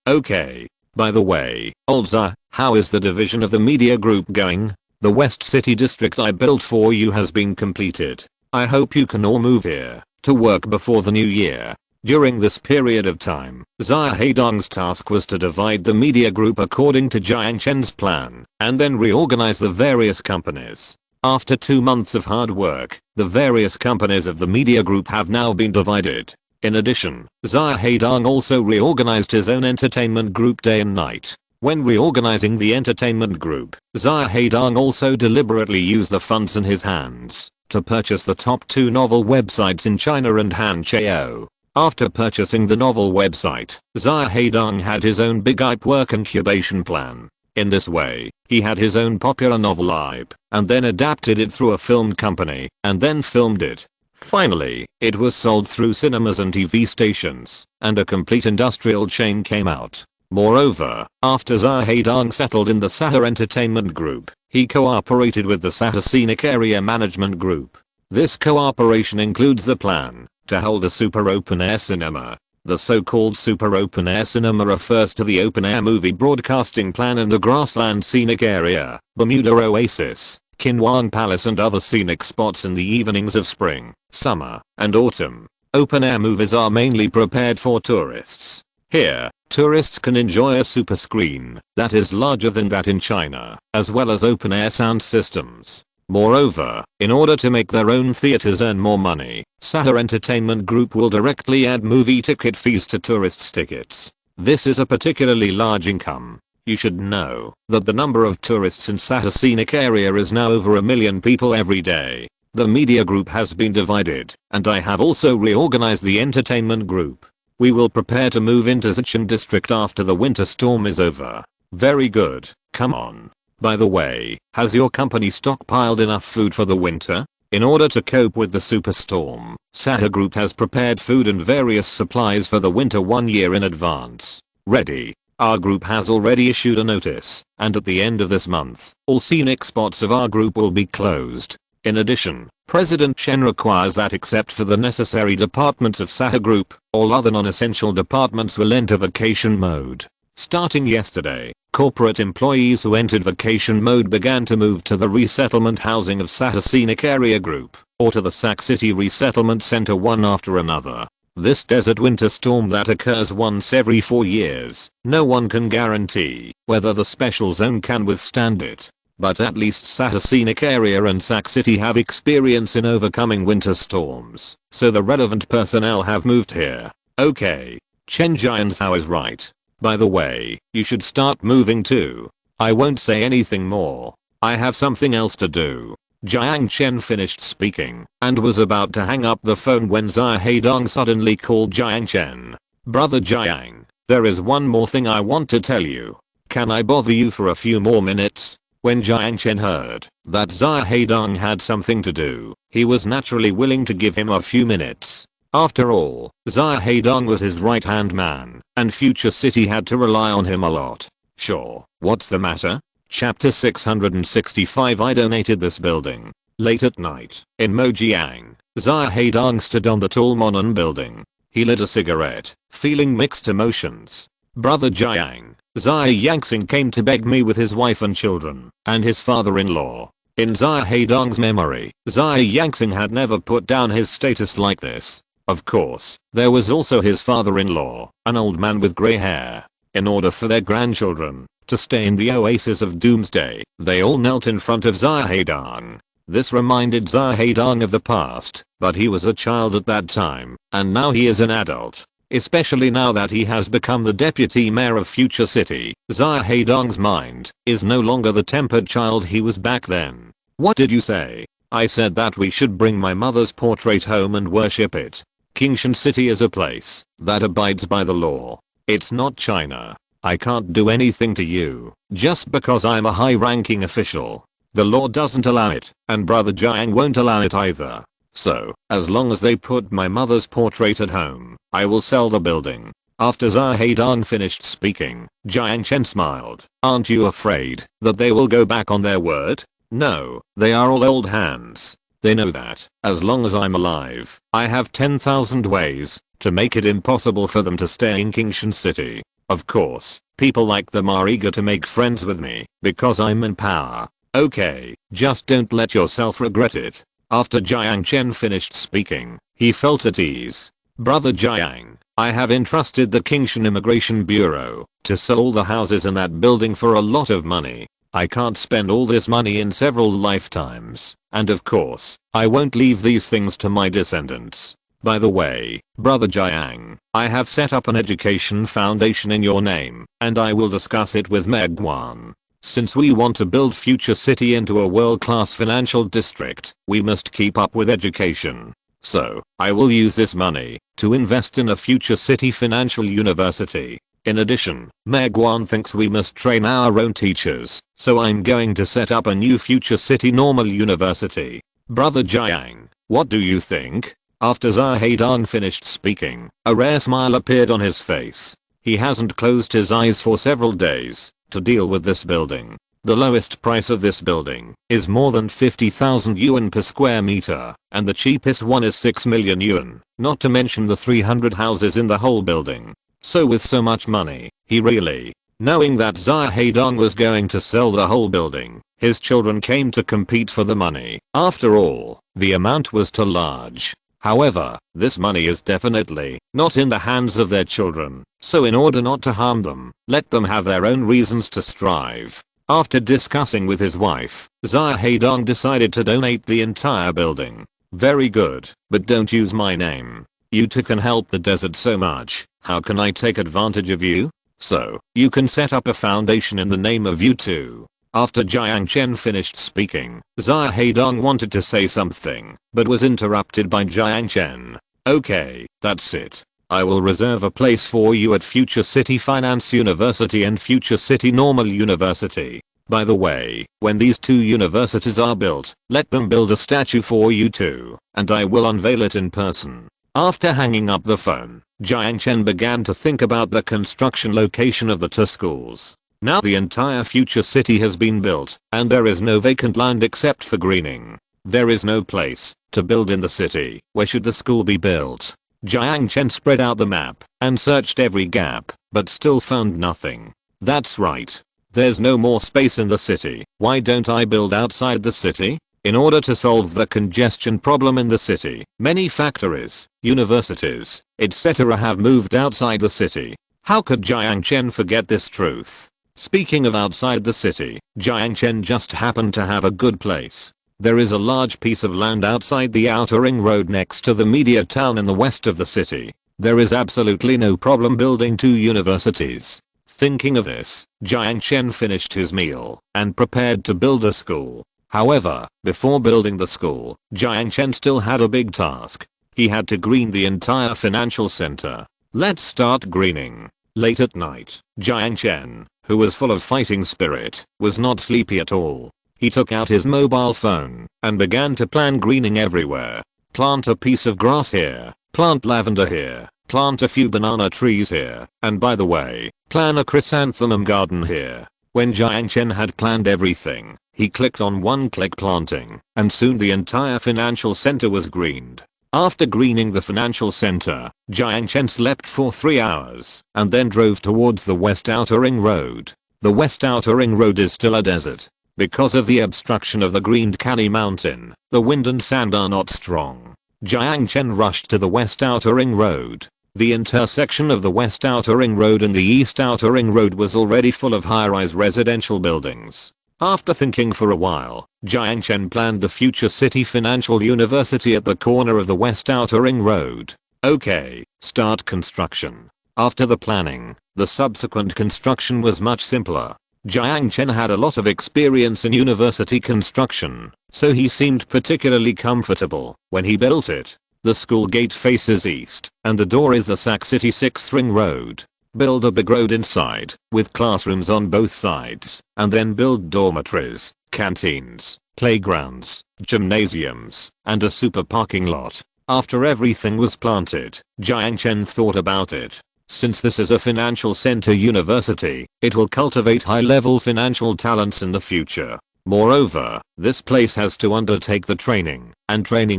By the way, Olza, how is the division of the media group going? The West City district I built for you has been completed. I hope you can all move here to work before the new year. During this period of time, Xia Heidong's task was to divide the media group according to Jiang Chen's plan, and then reorganize the various companies. After 2 months of hard work, the various companies of the media group have now been divided. In addition, Xia Heidong also reorganized his own entertainment group day and night. When reorganizing the entertainment group, Xia Heidong also deliberately used the funds in his hands to purchase the top 2 novel websites in China and Hanqiao. After purchasing the novel website, Xia Heidong had his own big IP work incubation plan. In this way, he had his own popular novel IP, and then adapted it through a film company, and then filmed it. Finally, it was sold through cinemas and TV stations, and a complete industrial chain came out. Moreover, after Xia Heidong settled in the Sahara Entertainment Group, he cooperated with the Sahara Scenic Area Management Group. This cooperation includes the plan to hold a super open-air cinema. The so-called super open-air cinema refers to the open-air movie broadcasting plan in the grassland scenic area, Bermuda Oasis, Kinwang Palace and other scenic spots in the evenings of spring, summer, and autumn. Open-air movies are mainly prepared for tourists. Here, tourists can enjoy a super screen that is larger than that in China, as well as open-air sound systems. Moreover, in order to make their own theaters earn more money, Sahara Entertainment Group will directly add movie ticket fees to tourists' tickets. This is a particularly large income. You should know that the number of tourists in Sahara scenic area is now over 1 million people every day. The media group has been divided, and I have also reorganized the entertainment group. We will prepare to move into Jiang district after the winter storm is over. Very good, come on. By the way, has your company stockpiled enough food for the winter? In order to cope with the superstorm, Sahara Group has prepared food and various supplies for the winter 1 year in advance. Ready. Our group has already issued a notice, and at the end of this month, all scenic spots of our group will be closed. In addition, President Chen requires that except for the necessary departments of Sahara Group, all other non-essential departments will enter vacation mode. Starting yesterday, corporate employees who entered vacation mode began to move to the resettlement housing of Sahara Scenic Area Group, or to the Sac City Resettlement Center one after another. This desert winter storm that occurs once every 4 years, no one can guarantee whether the special zone can withstand it. But at least Sahara Scenic Area and Sac City have experience in overcoming winter storms, so the relevant personnel have moved here. Okay. Chen Jianzhao is right. By the way, you should start moving too. I won't say anything more. I have something else to do. Jiang Chen finished speaking and was about to hang up the phone when Xia Heidong suddenly called Jiang Chen. Brother Jiang, there is one more thing I want to tell you. Can I bother you for a few more minutes? When Jiang Chen heard that Xia Heidong had something to do, he was naturally willing to give him a few minutes. After all, Xia Heidong was his right-hand man, and Future City had to rely on him a lot. Sure, what's the matter? Chapter 665 I donated this building. Late at night, in Mojiang, Xia Heidong stood on the tall Monan building. He lit a cigarette, feeling mixed emotions. Brother Jiang, Xia Yangxing came to beg me with his wife and children, and his father-in-law. In Xia Heidong's memory, Xia Yangxing had never put down his status like this. Of course, there was also his father-in-law, an old man with grey hair. In order for their grandchildren to stay in the oasis of doomsday, they all knelt in front of Xia Heidong. This reminded Xia Heidong of the past, but he was a child at that time, and now he is an adult. Especially now that he has become the deputy mayor of Future City, Xia Heidong's mind is no longer the tempered child he was back then. What did you say? I said that we should bring my mother's portrait home and worship it. Kingshan City is a place that abides by the law. It's not China. I can't do anything to you just because I'm a high-ranking official. The law doesn't allow it, and Brother Jiang won't allow it either. So, as long as they put my mother's portrait at home, I will sell the building. After Xia Heidong finished speaking, Jiang Chen smiled. Aren't you afraid that they will go back on their word? No, they are all old hands. They know that, as long as I'm alive, I have 10,000 ways to make it impossible for them to stay in Kingshan City. Of course, people like them are eager to make friends with me, because I'm in power. Okay, just don't let yourself regret it. After Jiang Chen finished speaking, he felt at ease. Brother Jiang, I have entrusted the Kingshan Immigration Bureau to sell all the houses in that building for a lot of money. I can't spend all this money in several lifetimes, and of course, I won't leave these things to my descendants. By the way, Brother Jiang, I have set up an education foundation in your name, and I will discuss it with Megwan. Since we want to build Future City into a world-class financial district, we must keep up with education. So, I will use this money to invest in a Future City financial university. In addition, Megwan thinks we must train our own teachers, so I'm going to set up a new Future City normal university. Brother Jiang, what do you think? After Xia Heidong finished speaking, a rare smile appeared on his face. He hasn't closed his eyes for several days to deal with this building. The lowest price of this building is more than 50,000 yuan per square meter, and the cheapest one is 6 million yuan, not to mention the 300 houses in the whole building. So with so much money, he really, knowing that Xia Heidong was going to sell the whole building, his children came to compete for the money. After all, the amount was too large. However, this money is definitely not in the hands of their children, so in order not to harm them, let them have their own reasons to strive. After discussing with his wife, Xia Heidong decided to donate the entire building. Very good, but don't use my name. You two can help the desert so much, how can I take advantage of you? So, you can set up a foundation in the name of you two. After Jiang Chen finished speaking, Xia Heidong wanted to say something, but was interrupted by Jiang Chen. Okay, that's it. I will reserve a place for you at Future City Finance University and Future City Normal University. By the way, when these two universities are built, let them build a statue for you too, and I will unveil it in person. After hanging up the phone, Jiang Chen began to think about the construction location of the two schools. Now the entire future city has been built, and there is no vacant land except for greening. There is no place to build in the city. Where should the school be built? Jiang Chen spread out the map and searched every gap, but still found nothing. That's right. There's no more space in the city. Why don't I build outside the city? In order to solve the congestion problem in the city, many factories, universities, etc. have moved outside the city. How could Jiang Chen forget this truth? Speaking of outside the city, Jiang Chen just happened to have a good place. There is a large piece of land outside the outer ring road next to the media town in the west of the city. There is absolutely no problem building two universities. Thinking of this, Jiang Chen finished his meal and prepared to build a school. However, before building the school, Jiang Chen still had a big task. He had to green the entire financial center. Let's start greening. Late at night, Jiang Chen, who was full of fighting spirit, was not sleepy at all. He took out his mobile phone and began to plan greening everywhere. Plant a piece of grass here, plant lavender here, plant a few banana trees here, and by the way, plan a chrysanthemum garden here. When Jiang Chen had planned everything, he clicked on one-click planting, and soon the entire financial center was greened. After greening the financial center, Jiang Chen slept for 3 hours and then drove towards the West Outer Ring Road. The West Outer Ring Road is still a desert. Because of the obstruction of the greened Canny Mountain, the wind and sand are not strong. Jiang Chen rushed to the West Outer Ring Road. The intersection of the West Outer Ring Road and the East Outer Ring Road was already full of high-rise residential buildings. After thinking for a while, Jiang Chen planned the Future City Financial University at the corner of the West Outer Ring Road. Okay, start construction. After the planning, the subsequent construction was much simpler. Jiang Chen had a lot of experience in university construction, so he seemed particularly comfortable when he built it. The school gate faces east, and the door is the Sac City 6th Ring Road. Build a big road inside, with classrooms on both sides, and then build dormitories, canteens, playgrounds, gymnasiums, and a super parking lot. After everything was planted, Jiang Chen thought about it. Since this is a financial center university, it will cultivate high-level financial talents in the future. Moreover, this place has to undertake the training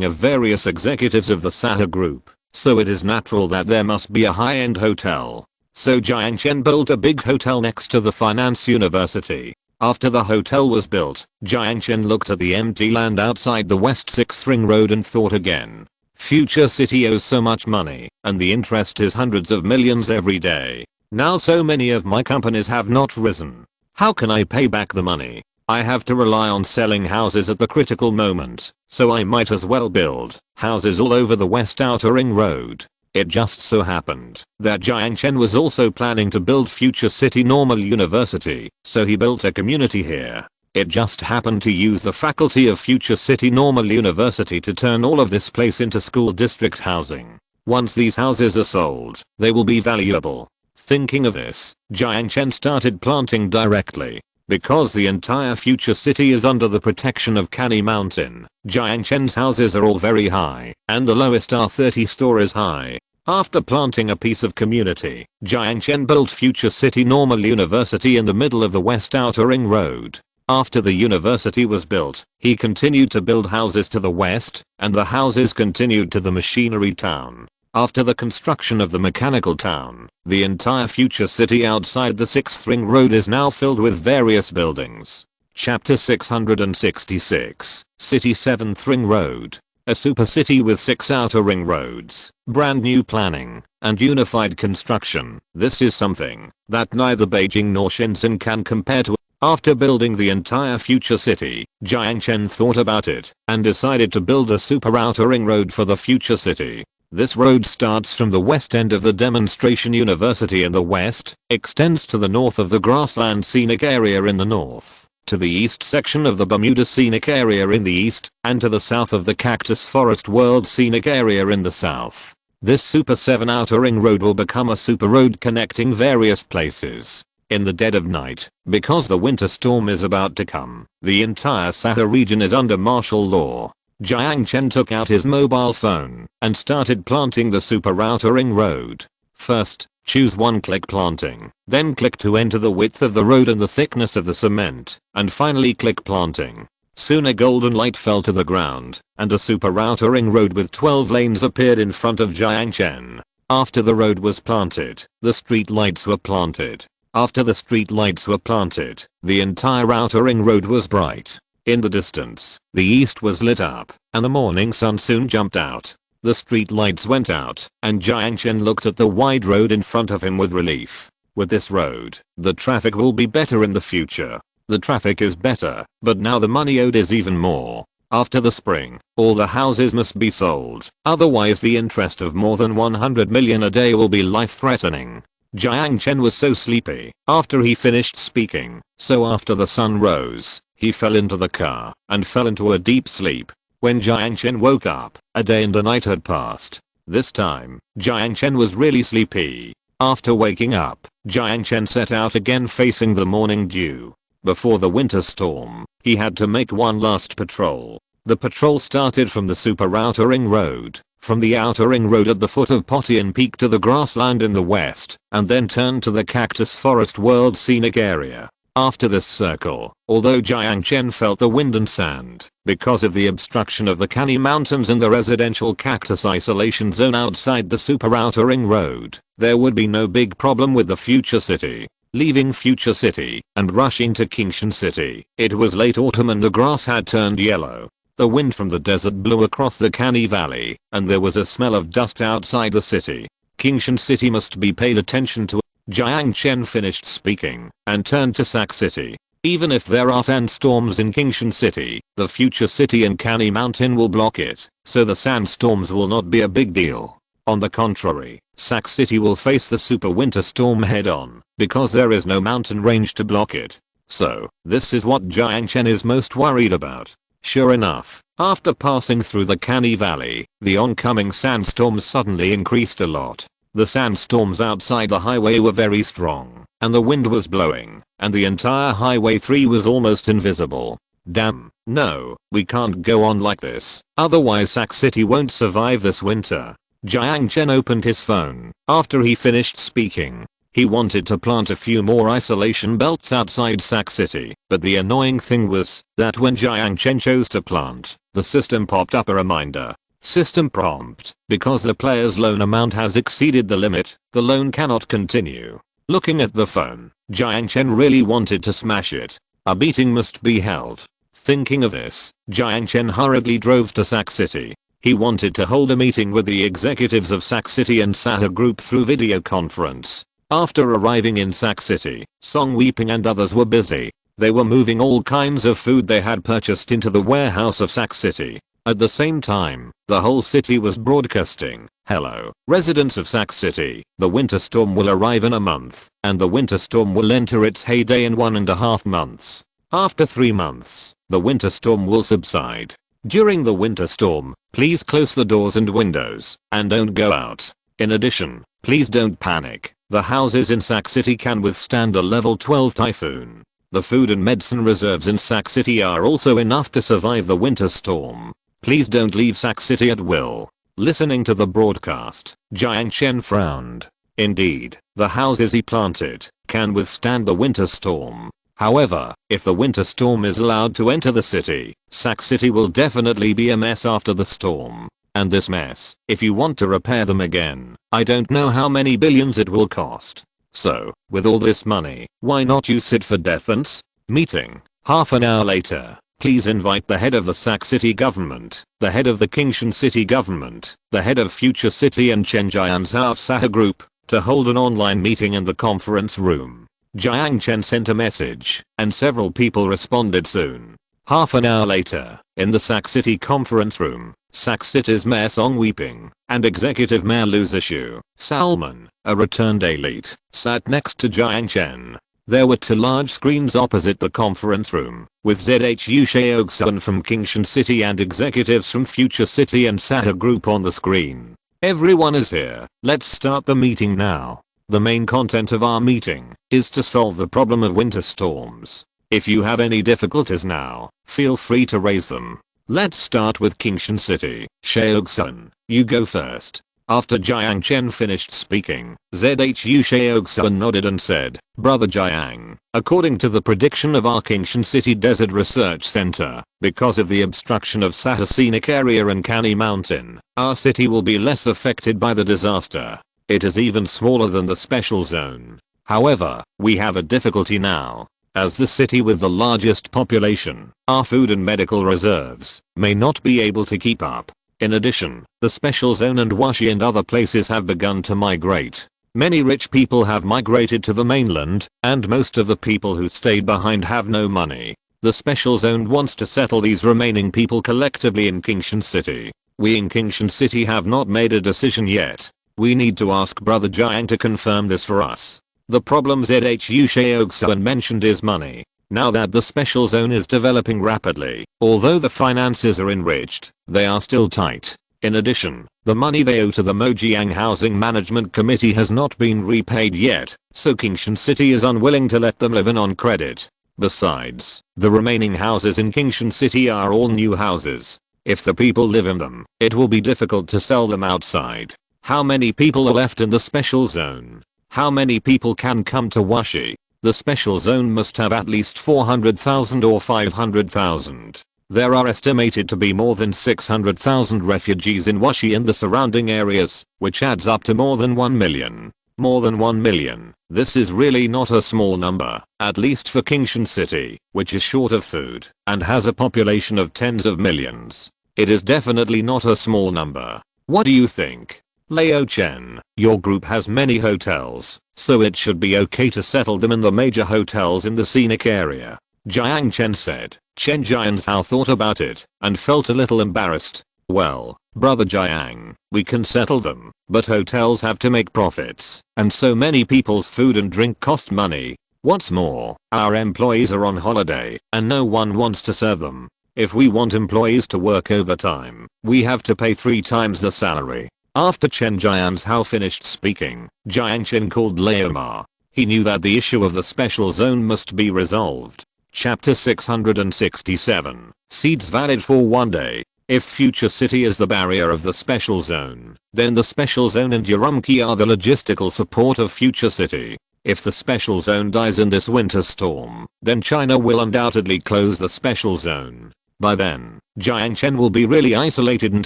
of various executives of the Sahara group, so it is natural that there must be a high-end hotel. So Jiang Chen built a big hotel next to the finance university. After the hotel was built, Jiang Chen looked at the empty land outside the West 6th Ring Road and thought again. Future City owes so much money, and the interest is hundreds of millions every day. Now so many of my companies have not risen. How can I pay back the money? I have to rely on selling houses at the critical moment, so I might as well build houses all over the West Outer Ring Road. It just so happened that Jiang Chen was also planning to build Future City Normal University, so he built a community here. It just happened to use the faculty of Future City Normal University to turn all of this place into school district housing. Once these houses are sold, they will be valuable. Thinking of this, Jiang Chen started planting directly. Because the entire future city is under the protection of Canny Mountain, Jiang Chen's houses are all very high, and the lowest are 30 stories high. After planting a piece of community, Jiang Chen built Future City Normal University in the middle of the West Outer Ring Road. After the university was built, he continued to build houses to the west, and the houses continued to the machinery town. After the construction of the mechanical town, the entire future city outside the 6th ring road is now filled with various buildings. Chapter 666, City 7th Ring Road. A super city with 6 outer ring roads, brand new planning, and unified construction. This is something that neither Beijing nor Shenzhen can compare to. After building the entire future city, Jiang Chen thought about it and decided to build a super outer ring road for the future city. This road starts from the west end of the demonstration university in the west, extends to the north of the grassland scenic area in the north, to the east section of the Bermuda scenic area in the east, and to the south of the Cactus Forest World scenic area in the south. This Super 7 outer ring road will become a super road connecting various places. In the dead of night, because the winter storm is about to come, the entire Sahara region is under martial law. Jiang Chen took out his mobile phone and started planting the super outer ring road. First, choose one-click planting, then click to enter the width of the road and the thickness of the cement, and finally click planting. Soon a golden light fell to the ground, and a super outer ring road with 12 lanes appeared in front of Jiang Chen. After the road was planted, the street lights were planted. After the street lights were planted, the entire outer ring road was bright. In the distance, the east was lit up, and the morning sun soon jumped out. The street lights went out, and Jiang Chen looked at the wide road in front of him with relief. With this road, the traffic will be better in the future. The traffic is better, but now the money owed is even more. After the spring, all the houses must be sold, otherwise the interest of more than 100 million a day will be life-threatening. Jiang Chen was so sleepy after he finished speaking, so after the sun rose, he fell into the car and fell into a deep sleep. When Jiang Chen woke up, a day and a night had passed. This time, Jiang Chen was really sleepy. After waking up, Jiang Chen set out again facing the morning dew. Before the winter storm, he had to make one last patrol. The patrol started from the super outer ring road, from the outer ring road at the foot of Potian Peak to the grassland in the west, and then turned to the Cactus Forest World scenic area. After this circle, although Jiang Chen felt the wind and sand, because of the obstruction of the Canny Mountains and the residential cactus isolation zone outside the super outer ring road, there would be no big problem with the future city. Leaving Future City and rushing to Kingshan City, it was late autumn and the grass had turned yellow. The wind from the desert blew across the Canny Valley, and there was a smell of dust outside the city. Kingshan City must be paid attention to. Jiang Chen finished speaking and turned to Sac City. Even if there are sandstorms in Kingshan City, the future city and Canny Mountain will block it, so the sandstorms will not be a big deal. On the contrary, Sac City will face the super winter storm head on, because there is no mountain range to block it. So, this is what Jiang Chen is most worried about. Sure enough, after passing through the Canny Valley, the oncoming sandstorms suddenly increased a lot. The sandstorms outside the highway were very strong, and the wind was blowing, and the entire Highway 3 was almost invisible. Damn, no, we can't go on like this, otherwise Sac City won't survive this winter. Jiang Chen opened his phone after he finished speaking. He wanted to plant a few more isolation belts outside Sac City, but the annoying thing was that when Jiang Chen chose to plant, the system popped up a reminder. System prompt, because the player's loan amount has exceeded the limit, the loan cannot continue. Looking at the phone, Jiang Chen really wanted to smash it. A meeting must be held. Thinking of this, Jiang Chen hurriedly drove to Sac City. He wanted to hold a meeting with the executives of Sac City and Sahara Group through video conference. After arriving in Sac City, Song Weeping and others were busy. They were moving all kinds of food they had purchased into the warehouse of Sac City. At the same time, the whole city was broadcasting, "Hello, residents of Sac City, the winter storm will arrive in a month, and the winter storm will enter its heyday in 1.5 months. After 3 months, the winter storm will subside. During the winter storm, please close the doors and windows, and don't go out. In addition, please don't panic. The houses in Sac City can withstand a level 12 typhoon. The food and medicine reserves in Sac City are also enough to survive the winter storm. Please don't leave Sac City at will." Listening to the broadcast, Jiang Chen frowned. Indeed, the houses he planted can withstand the winter storm. However, if the winter storm is allowed to enter the city, Sac City will definitely be a mess after the storm. And this mess, if you want to repair them again, I don't know how many billions it will cost. So, with all this money, why not use it for defense? Meeting. Half an hour later. Please invite the head of the Sac City government, the head of the Kingshan City government, the head of Future City and Chen Jian's Sahara group, to hold an online meeting in the conference room. Jiang Chen sent a message, and several people responded soon. Half an hour later, in the Sac City conference room, Sac City's Mayor Song Weeping, and Executive Mayor Lu Zishu, Salman, a returned elite, sat next to Jiang Chen. There were 2 large screens opposite the conference room, with ZHU Sheogsun from Kingshan City and executives from Future City and Sahara Group on the screen. Everyone is here, let's start the meeting now. The main content of our meeting is to solve the problem of winter storms. If you have any difficulties now, feel free to raise them. Let's start with Kingshan City. Sheogsun, you go first. After Jiang Chen finished speaking, ZHU Sheogsun nodded and said, Brother Jiang, according to the prediction of our Kingshan City Desert Research Center, because of the obstruction of Sahara Scenic Area and Kani Mountain, our city will be less affected by the disaster. It is even smaller than the special zone. However, we have a difficulty now. As the city with the largest population, our food and medical reserves may not be able to keep up. In addition, the special zone and Washi and other places have begun to migrate. Many rich people have migrated to the mainland, and most of the people who stayed behind have no money. The special zone wants to settle these remaining people collectively in Kingshan City. We in Kingshan City have not made a decision yet. We need to ask Brother Jiang to confirm this for us. The problem ZHU Sheogsun mentioned is money. Now that the special zone is developing rapidly, although the finances are enriched, they are still tight. In addition, the money they owe to the Mojiang Housing Management Committee has not been repaid yet, so Kingshan City is unwilling to let them live in on credit. Besides, the remaining houses in Kingshan City are all new houses. If the people live in them, it will be difficult to sell them outside. How many people are left in the special zone? How many people can come to Washi? The special zone must have at least 400,000 or 500,000. There are estimated to be more than 600,000 refugees in Washi and the surrounding areas, which adds up to more than 1 million. More than 1 million. This is really not a small number, at least for Kingshan City, which is short of food, and has a population of tens of millions. It is definitely not a small number. What do you think? Leo Chen, your group has many hotels, so it should be okay to settle them in the major hotels in the scenic area. Jiang Chen said. Chen Jianzhao thought about it and felt a little embarrassed. Well, Brother Jiang, we can settle them, but hotels have to make profits, and so many people's food and drink cost money. What's more, our employees are on holiday, and no one wants to serve them. If we want employees to work overtime, we have to pay 3 times the salary. After Chen Jianzhao finished speaking, Jiang Chen called Leomar. He knew that the issue of the special zone must be resolved. Chapter 667. Seeds valid for 1 day. If Future City is the barrier of the special zone, then the special zone and Urumqi are the logistical support of Future City. If the special zone dies in this winter storm, then China will undoubtedly close the special zone. By then, Jiang Chen will be really isolated and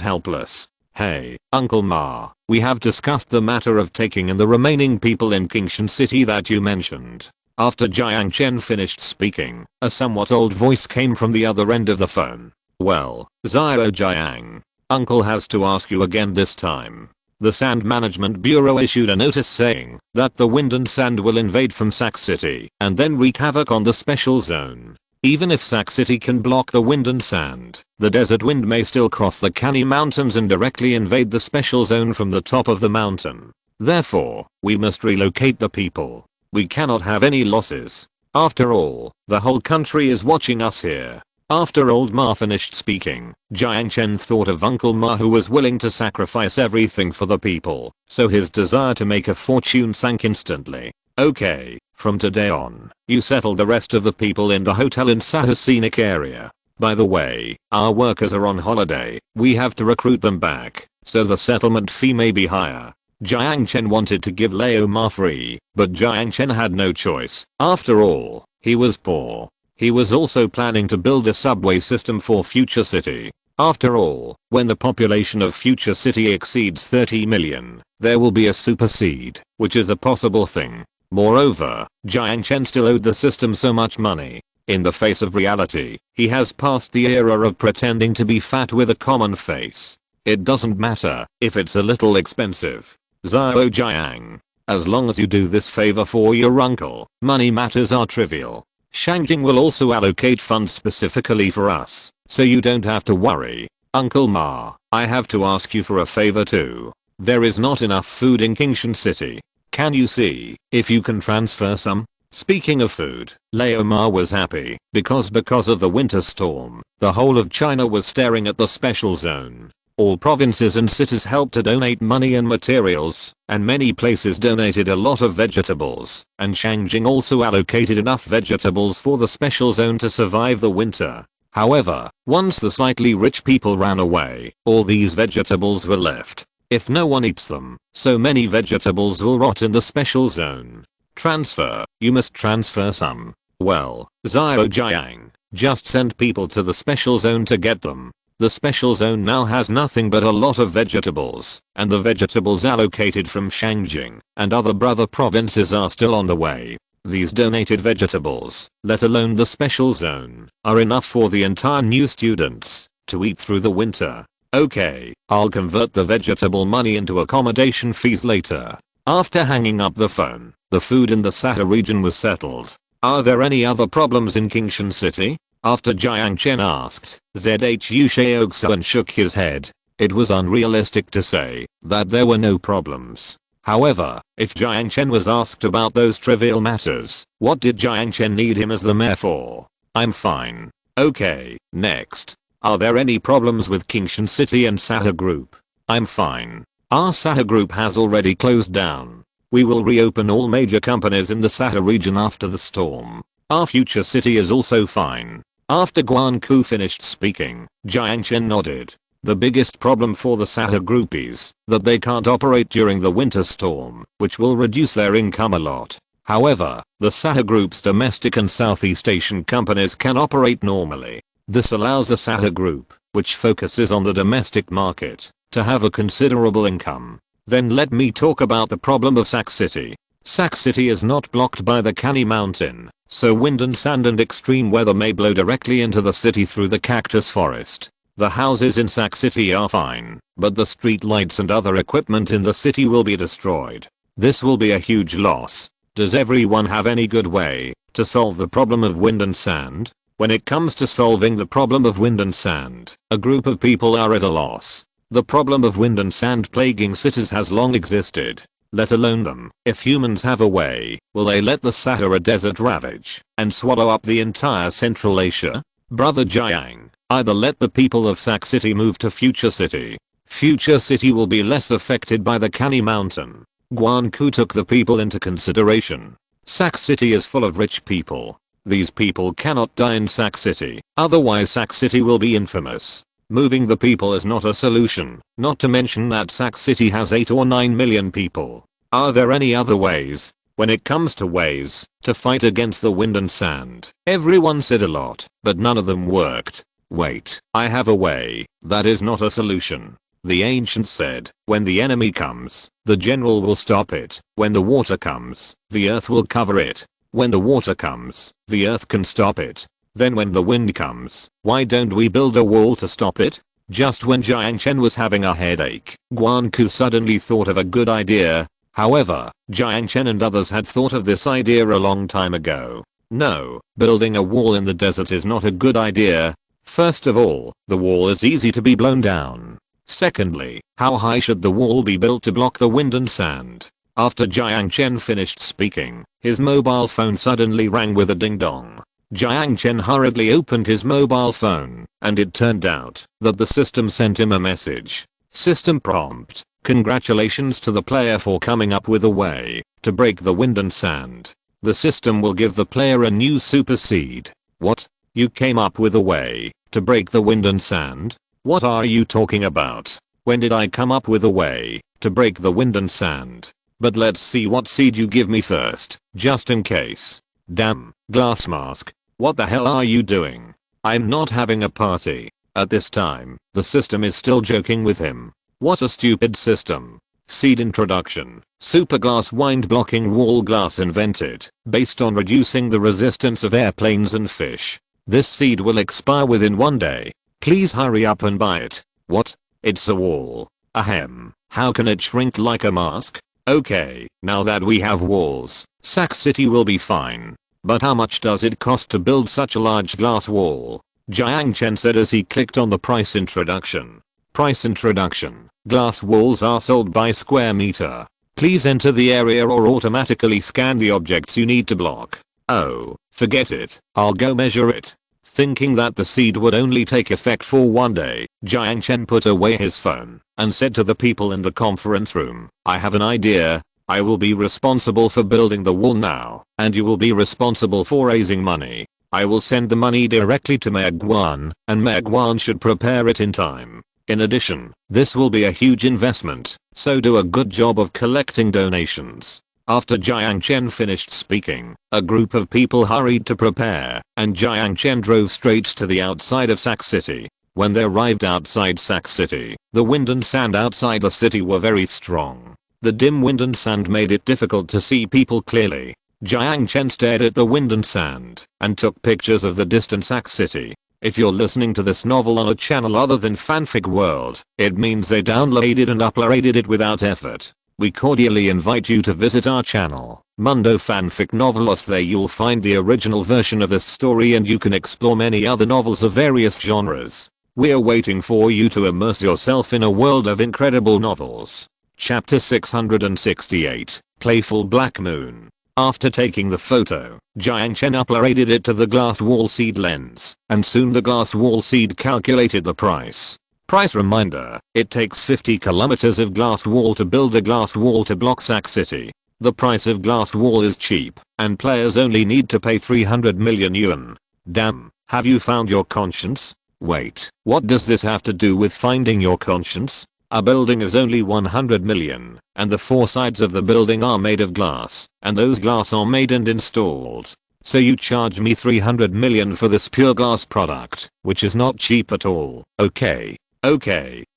helpless. Hey, Uncle Ma, we have discussed the matter of taking in the remaining people in Kingshan City that you mentioned. After Jiang Chen finished speaking, a somewhat old voice came from the other end of the phone. Well, Zio Jiang, Uncle has to ask you again this time. The Sand Management Bureau issued a notice saying that the wind and sand will invade from Sac City and then wreak havoc on the special zone. Even if Sac City can block the wind and sand, the desert wind may still cross the Kani Mountains and directly invade the special zone from the top of the mountain. Therefore, we must relocate the people. We cannot have any losses. After all, the whole country is watching us here. After Old Ma finished speaking, Jiang Chen thought of Uncle Ma who was willing to sacrifice everything for the people, so his desire to make a fortune sank instantly. Okay, from today on, you settle the rest of the people in the hotel in Sahara Scenic Area. By the way, our workers are on holiday, we have to recruit them back, so the settlement fee may be higher. Jiang Chen wanted to give Leo Ma free, but Jiang Chen had no choice. After all, He was poor. He was also planning to build a subway system for Future City. After all, when the population of Future City exceeds 30 million, there will be a supersede, which is a possible thing. Moreover, Jiang Chen still owed the system so much money. In the face of reality, he has passed the era of pretending to be fat with a common face. It doesn't matter if it's a little expensive. Zhao Jiang. As long as you do this favor for your uncle, money matters are trivial. Shangjing will also allocate funds specifically for us, so you don't have to worry. Uncle Ma, I have to ask you for a favor too. There is not enough food in Kingshan City. Can you see if you can transfer some? Speaking of food, Leo Ma was happy because of the winter storm, the whole of China was staring at the special zone. All provinces and cities helped to donate money and materials, and many places donated a lot of vegetables, and Shangjing also allocated enough vegetables for the special zone to survive the winter. However, once the slightly rich people ran away, all these vegetables were left. If no one eats them, so many vegetables will rot in the special zone. Transfer, you must transfer some. Well, Zhao Jiang, just send people to the special zone to get them. The special zone now has nothing but a lot of vegetables, and the vegetables allocated from Shangjing and other brother provinces are still on the way. These donated vegetables, let alone the special zone, are enough for the entire new students to eat through the winter. Okay, I'll convert the vegetable money into accommodation fees later. After hanging up the phone, the food in the Sahara region was settled. Are there any other problems in Kingshan City? After Jiang Chen asked, Zhu Shaoxuan shook his head. It was unrealistic to say that there were no problems. However, if Jiang Chen was asked about those trivial matters, what did Jiang Chen need him as the mayor for? I'm fine. Okay, next. Are there any problems with Kingshan City and Sahara Group? I'm fine. Our Sahara Group has already closed down. We will reopen all major companies in the Sahara region after the storm. Our Future City is also fine. After Guanku finished speaking, Jiang Chen nodded. The biggest problem for the Sahara Group is that they can't operate during the winter storm, which will reduce their income a lot. However, the Sahara Group's domestic and Southeast Asian companies can operate normally. This allows the Sahara Group, which focuses on the domestic market, to have a considerable income. Then let me talk about the problem of Sac City. Sac City is not blocked by the Canny Mountain, so wind and sand and extreme weather may blow directly into the city through the cactus forest. The houses in Sac City are fine, but the street lights and other equipment in the city will be destroyed. This will be a huge loss. Does everyone have any good way to solve the problem of wind and sand? When it comes to solving the problem of wind and sand, a group of people are at a loss. The problem of wind and sand plaguing cities has long existed. Let alone them. If humans have a way, will they let the Sahara Desert ravage and swallow up the entire Central Asia? Brother Jiang, either let the people of Sac City move to Future City. Future City will be less affected by the Canny Mountain. Guanku took the people into consideration. Sac City is full of rich people. These people cannot die in Sac City, otherwise Sac City will be infamous. Moving the people is not a solution, not to mention that Sac City has 8 or 9 million people. Are there any other ways? When it comes to ways to fight against the wind and sand, everyone said a lot, but none of them worked. Wait, I have a way. That is not a solution. The ancients said, when the enemy comes, the general will stop it. When the water comes, the earth will cover it. When the water comes, the earth can stop it. Then when the wind comes, why don't we build a wall to stop it? Just when Jiang Chen was having a headache, Guanku suddenly thought of a good idea. However, Jiang Chen and others had thought of this idea a long time ago. No, building a wall in the desert is not a good idea. First of all, the wall is easy to be blown down. Secondly, how high should the wall be built to block the wind and sand? After Jiang Chen finished speaking, his mobile phone suddenly rang with a ding dong. Jiang Chen hurriedly opened his mobile phone, and it turned out that the system sent him a message. System prompt. Congratulations to the player for coming up with a way to break the wind and sand. The system will give the player a new super seed. What? You came up with a way to break the wind and sand? What are you talking about? When did I come up with a way to break the wind and sand? But let's see what seed you give me first, just in case. Damn, glass mask. What the hell are you doing? I'm not having a party. At this time, the system is still joking with him. What a stupid system. Seed introduction. Super glass wind blocking wall glass invented, based on reducing the resistance of airplanes and fish. This seed will expire within 1 day. Please hurry up and buy it. What? It's a wall. Ahem. How can it shrink like a mask? Okay, now that we have walls, Sac City will be fine. But how much does it cost to build such a large glass wall? Jiang Chen said as he clicked on the price introduction. Price introduction. Glass walls are sold by square meter. Please enter the area or automatically scan the objects you need to block. Oh, forget it. I'll go measure it. Thinking that the seed would only take effect for 1 day, Jiang Chen put away his phone and said to the people in the conference room, I have an idea. I will be responsible for building the wall now, and you will be responsible for raising money. I will send the money directly to Mayor Guan, and Mayor Guan should prepare it in time. In addition, this will be a huge investment, so do a good job of collecting donations. After Jiang Chen finished speaking, a group of people hurried to prepare, and Jiang Chen drove straight to the outside of Sac City. When they arrived outside Sac City, the wind and sand outside the city were very strong. The dim wind and sand made it difficult to see people clearly. Jiang Chen stared at the wind and sand, and took pictures of the distant Sac City. If you're listening to this novel on a channel other than Fanfic World, it means they downloaded and uploaded it without effort. We cordially invite you to visit our channel, Mundo Fanfic Novelos. There you'll find the original version of this story and you can explore many other novels of various genres. We're waiting for you to immerse yourself in a world of incredible novels. Chapter 668, Playful Black Moon. After taking the photo, Jiang Chen uploaded it to the glass wall seed lens, and soon the glass wall seed calculated the price. Price reminder, it takes 50 kilometers of glass wall to build a glass wall to block Sac City. The price of glass wall is cheap, and players only need to pay 300 million yuan. Damn, have you found your conscience? Wait, what does this have to do with finding your conscience? Our building is only 100 million, and the 4 sides of the building are made of glass, and those glass are made and installed. So you charge me 300 million for this pure glass product, which is not cheap at all. Okay,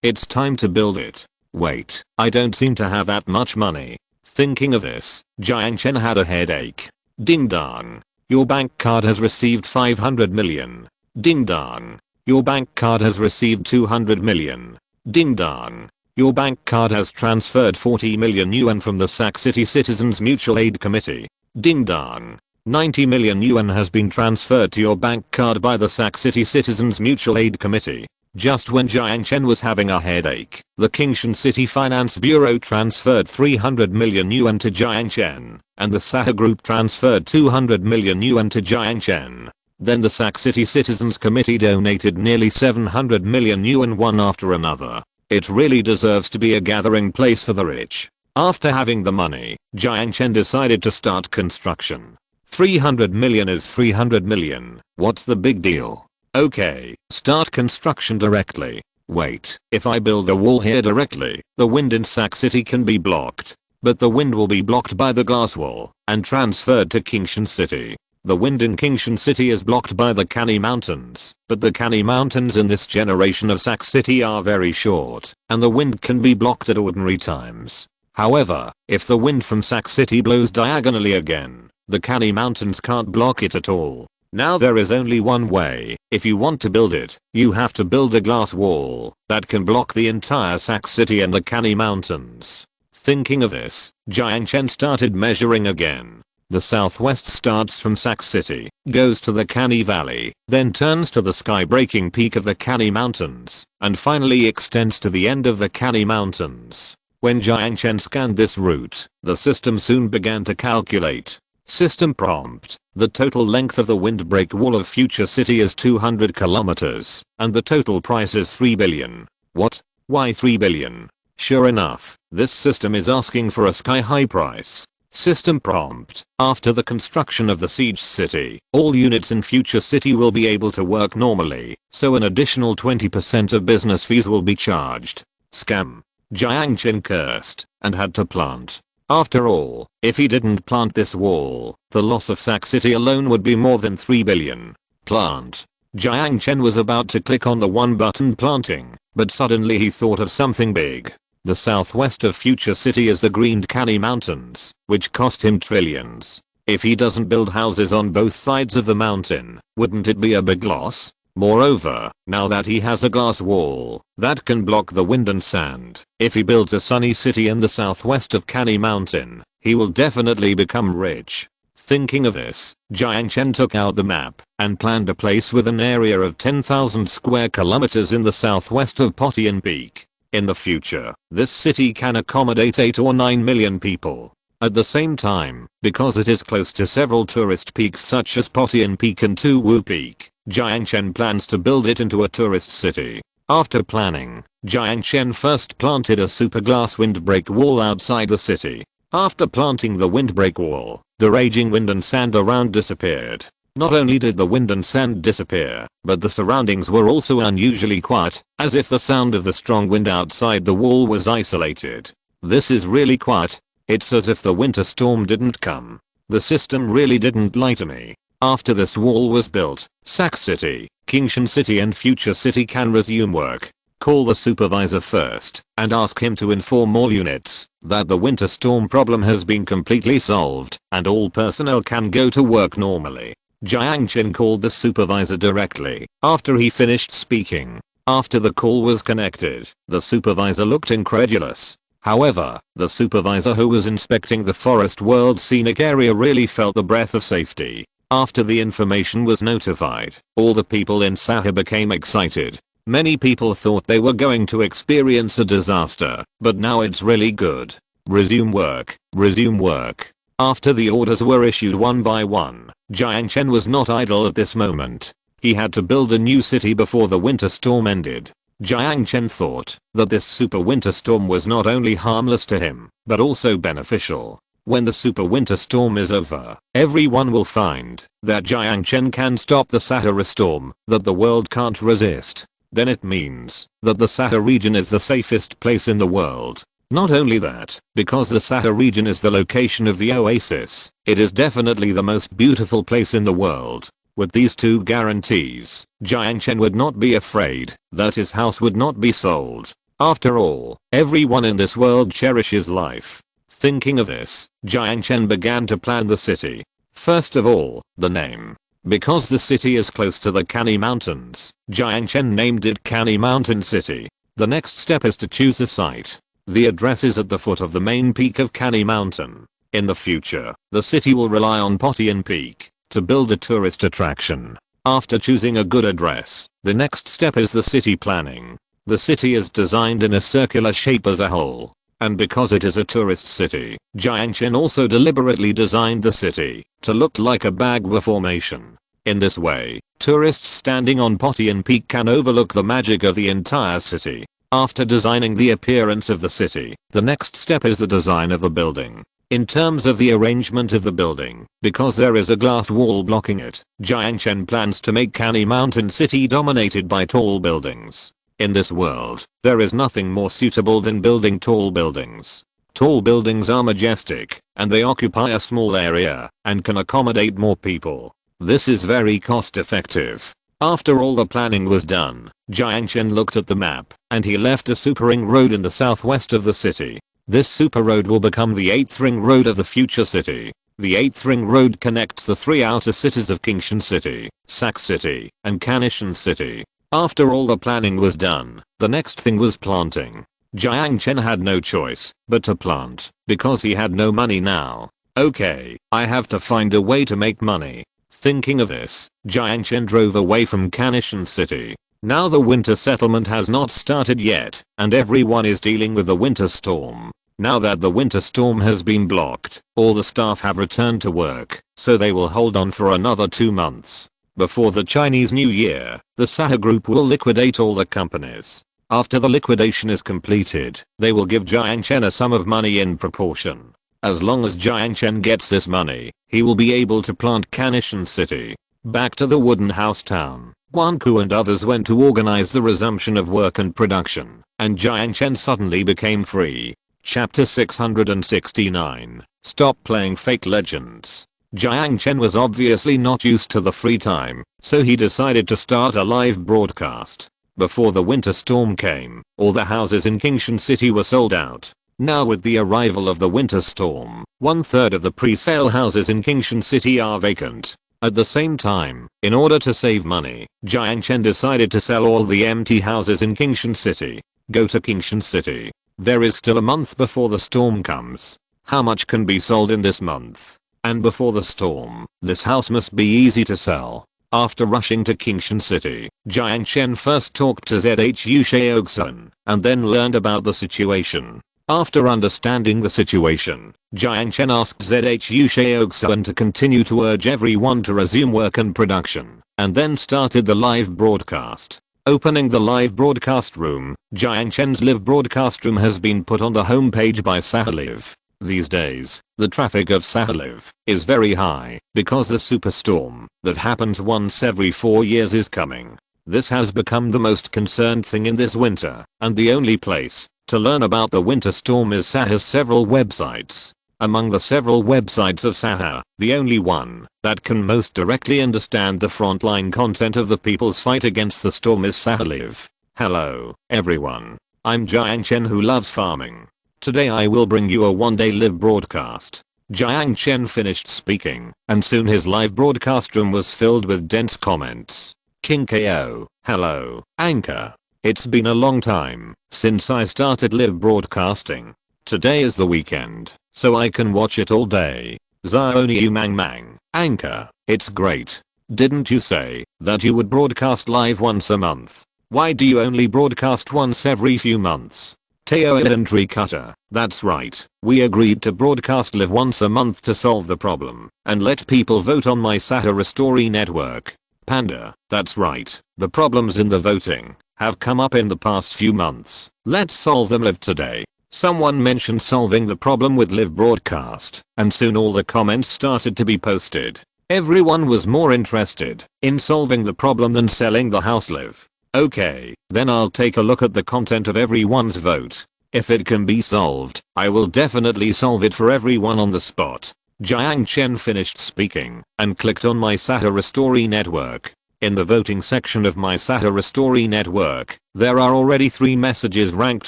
it's time to build it. Wait, I don't seem to have that much money. Thinking of this, Jiang Chen had a headache. Ding dong. Your bank card has received 500 million. Ding dong. Your bank card has received 200 million. Ding dong. Your bank card has transferred 40 million yuan from the Sac City Citizens Mutual Aid Committee. Ding dong. 90 million yuan has been transferred to your bank card by the Sac City Citizens Mutual Aid Committee. Just when Jiang Chen was having a headache, the Kingshan City Finance Bureau transferred 300 million yuan to Jiang Chen, and the Sahara Group transferred 200 million yuan to Jiang Chen. Then the Sac City Citizens Committee donated nearly 700 million yuan one after another. It really deserves to be a gathering place for the rich. After having the money, Jiang Chen decided to start construction. 300 million is 300 million, what's the big deal? Okay, start construction directly. Wait, if I build a wall here directly, the wind in Sac City can be blocked. But the wind will be blocked by the glass wall and transferred to Kingshan City. The wind in Kingshan City is blocked by the Canny Mountains, but the Canny Mountains in this generation of Sac City are very short, and the wind can be blocked at ordinary times. However, if the wind from Sac City blows diagonally again, the Canny Mountains can't block it at all. Now there is only one way. If you want to build it, you have to build a glass wall that can block the entire Sac City and the Canny Mountains. Thinking of this, Jiang Chen started measuring again. The southwest starts from Sac City, goes to the Canny Valley, then turns to the sky-breaking peak of the Canny Mountains, and finally extends to the end of the Canny Mountains. When Jiang Chen scanned this route, the system soon began to calculate. System prompt. The total length of the windbreak wall of future city is 200 kilometers, and the total price is 3 billion. What? Why 3 billion? Sure enough, this system is asking for a sky-high price. System prompt. After the construction of the siege city, all units in future city will be able to work normally, so an additional 20% of business fees will be charged. Scam. Jiang Chen cursed, and had to plant After all, if he didn't plant this wall, the loss of Sac City alone would be more than 3 billion. Plant. Jiang Chen was about to click on the one button planting, but suddenly he thought of something big. The southwest of Future City is the green Canny Mountains, which cost him trillions. If he doesn't build houses on both sides of the mountain, wouldn't it be a big loss? Moreover, now that he has a glass wall that can block the wind and sand, if he builds a sunny city in the southwest of Canny Mountain, he will definitely become rich. Thinking of this, Jiang Chen took out the map and planned a place with an area of 10,000 square kilometers in the southwest of Pottian Peak. In the future, this city can accommodate 8 or 9 million people. At the same time, because it is close to several tourist peaks such as Pottian Peak and Tu Wu Peak, Jiang Chen plans to build it into a tourist city. After planning, Jiang Chen first planted a super glass windbreak wall outside the city. After planting the windbreak wall, the raging wind and sand around disappeared. Not only did the wind and sand disappear, but the surroundings were also unusually quiet, as if the sound of the strong wind outside the wall was isolated. This is really quiet. It's as if the winter storm didn't come. The system really didn't lie to me. After this wall was built, Sac City, Kingshan City and Future City can resume work. Call the supervisor first and ask him to inform all units that the winter storm problem has been completely solved and all personnel can go to work normally. Jiang Chen called the supervisor directly after he finished speaking. After the call was connected, the supervisor looked incredulous. However, the supervisor who was inspecting the forest world scenic area really felt the breath of safety. After the information was notified, all the people in Sahara became excited. Many people thought they were going to experience a disaster, but now it's really good. Resume work, resume work. After the orders were issued one by one, Jiang Chen was not idle at this moment. He had to build a new city before the winter storm ended. Jiang Chen thought that this super winter storm was not only harmless to him, but also beneficial. When the super winter storm is over, everyone will find that Jiang Chen can stop the Sahara storm that the world can't resist. Then it means that the Sahara region is the safest place in the world. Not only that, because the Sahara region is the location of the oasis, it is definitely the most beautiful place in the world. With these two guarantees, Jiang Chen would not be afraid that his house would not be sold. After all, everyone in this world cherishes life. Thinking of this, Jiang Chen began to plan the city. First of all, the name. Because the city is close to the Canny Mountains, Jiang Chen named it Canny Mountain City. The next step is to choose a site. The address is at the foot of the main peak of Canny Mountain. In the future, the city will rely on Pottian Peak to build a tourist attraction. After choosing a good address, the next step is the city planning. The city is designed in a circular shape as a whole. And because it is a tourist city, Jiang Chen also deliberately designed the city to look like a bagua formation. In this way, tourists standing on Pottian Peak can overlook the magic of the entire city. After designing the appearance of the city, the next step is the design of the building. In terms of the arrangement of the building, because there is a glass wall blocking it, Jiang Chen plans to make Canny Mountain City dominated by tall buildings. In this world, there is nothing more suitable than building tall buildings. Tall buildings are majestic, and they occupy a small area, and can accommodate more people. This is very cost effective. After all the planning was done, Jiang Chen looked at the map, and he left a super ring road in the southwest of the city. This super road will become the 8th ring road of the future city. The 8th ring road connects the 3 outer cities of Kingshan City, Sac City, and Kanishan City. After all the planning was done, the next thing was planting. Jiang Chen had no choice but to plant, because he had no money now. Okay, I have to find a way to make money. Thinking of this, Jiang Chen drove away from Kanishan City. Now the winter settlement has not started yet, and everyone is dealing with the winter storm. Now that the winter storm has been blocked, all the staff have returned to work, so they will hold on for another 2 months. Before the Chinese New Year, the Sahara Group will liquidate all the companies. After the liquidation is completed, they will give Jiang Chen a sum of money in proportion. As long as Jiang Chen gets this money, he will be able to plant Kanishan City. Back to the wooden house town, Guanku and others went to organize the resumption of work and production, and Jiang Chen suddenly became free. Chapter 669. Stop playing fake legends. Jiang Chen was obviously not used to the free time, so he decided to start a live broadcast. Before the winter storm came, all the houses in Kingshan City were sold out. Now with the arrival of the winter storm, 1/3 of the pre-sale houses in Kingshan City are vacant. At the same time, in order to save money, Jiang Chen decided to sell all the empty houses in Kingshan City. Go to Kingshan City. There is still a month before the storm comes. How much can be sold in this month? And before the storm, this house must be easy to sell. After rushing to Kingshan City, Jiang Chen first talked to Zhu Shaoxun and then learned about the situation. After understanding the situation, Jiang Chen asked Zhu Shaoxun to continue to urge everyone to resume work and production, and then started the live broadcast. Opening the live broadcast room, Jiang Chen's live broadcast room has been put on the homepage by Sahara. These days, the traffic of Sahara is very high because the superstorm that happens once every 4 years is coming. This has become the most concerned thing in this winter, and the only place to learn about the winter storm is Sahara's several websites. Among the several websites of Sahara, the only one that can most directly understand the frontline content of the people's fight against the storm is Sahara. Hello, everyone. I'm Jiang Chen who loves farming. Today I will bring you a one-day live broadcast. Jiang Chen finished speaking, and soon his live broadcast room was filled with dense comments. King KO, hello, Anchor. It's been a long time since I started live broadcasting. Today is the weekend, so I can watch it all day. Zioniu Mang Mang, Anchor, it's great. Didn't you say that you would broadcast live once a month? Why do you only broadcast once every few months? Teo Inventory Cutter, that's right. We agreed to broadcast live once a month to solve the problem and let people vote on my Sahara Story network. Panda, that's right. The problems in the voting have come up in the past few months. Let's solve them live today. Someone mentioned solving the problem with live broadcast, and soon all the comments started to be posted. Everyone was more interested in solving the problem than selling the house live. Okay, then I'll take a look at the content of everyone's vote. If it can be solved, I will definitely solve it for everyone on the spot. Jiang Chen finished speaking and clicked on my Sahara Story network. In the voting section of my Sahara Story network, there are already 3 messages ranked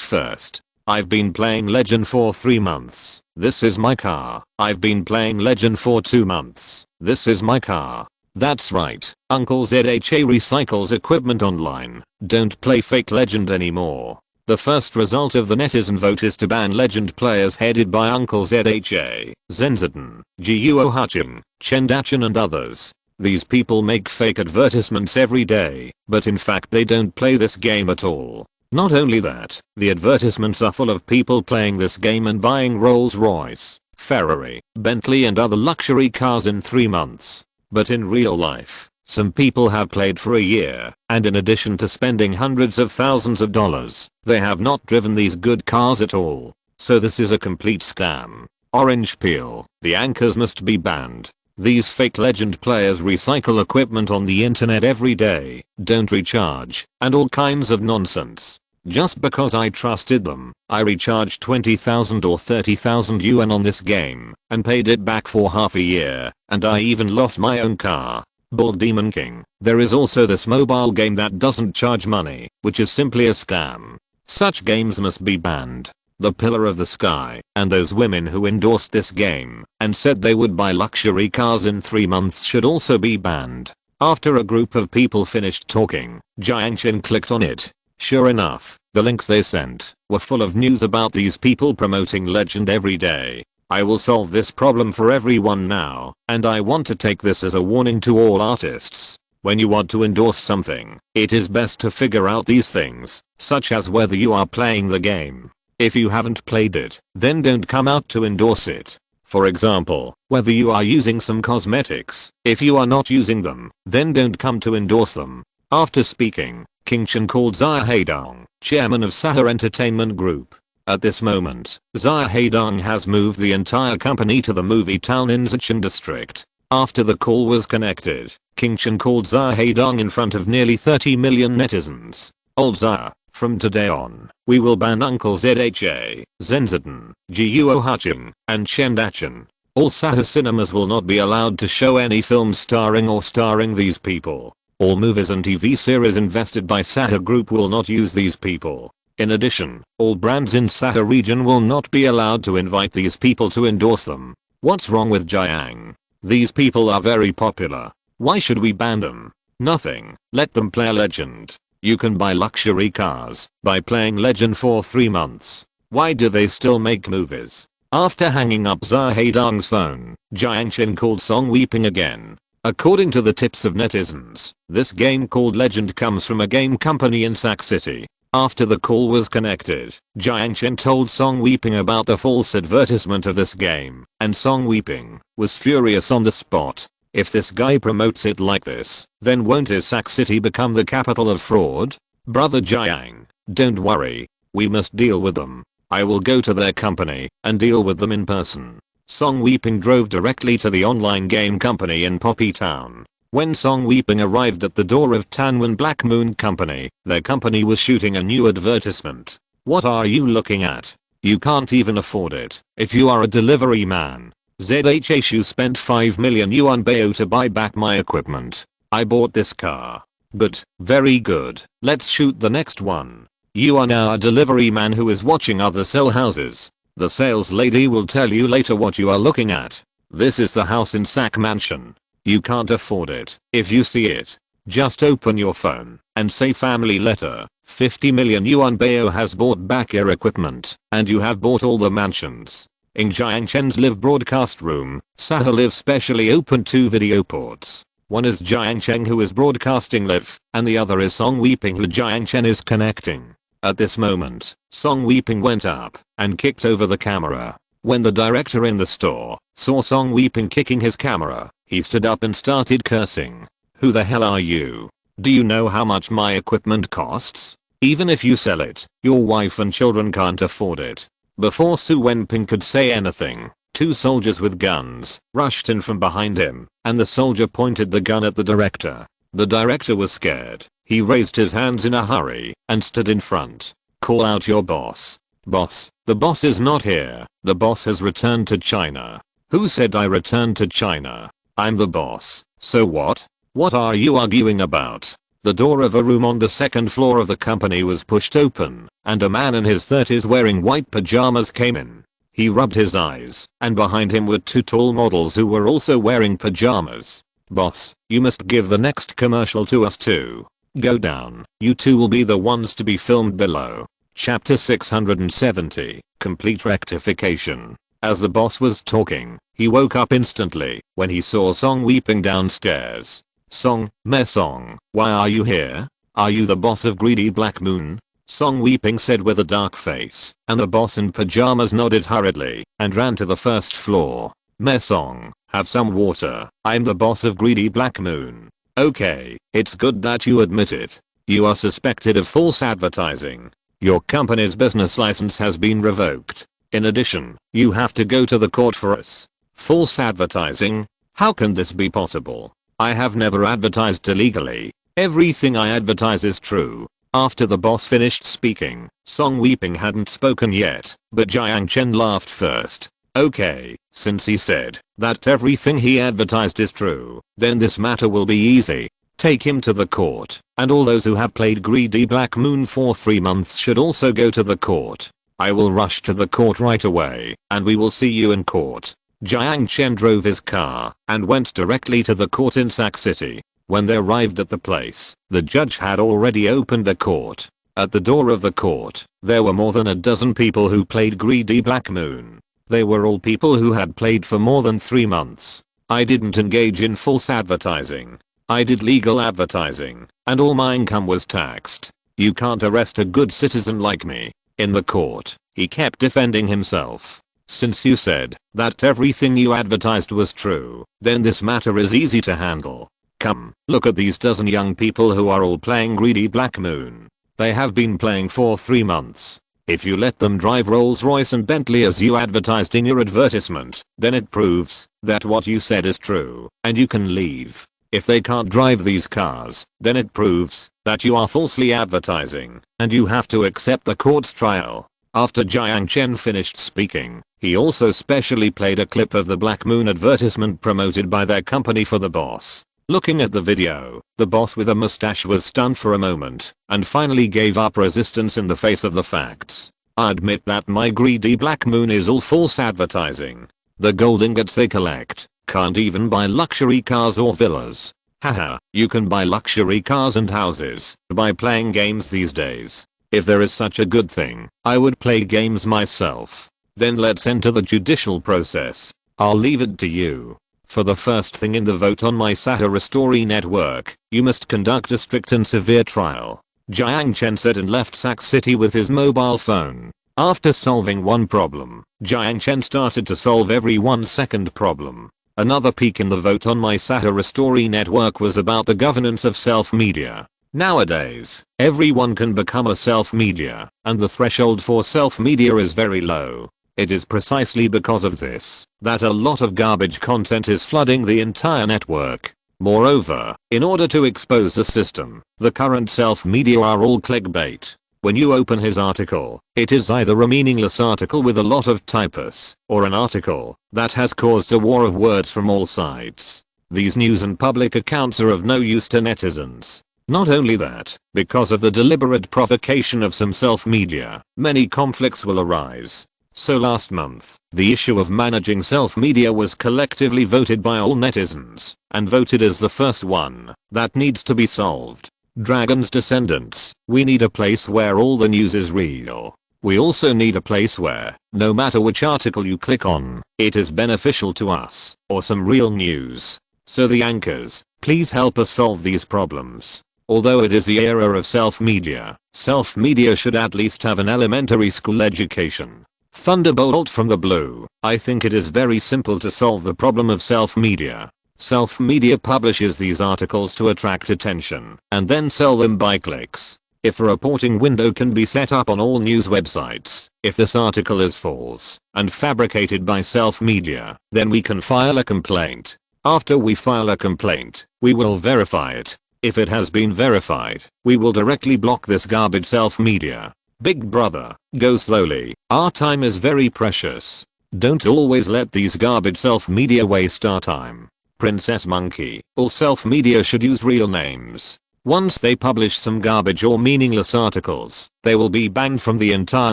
first. I've been playing Legend for 3 months. This is my car. I've been playing Legend for 2 months. This is my car. That's right, Uncle ZHA recycles equipment online. Don't play fake Legend anymore. The first result of the netizen vote is to ban Legend players headed by Uncle ZHA, Zenziten, Guo Hucheng, Chen Dachin and others. These people make fake advertisements every day, but in fact they don't play this game at all. Not only that, the advertisements are full of people playing this game and buying Rolls-Royce, Ferrari, Bentley and other luxury cars in 3 months. But in real life, some people have played for a year, and in addition to spending hundreds of thousands of dollars, they have not driven these good cars at all. So this is a complete scam. Orange peel, the anchors must be banned. These fake Legend players recycle equipment on the internet every day, don't recharge, and all kinds of nonsense. Just because I trusted them, I recharged 20,000 or 30,000 yuan on this game, and paid it back for half a year, and I even lost my own car. Bull Demon King. There is also this mobile game that doesn't charge money, which is simply a scam. Such games must be banned. The Pillar of the Sky, and those women who endorsed this game, and said they would buy luxury cars in 3 months should also be banned. After a group of people finished talking, Jiang Chen clicked on it. Sure enough, the links they sent were full of news about these people promoting Legend every day. I will solve this problem for everyone now, and I want to take this as a warning to all artists. When you want to endorse something, it is best to figure out these things, such as whether you are playing the game. If you haven't played it, then don't come out to endorse it. For example, whether you are using some cosmetics. If you are not using them, then don't come to endorse them. After speaking, King Chen called Xia Heidong, chairman of Sahara Entertainment Group. At this moment, Xia Heidong has moved the entire company to the movie town in Zicheng district. After the call was connected, King Chen called Xia Heidong in front of nearly 30 million netizens. Old Xia, From today on, we will ban Uncle ZHA, Zenziten, Jiuo Haching, and Chen Dachin. All Sahara cinemas will not be allowed to show any films starring these people. All movies and TV series invested by Sahara Group will not use these people. In addition, all brands in Sahara region will not be allowed to invite these people to endorse them. What's wrong with Jiang? These people are very popular. Why should we ban them? Nothing. Let them play Legend. You can buy luxury cars by playing Legend for 3 months. Why do they still make movies? After hanging up Zahedong's phone, Jiang Chen called Song Weeping again. According to the tips of netizens, this game called Legend comes from a game company in Sac City. After the call was connected, Jiang Chen told Song Weeping about the false advertisement of this game, and Song Weeping was furious on the spot. If this guy promotes it like this, then won't his Sac City become the capital of fraud? Brother Jiang, don't worry. We must deal with them. I will go to their company and deal with them in person. Song Weeping drove directly to the online game company in Poppy Town. When Song Weeping arrived at the door of Tanwan Black Moon Company, their company was shooting a new advertisement. What are you looking at? You can't even afford it. If you are a delivery man. ZHSU spent 5 million yuan bayo to buy back my equipment. I bought this car. Good. Very good. Let's shoot the next one. You are now a delivery man who is watching other sell houses. The sales lady will tell you later what you are looking at. This is the house in Sac Mansion. You can't afford it. If you see it, just open your phone and say family letter. 50 million yuan bayo has bought back your equipment, and you have bought all the mansions. In Jiang Chen's live broadcast room, Sahara Live specially opened 2 video ports. One is Jiang Chen who is broadcasting live, and the other is Song Weeping who Jiang Chen is connecting. At this moment, Song Weeping went up and kicked over the camera. When the director in the store saw Song Weeping kicking his camera, he stood up and started cursing. Who the hell are you? Do you know how much my equipment costs? Even if you sell it, your wife and children can't afford it. Before Su Wenping could say anything, 2 soldiers with guns rushed in from behind him, and the soldier pointed the gun at the director. The director was scared. He raised his hands in a hurry and stood in front. Call out your boss. Boss, the boss is not here. The boss has returned to China. Who said I returned to China? I'm the boss. So what? What are you arguing about? The door of a room on the 2nd floor of the company was pushed open, and a man in his 30s wearing white pajamas came in. He rubbed his eyes, and behind him were 2 tall models who were also wearing pajamas. Boss, you must give the next commercial to us too. Go down. You 2 will be the ones to be filmed below. Chapter 670, Complete Rectification. As the boss was talking, he woke up instantly when he saw Song Weeping downstairs. Song, Song, why are you here? Are you the boss of Greedy Black Moon? Song Weeping said with a dark face, and the boss in pajamas nodded hurriedly and ran to the 1st floor. Song, have some water. I'm the boss of Greedy Black Moon. Okay, it's good that you admit it. You are suspected of false advertising. Your company's business license has been revoked. In addition, you have to go to the court for us. False advertising? How can this be possible? I have never advertised illegally. Everything I advertise is true. After the boss finished speaking, Song Weeping hadn't spoken yet, but Jiang Chen laughed first. Okay, since he said that everything he advertised is true, then this matter will be easy. Take him to the court, and all those who have played Greedy Black Moon for 3 months should also go to the court. I will rush to the court right away, and we will see you in court. Jiang Chen drove his car and went directly to the court in Sac City. When they arrived at the place, the judge had already opened the court. At the door of the court, there were more than a dozen people who played Greedy Black Moon. They were all people who had played for more than 3 months. I didn't engage in false advertising. I did legal advertising, and all my income was taxed. You can't arrest a good citizen like me. In the court, he kept defending himself. Since you said that everything you advertised was true, then this matter is easy to handle. Come, look at these dozen young people who are all playing Greedy Black Moon. They have been playing for 3 months. If you let them drive Rolls-Royce and Bentley as you advertised in your advertisement, then it proves that what you said is true, and you can leave. If they can't drive these cars, then it proves that you are falsely advertising, and you have to accept the court's trial. After Jiang Chen finished speaking, he also specially played a clip of the Black Moon advertisement promoted by their company for the boss. Looking at the video, the boss with a mustache was stunned for a moment, and finally gave up resistance in the face of the facts. I admit that my greedy Black Moon is all false advertising. The gold ingots they collect can't even buy luxury cars or villas. Haha, you can buy luxury cars and houses by playing games these days. If there is such a good thing, I would play games myself. Then let's enter the judicial process. I'll leave it to you. For the first thing in the vote on my Sahara story network, you must conduct a strict and severe trial. Jiang Chen said and left Sac City with his mobile phone. After solving one problem, Jiang Chen started to solve every 1-second problem. Another peek in the vote on my Sahara story network was about the governance of self-media. Nowadays, everyone can become a self-media, and the threshold for self-media is very low. It is precisely because of this that a lot of garbage content is flooding the entire network. Moreover, in order to expose the system, the current self-media are all clickbait. When you open his article, it is either a meaningless article with a lot of typos, or an article that has caused a war of words from all sides. These news and public accounts are of no use to netizens. Not only that, because of the deliberate provocation of some self-media, many conflicts will arise. So last month, the issue of managing self-media was collectively voted by all netizens, and voted as the first one that needs to be solved. Dragon's descendants, we need a place where all the news is real. We also need a place where, no matter which article you click on, it is beneficial to us, or some real news. So the anchors, please help us solve these problems. Although it is the era of self-media should at least have an elementary school education. Thunderbolt from the blue, I think it is very simple to solve the problem of self-media. Self-media publishes these articles to attract attention, and then sell them by clicks. If a reporting window can be set up on all news websites, if this article is false and fabricated by self-media, then we can file a complaint. After we file a complaint, we will verify it. If it has been verified, we will directly block this garbage self-media. Big brother, go slowly, our time is very precious. Don't always let these garbage self-media waste our time. Princess Monkey, all self-media should use real names. Once they publish some garbage or meaningless articles, they will be banned from the entire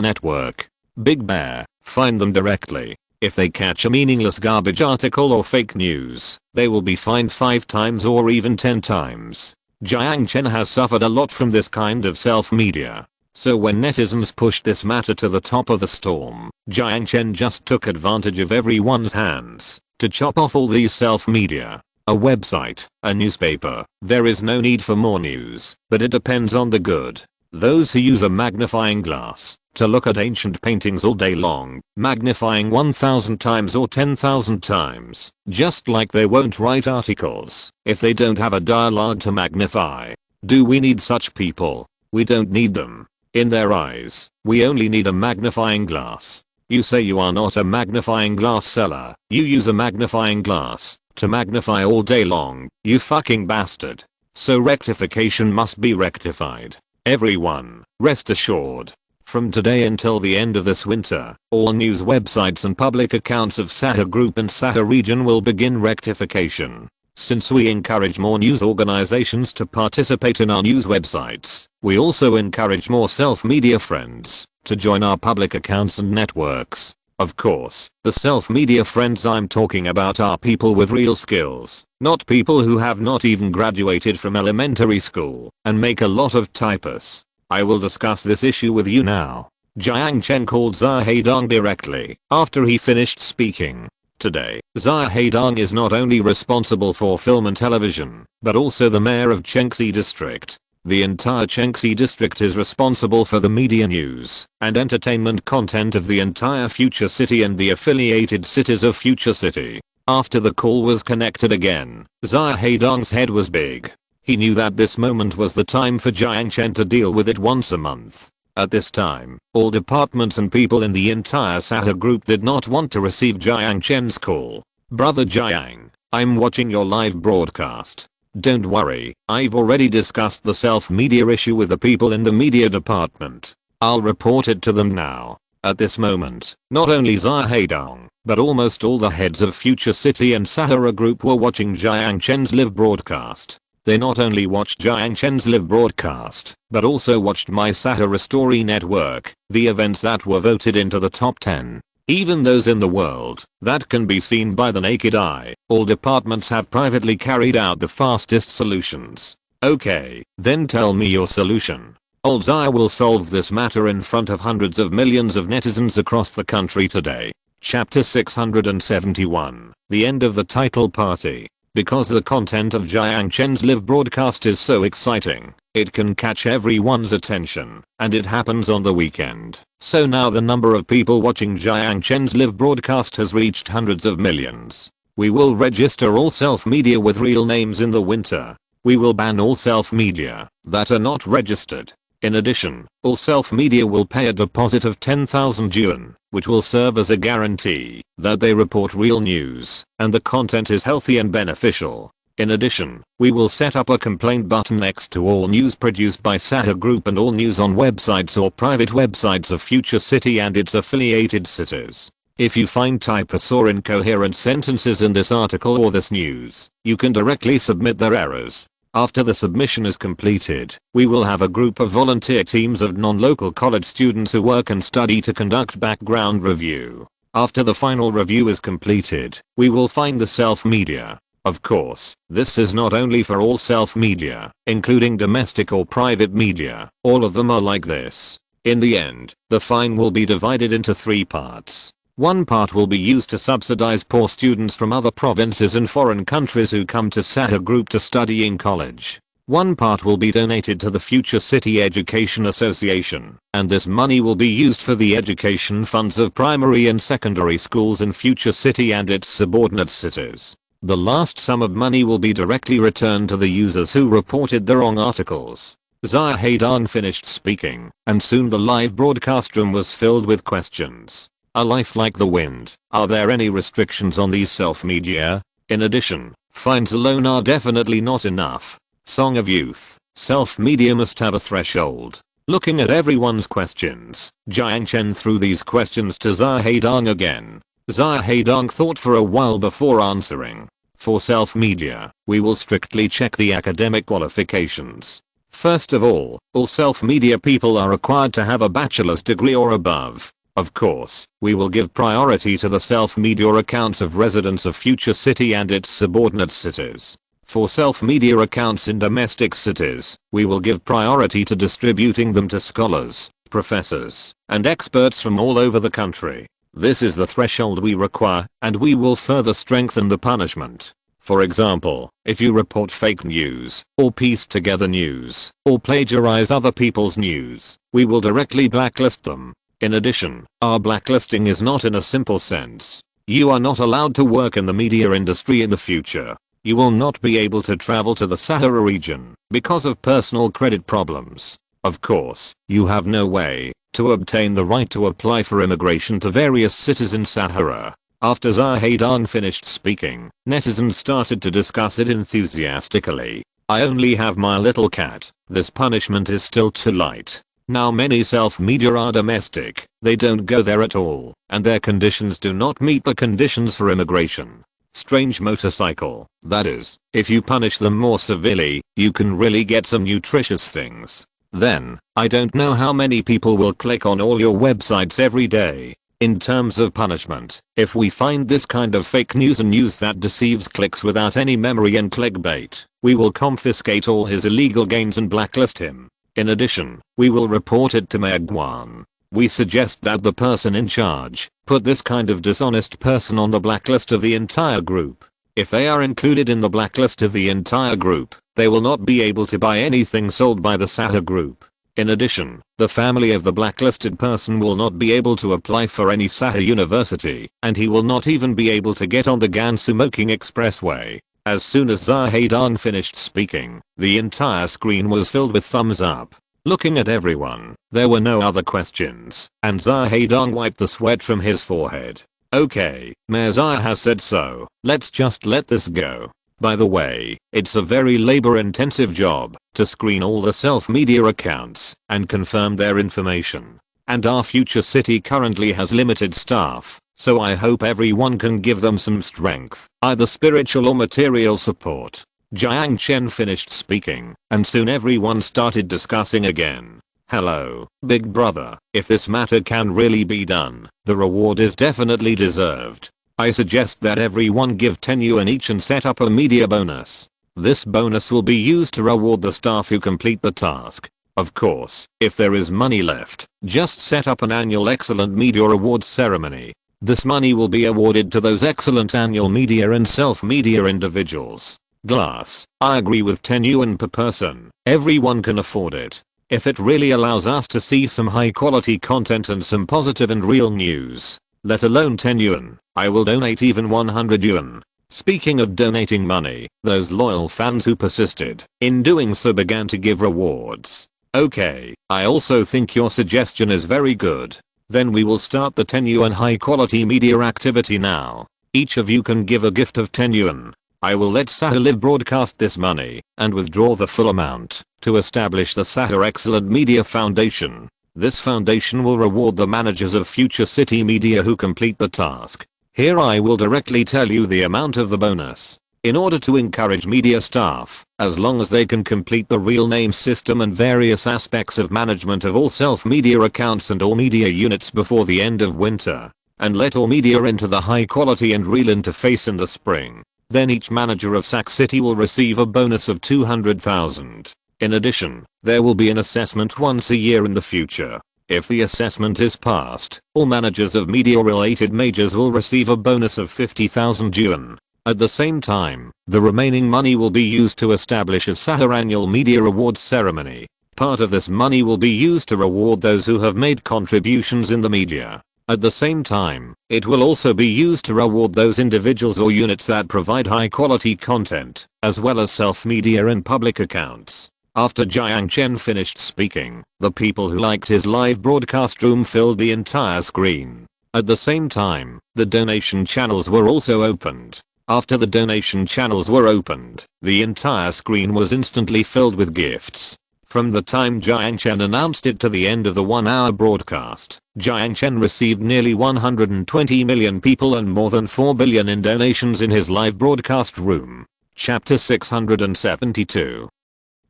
network. Big Bear, find them directly. If they catch a meaningless garbage article or fake news, they will be fined 5 times or even 10 times. Jiang Chen has suffered a lot from this kind of self-media. So when netizens pushed this matter to the top of the storm, Jiang Chen just took advantage of everyone's hands to chop off all these self-media. A website, a newspaper, there is no need for more news, but it depends on the good. Those who use a magnifying glass to look at ancient paintings all day long, magnifying 1000 times or 10,000 times, just like they won't write articles if they don't have a dialogue to magnify. Do we need such people? We don't need them. In their eyes, we only need a magnifying glass. You say you are not a magnifying glass seller, you use a magnifying glass to magnify all day long, you fucking bastard. So rectification must be rectified. Everyone, rest assured. From today until the end of this winter, all news websites and public accounts of Sahara Group and Sahara region will begin rectification. Since we encourage more news organizations to participate in our news websites, we also encourage more self-media friends to join our public accounts and networks. Of course, the self-media friends I'm talking about are people with real skills, not people who have not even graduated from elementary school and make a lot of typos. I will discuss this issue with you now. Jiang Chen called Xia Heidong directly after he finished speaking. Today, Xia Heidong is not only responsible for film and television, but also the mayor of Chengxi district. The entire Chengxi district is responsible for the media news and entertainment content of the entire Future City and the affiliated cities of Future City. After the call was connected again, Xia Heidong's head was big. He knew that this moment was the time for Jiang Chen to deal with it once a month. At this time, all departments and people in the entire Sahara group did not want to receive Jiang Chen's call. Brother Jiang, I'm watching your live broadcast. Don't worry, I've already discussed the self-media issue with the people in the media department. I'll report it to them now. At this moment, not only Zahedong, but almost all the heads of Future City and Sahara Group were watching Jiang Chen's live broadcast. They not only watched Jiang Chen's live broadcast, but also watched my Sahara Story Network, the events that were voted into the top 10. Even those in the world that can be seen by the naked eye. All departments have privately carried out the fastest solutions. Okay, then tell me your solution. Old Zaya will solve this matter in front of hundreds of millions of netizens across the country today. Chapter 671. The end of the title party. Because the content of Jiang Chen's live broadcast is so exciting, it can catch everyone's attention, and it happens on the weekend. So now the number of people watching Jiang Chen's live broadcast has reached hundreds of millions. We will register all self-media with real names in the winter. We will ban all self-media that are not registered. In addition, all self-media will pay a deposit of 10,000 yuan, which will serve as a guarantee that they report real news and the content is healthy and beneficial. In addition, we will set up a complaint button next to all news produced by Sahara Group and all news on websites or private websites of Future City and its affiliated cities. If you find typos or incoherent sentences in this article or this news, you can directly submit their errors. After the submission is completed, we will have a group of volunteer teams of non-local college students who work and study to conduct background review. After the final review is completed, we will find the self-media. Of course, this is not only for all self-media, including domestic or private media. All of them are like this. In the end, the fine will be divided into 3 parts. One part will be used to subsidize poor students from other provinces and foreign countries who come to Sahara Group to study in college. One part will be donated to the Future City Education Association, and this money will be used for the education funds of primary and secondary schools in Future City and its subordinate cities. The last sum of money will be directly returned to the users who reported the wrong articles. Zahedong finished speaking, and soon the live broadcast room was filled with questions. A life like the wind. Are there any restrictions on these self-media? In addition, fines alone are definitely not enough. Song of Youth. Self-media must have a threshold. Looking at everyone's questions, Jiang Chen threw these questions to Zahedong again. Zahedong thought for a while before answering. For self-media, we will strictly check the academic qualifications. First of all self-media people are required to have a bachelor's degree or above. Of course, we will give priority to the self-media accounts of residents of Future City and its subordinate cities. For self-media accounts in domestic cities, we will give priority to distributing them to scholars, professors, and experts from all over the country. This is the threshold we require, and we will further strengthen the punishment. For example, if you report fake news, or piece together news, or plagiarize other people's news, we will directly blacklist them. In addition, our blacklisting is not in a simple sense. You are not allowed to work in the media industry in the future. You will not be able to travel to the Sahara region because of personal credit problems. Of course, you have no way to obtain the right to apply for immigration to various cities in Sahara. After Zahedong finished speaking, netizens started to discuss it enthusiastically. I only have my little cat. This punishment is still too light. Now many self-media are domestic, they don't go there at all, and their conditions do not meet the conditions for immigration. Strange motorcycle, that is, if you punish them more severely, you can really get some nutritious things. Then, I don't know how many people will click on all your websites every day. In terms of punishment, if we find this kind of fake news and news that deceives clicks without any memory and clickbait, we will confiscate all his illegal gains and blacklist him. In addition, we will report it to Megwan. We suggest that the person in charge put this kind of dishonest person on the blacklist of the entire group. If they are included in the blacklist of the entire group, they will not be able to buy anything sold by the Sahara Group. In addition, the family of the blacklisted person will not be able to apply for any Sahara university, and he will not even be able to get on the Gansu-Moking Expressway. As soon as Zahedong finished speaking, the entire screen was filled with thumbs up. Looking at everyone, there were no other questions, and Zahedong wiped the sweat from his forehead. Okay, Mayor Zaya has said so, let's just let this go. By the way, it's a very labor-intensive job to screen all the self-media accounts and confirm their information. And our future city currently has limited staff, so I hope everyone can give them some strength, either spiritual or material support. Jiang Chen finished speaking, and soon everyone started discussing again. Hello, big brother, if this matter can really be done, the reward is definitely deserved. I suggest that everyone give 10 yuan each and set up a media bonus. This bonus will be used to reward the staff who complete the task. Of course, if there is money left, just set up an annual excellent media awards ceremony. This money will be awarded to those excellent annual media and self-media individuals. Glass, I agree with 10 yuan per person. Everyone can afford it. If it really allows us to see some high quality content and some positive and real news. Let alone 10 yuan, I will donate even 100 yuan. Speaking of donating money, those loyal fans who persisted in doing so began to give rewards. Okay, I also think your suggestion is very good. Then we will start the 10 yuan high quality media activity now. Each of you can give a gift of 10 yuan. I will let Sahara Live broadcast this money and withdraw the full amount to establish the Sahara Excellent Media Foundation. This foundation will reward the managers of future city media who complete the task. Here I will directly tell you the amount of the bonus. In order to encourage media staff, as long as they can complete the real name system and various aspects of management of all self-media accounts and all media units before the end of winter, and let all media into the high quality and real interface in the spring, then each manager of Sac City will receive a bonus of 200,000. In addition, there will be an assessment once a year in the future. If the assessment is passed, all managers of media-related majors will receive a bonus of 50,000 yuan. At the same time, the remaining money will be used to establish a Sahara annual media awards ceremony. Part of this money will be used to reward those who have made contributions in the media. At the same time, it will also be used to reward those individuals or units that provide high-quality content, as well as self-media and public accounts. After Jiang Chen finished speaking, the people who liked his live broadcast room filled the entire screen. At the same time, the donation channels were also opened. After the donation channels were opened, the entire screen was instantly filled with gifts. From the time Jiang Chen announced it to the end of the 1-hour broadcast, Jiang Chen received nearly 120 million people and more than 4 billion in donations in his live broadcast room. Chapter 672.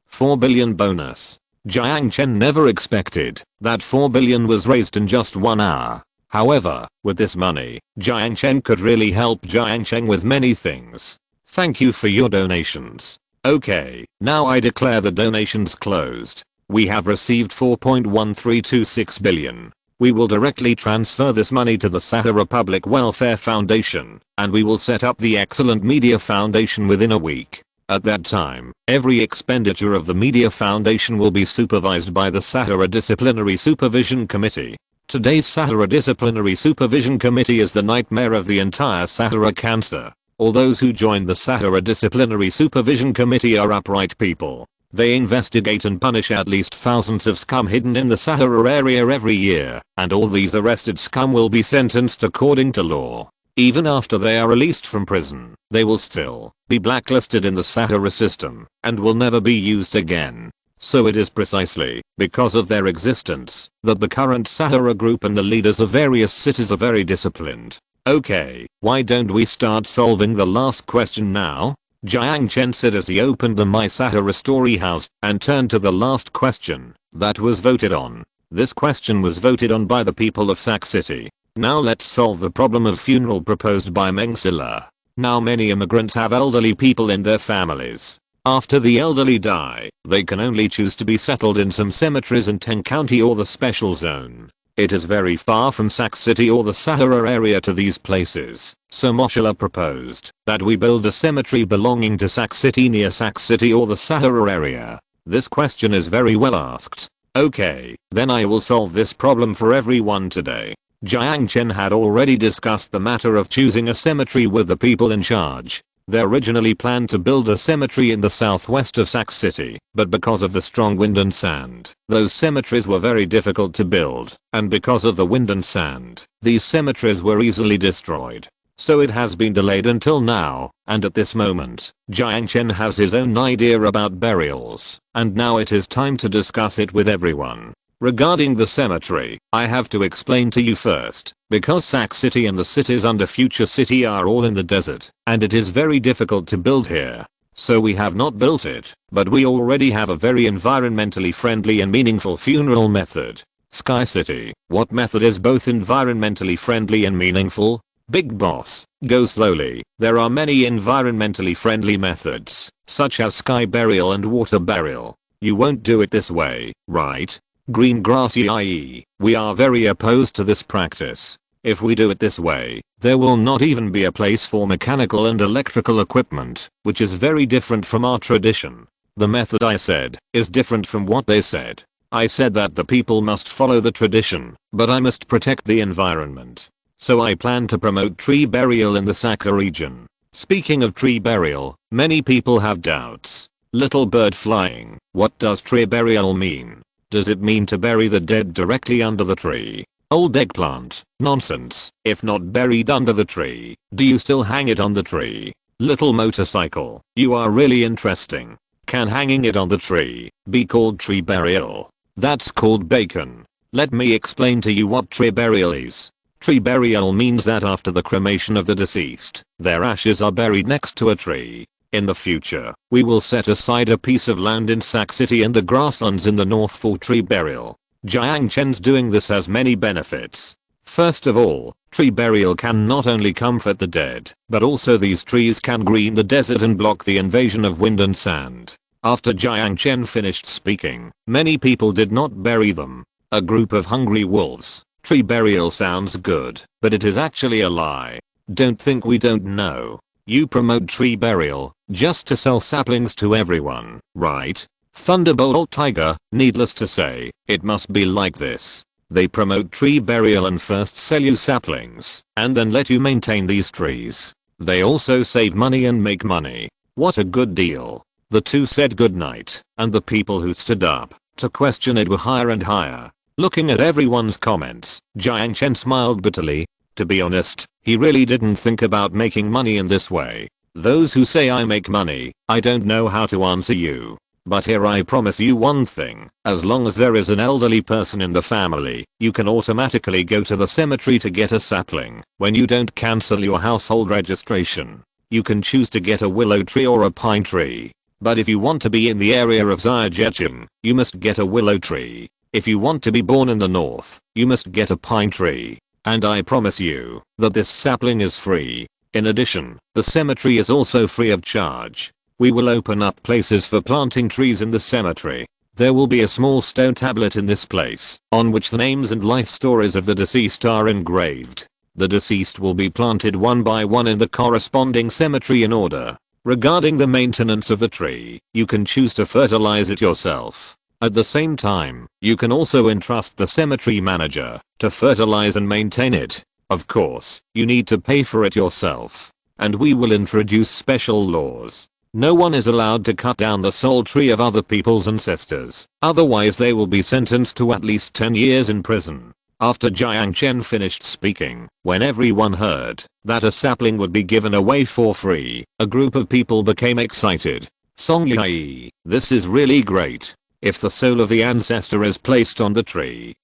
4 billion bonus. Jiang Chen never expected that 4 billion was raised in just 1 hour. However, with this money, Jiang Chen could really help Jiang Chen with many things. Thank you for your donations. Okay, now I declare the donations closed. We have received 4.1326 billion. We will directly transfer this money to the Sahara Public Welfare Foundation, and we will set up the Excellent Media Foundation within a week. At that time, every expenditure of the Media Foundation will be supervised by the Sahara Disciplinary Supervision Committee. Today's Sahara Disciplinary Supervision Committee is the nightmare of the entire Sahara cancer. All those who joined the Sahara Disciplinary Supervision Committee are upright people. They investigate and punish at least thousands of scum hidden in the Sahara area every year, and all these arrested scum will be sentenced according to law. Even after they are released from prison, they will still be blacklisted in the Sahara system and will never be used again. So it is precisely because of their existence that the current Sahara group and the leaders of various cities are very disciplined. Okay, why don't we start solving the last question now? Jiang Chen said as he opened the My Sahara Story House and turned to the last question that was voted on. This question was voted on by the people of Sac City. Now let's solve the problem of funeral proposed by Meng Silla. Now many immigrants have elderly people in their families. After the elderly die, they can only choose to be settled in some cemeteries in Teng County or the Special Zone. It is very far from Sac City or the Sahara area to these places, so Moshala proposed that we build a cemetery belonging to Sac City near Sac City or the Sahara area. This question is very well asked. Okay, then I will solve this problem for everyone today. Jiang Chen had already discussed the matter of choosing a cemetery with the people in charge. They originally planned to build a cemetery in the southwest of Sac City, but because of the strong wind and sand, those cemeteries were very difficult to build, and because of the wind and sand, these cemeteries were easily destroyed. so it has been delayed until now, and at this moment, Jiang Chen has his own idea about burials, and now it is time to discuss it with everyone. Regarding the cemetery, I have to explain to you first, because Sac City and the cities under Future City are all in the desert, and it is very difficult to build here. So we have not built it, but we already have a very environmentally friendly and meaningful funeral method. Sky City, what method is both environmentally friendly and meaningful? Big boss, go slowly. There are many environmentally friendly methods, such as sky burial and water burial. You won't do it this way, right? Green grass ie. We are very opposed to this practice. If we do it this way, there will not even be a place for mechanical and electrical equipment, which is very different from our tradition. The method I said is different from what they said. I said that the people must follow the tradition, but I must protect the environment. So I plan to promote tree burial in the Sahara region. Speaking of tree burial, many people have doubts. Little bird flying, what does tree burial mean? Does it mean to bury the dead directly under the tree? Old eggplant, nonsense. If not buried under the tree, do you still hang it on the tree? Little motorcycle, you are really interesting. Can hanging it on the tree be called tree burial? That's called bacon. Let me explain to you what tree burial is. Tree burial means that after the cremation of the deceased, their ashes are buried next to a tree. In the future, we will set aside a piece of land in Sac City and the grasslands in the north for tree burial. Jiang Chen's doing this has many benefits. First of all, tree burial can not only comfort the dead, but also these trees can green the desert and block the invasion of wind and sand. After Jiang Chen finished speaking, many people did not bury them. A group of hungry wolves. Tree burial sounds good, but it is actually a lie. Don't think we don't know. You promote tree burial just to sell saplings to everyone, right? Thunderbolt Tiger, needless to say, it must be like this. They promote tree burial and first sell you saplings, and then let you maintain these trees. They also save money and make money. What a good deal. The two said goodnight, and the people who stood up to question it were higher and higher. Looking at everyone's comments, Jiang Chen smiled bitterly. To be honest, he really didn't think about making money in this way. Those who say I make money, I don't know how to answer you. But here I promise you one thing, as long as there is an elderly person in the family, you can automatically go to the cemetery to get a sapling when you don't cancel your household registration. You can choose to get a willow tree or a pine tree. But if you want to be in the area of Zhejiang, you must get a willow tree. If you want to be born in the north, you must get a pine tree. And I promise you that this sapling is free. In addition, the cemetery is also free of charge. We will open up places for planting trees in the cemetery. There will be a small stone tablet in this place, on which the names and life stories of the deceased are engraved. The deceased will be planted one by one in the corresponding cemetery in order. Regarding the maintenance of the tree, you can choose to fertilize it yourself. At the same time, you can also entrust the cemetery manager to fertilize and maintain it. Of course, you need to pay for it yourself. And we will introduce special laws. No one is allowed to cut down the soul tree of other people's ancestors, otherwise they will be sentenced to at least 10 years in prison. After Jiang Chen finished speaking, when everyone heard that a sapling would be given away for free, a group of people became excited. Songyai, this is really great. If the soul of the ancestor is placed on the tree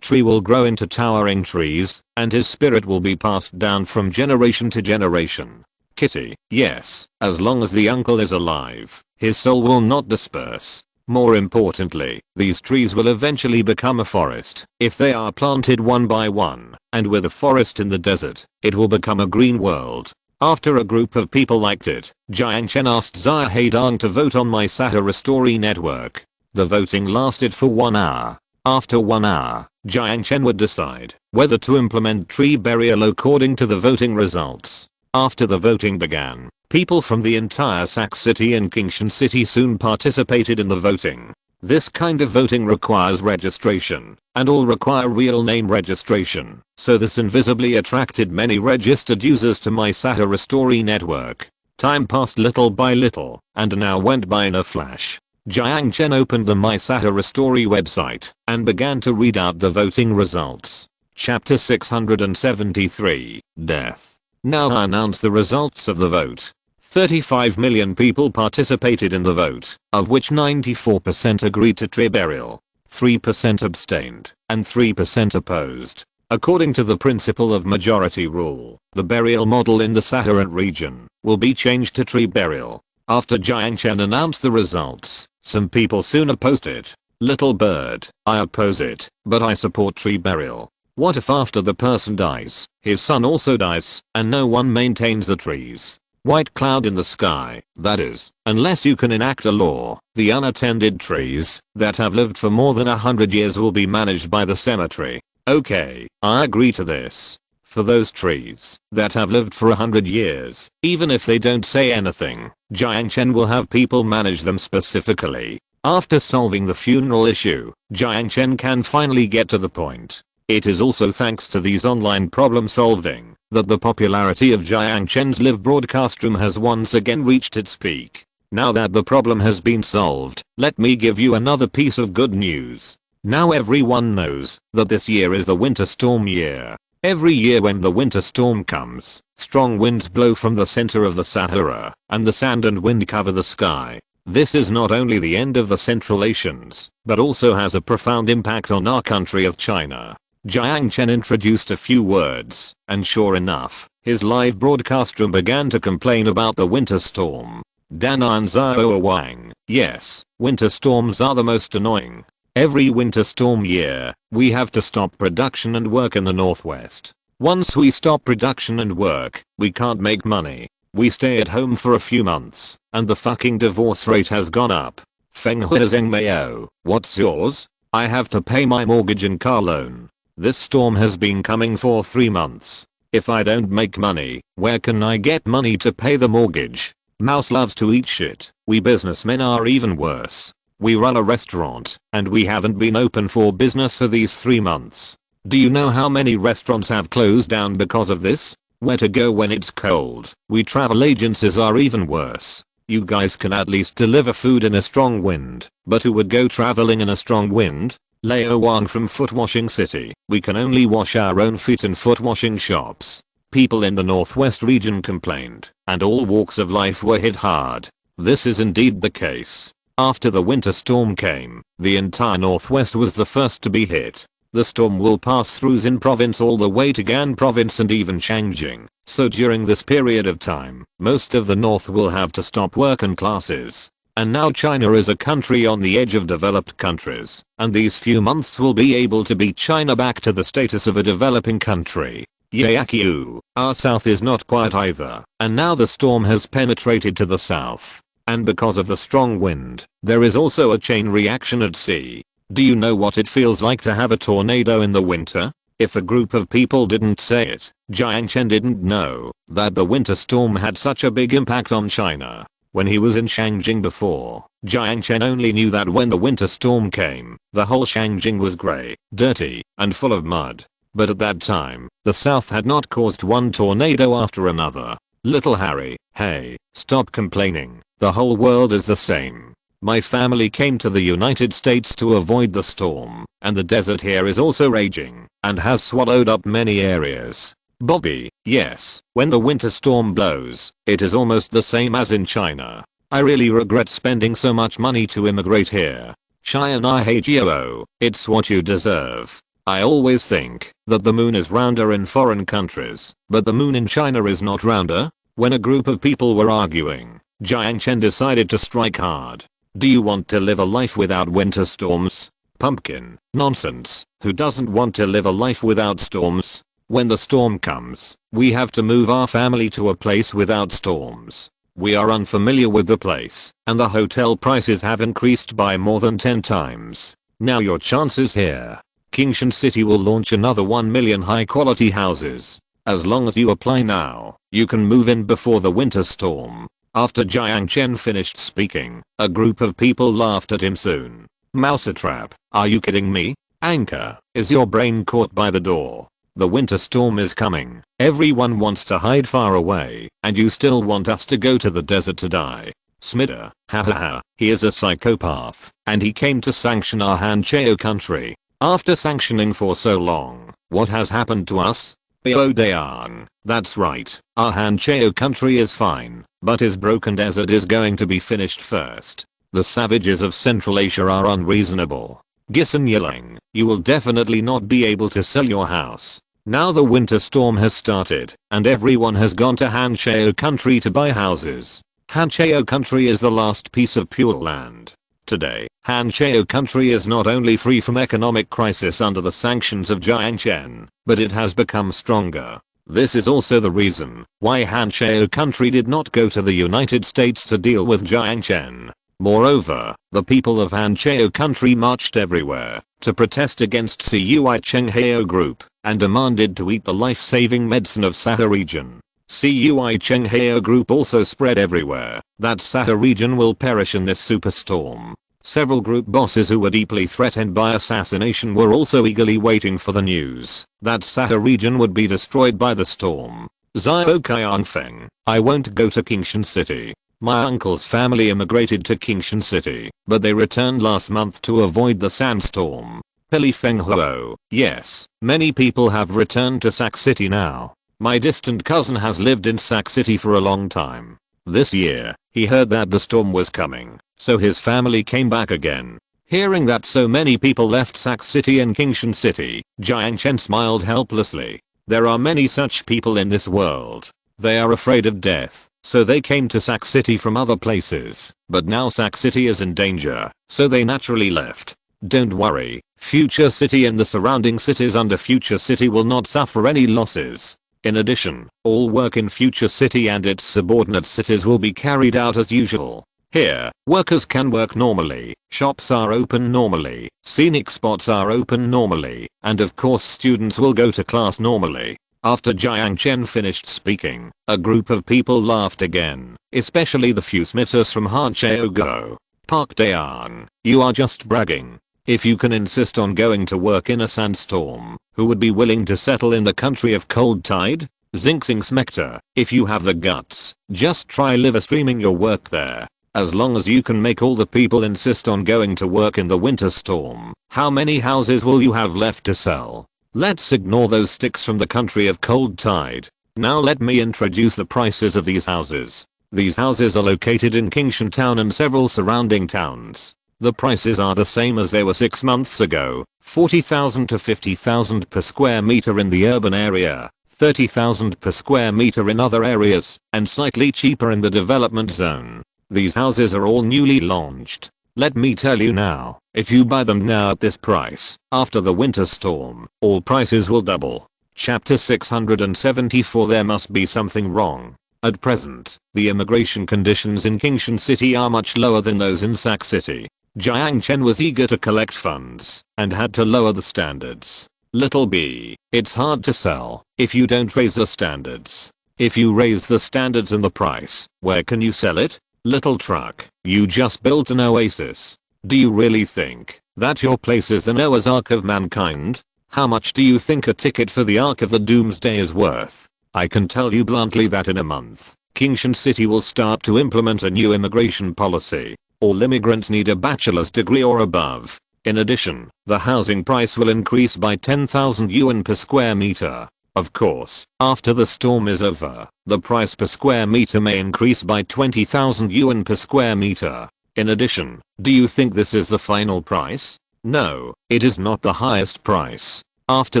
will grow into towering trees, and his spirit will be passed down from generation to generation. Kitty, yes, as long as the uncle is alive, his soul will not disperse. More importantly, these trees will eventually become a forest. If they are planted one by one, and with a forest in the desert, it will become a green world. After a group of people liked it, Jiang Chen asked Xia Heidang to vote on my Sahara Story network. The voting lasted for 1 hour. After 1 hour, Jiang Chen would decide whether to implement tree burial according to the voting results. After the voting began, people from the entire Sac City and Kingshan City soon participated in the voting. This kind of voting requires registration, and all require real name registration, so this invisibly attracted many registered users to my Sahara Story network. Time passed little by little, and an hour went by in a flash. Jiang Chen opened the My Sahara Story website and began to read out the voting results. Chapter 673, Death. Now I announce the results of the vote. 35 million people participated in the vote, of which 94% agreed to tree burial, 3% abstained, and 3% opposed. According to the principle of majority rule, the burial model in the Sahara region will be changed to tree burial. After Jiang Chen announced the results, some people soon opposed it. Little bird, I oppose it, but I support tree burial. What if after the person dies, his son also dies, and no one maintains the trees? White cloud in the sky, that is, unless you can enact a law, the unattended trees that have lived for more than 100 years will be managed by the cemetery. Okay, I agree to this. For those trees that have lived for 100 years, even if they don't say anything, Jiang Chen will have people manage them specifically. After solving the funeral issue, Jiang Chen can finally get to the point. It is also thanks to these online problem solving that the popularity of Jiang Chen's live broadcast room has once again reached its peak. Now that the problem has been solved, let me give you another piece of good news. Now everyone knows that this year is the winter storm year. Every year when the winter storm comes, strong winds blow from the center of the Sahara, and the sand and wind cover the sky. This is not only the end of the Central Asians, but also has a profound impact on our country of China. Jiang Chen introduced a few words, and sure enough, his live broadcast room began to complain about the winter storm. Danan Zhao Wang, yes, winter storms are the most annoying. Every winter storm year, we have to stop production and work in the northwest. Once we stop production and work, we can't make money. We stay at home for a few months, and the fucking divorce rate has gone up. Feng Huizeng Mayo, what's yours? I have to pay my mortgage and car loan. This storm has been coming for 3 months. If I don't make money, where can I get money to pay the mortgage? Mouse loves to eat shit. We businessmen are even worse. We run a restaurant, and we haven't been open for business for these 3 months. Do you know how many restaurants have closed down because of this? Where to go when it's cold? We travel agencies are even worse. You guys can at least deliver food in a strong wind, but who would go traveling in a strong wind? Leo Wang from Foot Washing City. We can only wash our own feet in foot washing shops. People in the northwest region complained, and all walks of life were hit hard. This is indeed the case. After the winter storm came, the entire northwest was the first to be hit. The storm will pass through Xin province all the way to Gan province and even Shangjing. So during this period of time, most of the north will have to stop work and classes. And now China is a country on the edge of developed countries, and these few months will be able to beat China back to the status of a developing country. Yakiu, our south is not quite either, and now the storm has penetrated to the south. And because of the strong wind, there is also a chain reaction at sea. Do you know what it feels like to have a tornado in the winter? If a group of people didn't say it, Jiang Chen didn't know that the winter storm had such a big impact on China. When he was in Shangjing before, Jiang Chen only knew that when the winter storm came, the whole Shangjing was grey, dirty, and full of mud. But at that time, the south had not caused one tornado after another. Little Harry, hey, stop complaining. The whole world is the same. My family came to the United States to avoid the storm, and the desert here is also raging, and has swallowed up many areas. Bobby, yes, when the winter storm blows, it is almost the same as in China. I really regret spending so much money to immigrate here. China hate you, it's what you deserve. I always think that the moon is rounder in foreign countries, but the moon in China is not rounder. When a group of people were arguing, Jiang Chen decided to strike hard. Do you want to live a life without winter storms? Pumpkin, nonsense, who doesn't want to live a life without storms? When the storm comes, we have to move our family to a place without storms. We are unfamiliar with the place, and the hotel prices have increased by more than 10 times. Now your chance is here. Kingshan City will launch another 1 million high quality houses. As long as you apply now, you can move in before the winter storm. After Jiang Chen finished speaking, a group of people laughed at him soon. Mousetrap, are you kidding me? Anchor, is your brain caught by the door? The winter storm is coming. Everyone wants to hide far away, and you still want us to go to the desert to die. Smidder, hahaha, he is a psychopath, and he came to sanction our Hancheo country. After sanctioning for so long, what has happened to us? Dayan, that's right. Our Hancheo country is fine, but his broken desert is going to be finished first. The savages of Central Asia are unreasonable. Gisan Yilang, you will definitely not be able to sell your house. Now the winter storm has started, and everyone has gone to Hancheo country to buy houses. Hancheo country is the last piece of pure land. Today, Hancheo country is not only free from economic crisis under the sanctions of Jiang Chen, but it has become stronger. This is also the reason why Hancheo country did not go to the United States to deal with Jiang Chen. Moreover, the people of Hancheo country marched everywhere to protest against Cui Chengheo group and demanded to eat the life-saving medicine of Sahara region. Cui Chengheo group also spread everywhere that Sahara region will perish in this superstorm. Several group bosses who were deeply threatened by assassination were also eagerly waiting for the news that Sahara region would be destroyed by the storm. Zio Qiangfeng, I won't go to Kingshan City. My uncle's family immigrated to Kingshan City, but they returned last month to avoid the sandstorm. Pili Feng Huo, yes, many people have returned to Sac City now. My distant cousin has lived in Sac City for a long time. This year, he heard that the storm was coming, so his family came back again. Hearing that so many people left Sac City and Kingshan City, Jiang Chen smiled helplessly. There are many such people in this world. They are afraid of death, so they came to Sac City from other places. But now Sac City is in danger, so they naturally left. Don't worry, Future City and the surrounding cities under Future City will not suffer any losses. In addition, all work in Future City and its subordinate cities will be carried out as usual. Here, workers can work normally, shops are open normally, scenic spots are open normally, and of course students will go to class normally. After Jiang Chen finished speaking, a group of people laughed again, especially the few smitters from Hancheo Go. Park Dayan, you are just bragging. If you can insist on going to work in a sandstorm, who would be willing to settle in the country of cold tide? Xingxing Smector, if you have the guts, just try live streaming your work there. As long as you can make all the people insist on going to work in the winter storm, how many houses will you have left to sell? Let's ignore those sticks from the country of cold tide. Now let me introduce the prices of these houses. These houses are located in Kingshan town and several surrounding towns. The prices are the same as they were 6 months ago, 40,000 to 50,000 per square meter in the urban area, 30,000 per square meter in other areas, and slightly cheaper in the development zone. These houses are all newly launched. Let me tell you now, if you buy them now at this price, after the winter storm, all prices will double. Chapter 674. There must be something wrong. At present, the immigration conditions in Kingshan City are much lower than those in Sac City. Jiang Chen was eager to collect funds and had to lower the standards. Little b, it's hard to sell if you don't raise the standards. If you raise the standards and the price, where can you sell it? Little truck, you just built an oasis. Do you really think that your place is the Noah's Ark of mankind? How much do you think a ticket for the Ark of the Doomsday is worth? I can tell you bluntly that in a month, Kingshan City will start to implement a new immigration policy. All immigrants need a bachelor's degree or above. In addition, the housing price will increase by 10,000 yuan per square meter. Of course, after the storm is over, the price per square meter may increase by 20,000 yuan per square meter. In addition, do you think this is the final price? No, it is not the highest price. After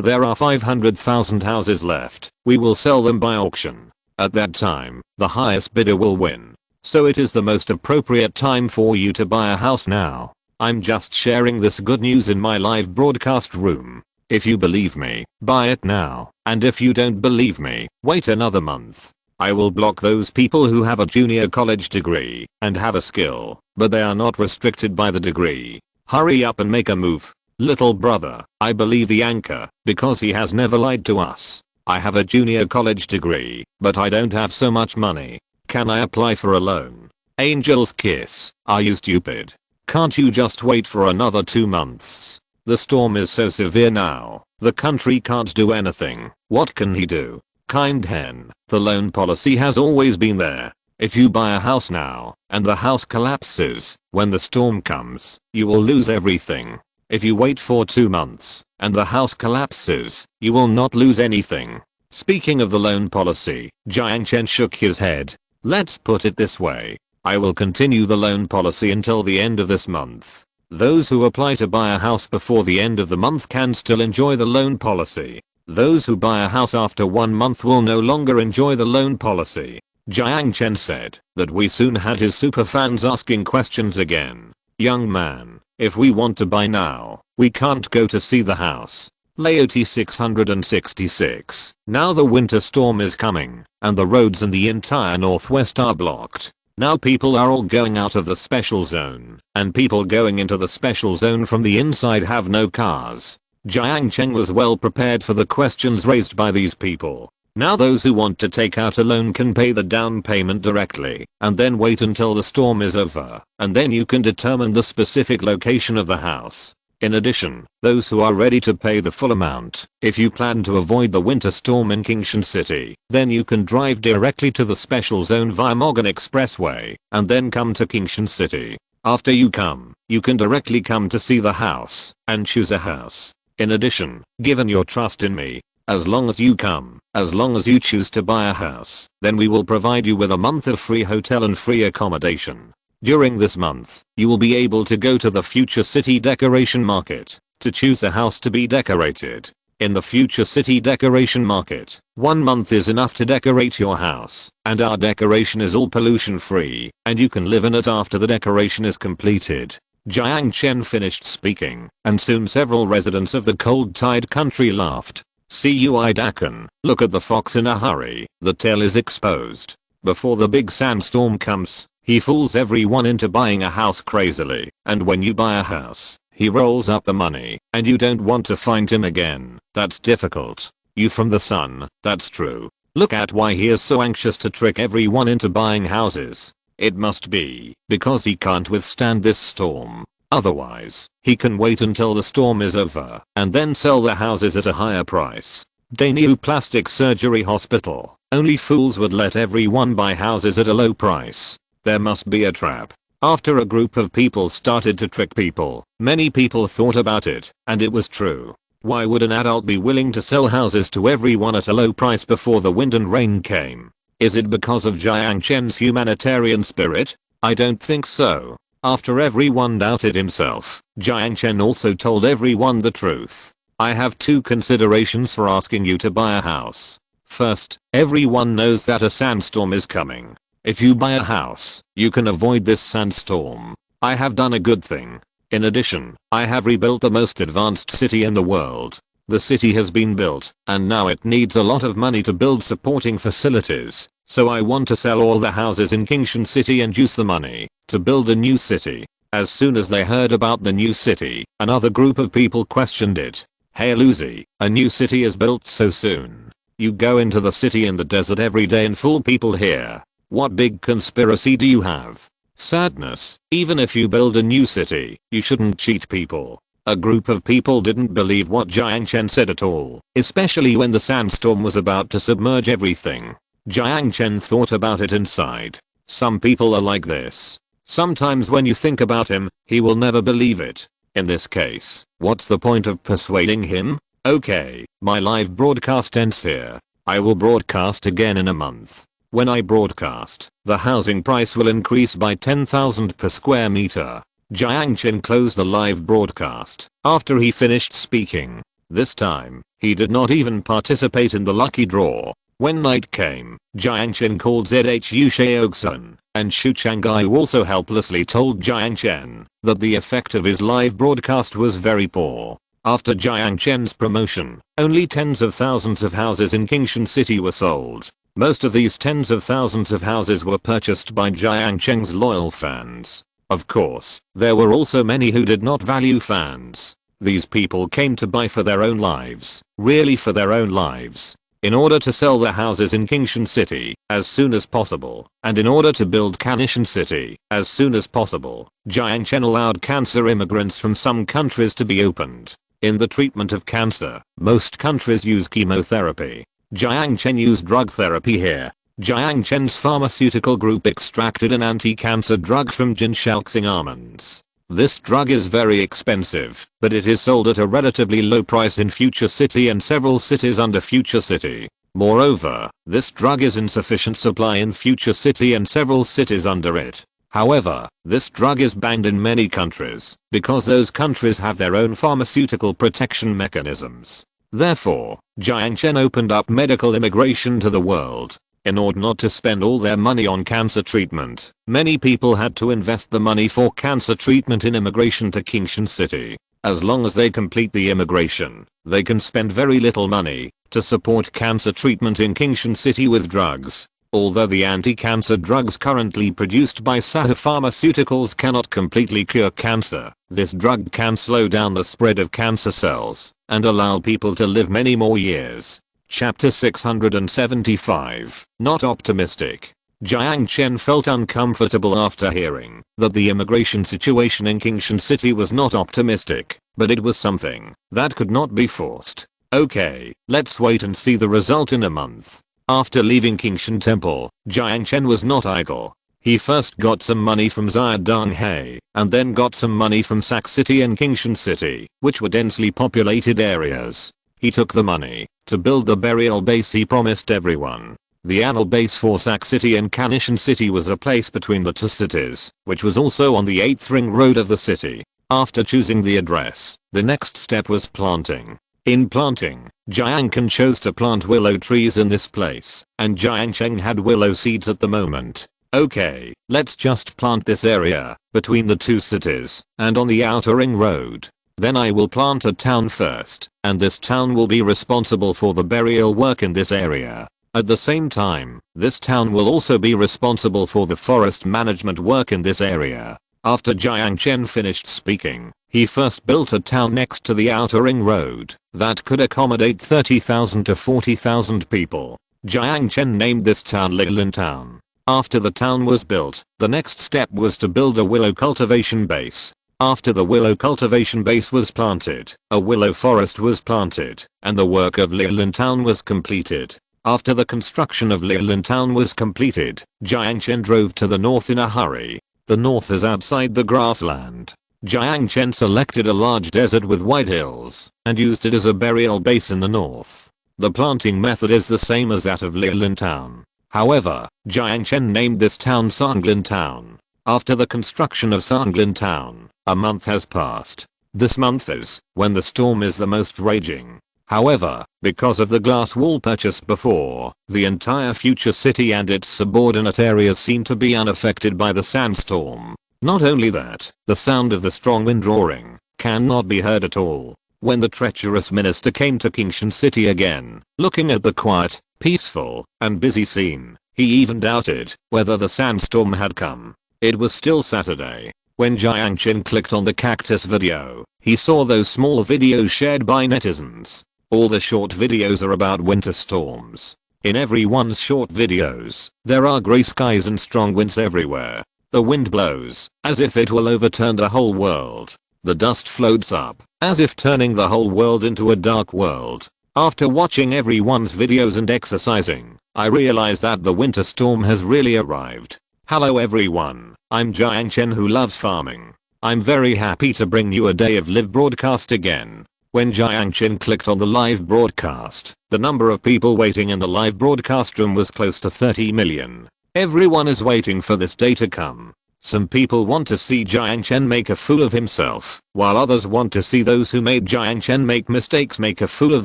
there are 500,000 houses left, we will sell them by auction. At that time, the highest bidder will win. So it is the most appropriate time for you to buy a house now. I'm just sharing this good news in my live broadcast room. If you believe me, buy it now, and if you don't believe me, wait another month. I will block those people who have a junior college degree and have a skill, but they are not restricted by the degree. Hurry up and make a move. Little brother, I believe the anchor, because he has never lied to us. I have a junior college degree, but I don't have so much money. Can I apply for a loan? Angel's kiss, are you stupid? Can't you just wait for another 2 months? The storm is so severe now, the country can't do anything. What can he do? Kind hen, the loan policy has always been there. If you buy a house now, and the house collapses, when the storm comes, you will lose everything. If you wait for 2 months, and the house collapses, you will not lose anything. Speaking of the loan policy, Jiang Chen shook his head. Let's put it this way. I will continue the loan policy until the end of this month. Those who apply to buy a house before the end of the month can still enjoy the loan policy. Those who buy a house after 1 month will no longer enjoy the loan policy. Jiang Chen said that we soon had his superfans asking questions again. Young man, if we want to buy now, we can't go to see the house. Layout 666. Now the winter storm is coming, and the roads in the entire northwest are blocked. Now people are all going out of the special zone, and people going into the special zone from the inside have no cars. Jiang Chen was well prepared for the questions raised by these people. Now those who want to take out a loan can pay the down payment directly, and then wait until the storm is over, and then you can determine the specific location of the house. In addition, those who are ready to pay the full amount, if you plan to avoid the winter storm in Kingshan City, then you can drive directly to the special zone via Morgan Expressway, and then come to Kingshan City. After you come, you can directly come to see the house, and choose a house. In addition, given your trust in me, as long as you come, as long as you choose to buy a house, then we will provide you with a month of free hotel and free accommodation. During this month, you will be able to go to the Future City Decoration Market to choose a house to be decorated. In the Future City Decoration Market, 1 month is enough to decorate your house, and our decoration is all pollution free, and you can live in it after the decoration is completed. Jiang Chen finished speaking, and soon several residents of the Cold Tide country laughed. Cui Dakan, look at the fox in a hurry, the tail is exposed. Before the big sandstorm comes, he fools everyone into buying a house crazily, and when you buy a house, he rolls up the money, and you don't want to find him again. That's difficult. You from the sun, that's true. Look at why he is so anxious to trick everyone into buying houses. It must be because he can't withstand this storm. Otherwise, he can wait until the storm is over and then sell the houses at a higher price. Daewoo Plastic Surgery Hospital. Only fools would let everyone buy houses at a low price. There must be a trap. After a group of people started to trick people, many people thought about it, and it was true. Why would an adult be willing to sell houses to everyone at a low price before the wind and rain came? Is it because of Jiang Chen's humanitarian spirit? I don't think so. After everyone doubted himself, Jiang Chen also told everyone the truth. I have 2 considerations for asking you to buy a house. First, everyone knows that a sandstorm is coming. If you buy a house, you can avoid this sandstorm. I have done a good thing. In addition, I have rebuilt the most advanced city in the world. The city has been built, and now it needs a lot of money to build supporting facilities. So I want to sell all the houses in Kingshan City and use the money to build a new city. As soon as they heard about the new city, another group of people questioned it. Hey Lucy, a new city is built so soon. You go into the city in the desert every day and fool people here. What big conspiracy do you have? Sadness, even if you build a new city, you shouldn't cheat people. A group of people didn't believe what Jiang Chen said at all, especially when the sandstorm was about to submerge everything. Jiang Chen thought about it inside. Some people are like this. Sometimes when you think about him, he will never believe it. In this case, what's the point of persuading him? Okay, my live broadcast ends here. I will broadcast again in a month. When I broadcast, the housing price will increase by 10,000 per square meter. Jiang Chen closed the live broadcast after he finished speaking. This time, he did not even participate in the lucky draw. When night came, Jiang Chen called Zhu Shaoxun, and Xu Chang'ai also helplessly told Jiang Chen that the effect of his live broadcast was very poor. After Jiang Chen's promotion, only tens of thousands of houses in Kingshan City were sold. Most of these tens of thousands of houses were purchased by Jiang Chen's loyal fans. Of course, there were also many who did not value fans. These people came to buy for their own lives, really for their own lives. In order to sell their houses in Kingshan City as soon as possible, and in order to build Kanishan City as soon as possible, Jiang Chen allowed cancer immigrants from some countries to be opened. In the treatment of cancer, most countries use chemotherapy. Jiang Chen used drug therapy here. Jiang Chen's pharmaceutical group extracted an anti-cancer drug from Jinshaoxing almonds. This drug is very expensive, but it is sold at a relatively low price in Future City and several cities under Future City. Moreover, this drug is in sufficient supply in future city and several cities under it. However, this drug is banned in many countries because those countries have their own pharmaceutical protection mechanisms. Therefore, Jiang Chen opened up medical immigration to the world. In order not to spend all their money on cancer treatment, many people had to invest the money for cancer treatment in immigration to Kingshan City. As long as they complete the immigration, they can spend very little money to support cancer treatment in Kingshan City with drugs. Although the anti-cancer drugs currently produced by Sahara Pharmaceuticals cannot completely cure cancer, this drug can slow down the spread of cancer cells and allow people to live many more years. Chapter 675. Not optimistic. Jiang Chen felt uncomfortable after hearing that the immigration situation in Kingshan City was not optimistic, but it was something that could not be forced. Okay, let's wait and see the result in a month. After leaving Kingshan Temple, Jiang Chen was not idle. He first got some money from Ziyadonghe, and then got some money from Sak City and Kingshan City, which were densely populated areas. He took the money to build the burial base he promised everyone. The annual base for Sak City and Kingshan City was a place between the two cities, which was also on the 8th ring road of the city. After choosing the address, the next step was planting. In planting, Jiang Chen chose to plant willow trees in this place, and Jiang Chen had willow seeds at the moment. Okay, let's just plant this area between the two cities and on the outer ring road. Then I will plant a town first, and this town will be responsible for the burial work in this area. At the same time, this town will also be responsible for the forest management work in this area. After Jiang Chen finished speaking, he first built a town next to the outer ring road that could accommodate 30,000 to 40,000 people. Jiang Chen named this town Lilin Town. After the town was built, the next step was to build a willow cultivation base. After the willow cultivation base was planted, a willow forest was planted, and the work of Lilin Town was completed. After the construction of Lilin Town was completed, Jiang Chen drove to the north in a hurry. The north is outside the grassland. Jiang Chen selected a large desert with white hills and used it as a burial base in the north. The planting method is the same as that of Lilin Town. However, Jiang Chen named this town Songlin Town. After the construction of Songlin Town, a month has passed. This month is when the storm is the most raging. However, because of the glass wall purchased before, the entire future city and its subordinate areas seem to be unaffected by the sandstorm. Not only that, the sound of the strong wind roaring cannot be heard at all. When the treacherous minister came to Kingshan City again, looking at the quiet, peaceful, and busy scene, he even doubted whether the sandstorm had come. It was still Saturday. When Jiang Chen clicked on the cactus video, he saw those small videos shared by netizens. All the short videos are about winter storms. In everyone's short videos, there are grey skies and strong winds everywhere. The wind blows, as if it will overturn the whole world. The dust floats up, as if turning the whole world into a dark world. After watching everyone's videos and exercising, I realized that the winter storm has really arrived. Hello everyone, I'm Jiang Chen who loves farming. I'm very happy to bring you a day of live broadcast again. When Jiang Chen clicked on the live broadcast, the number of people waiting in the live broadcast room was close to 30 million. Everyone is waiting for this day to come. Some people want to see Jiang Chen make a fool of himself, while others want to see those who made Jiang Chen make mistakes make a fool of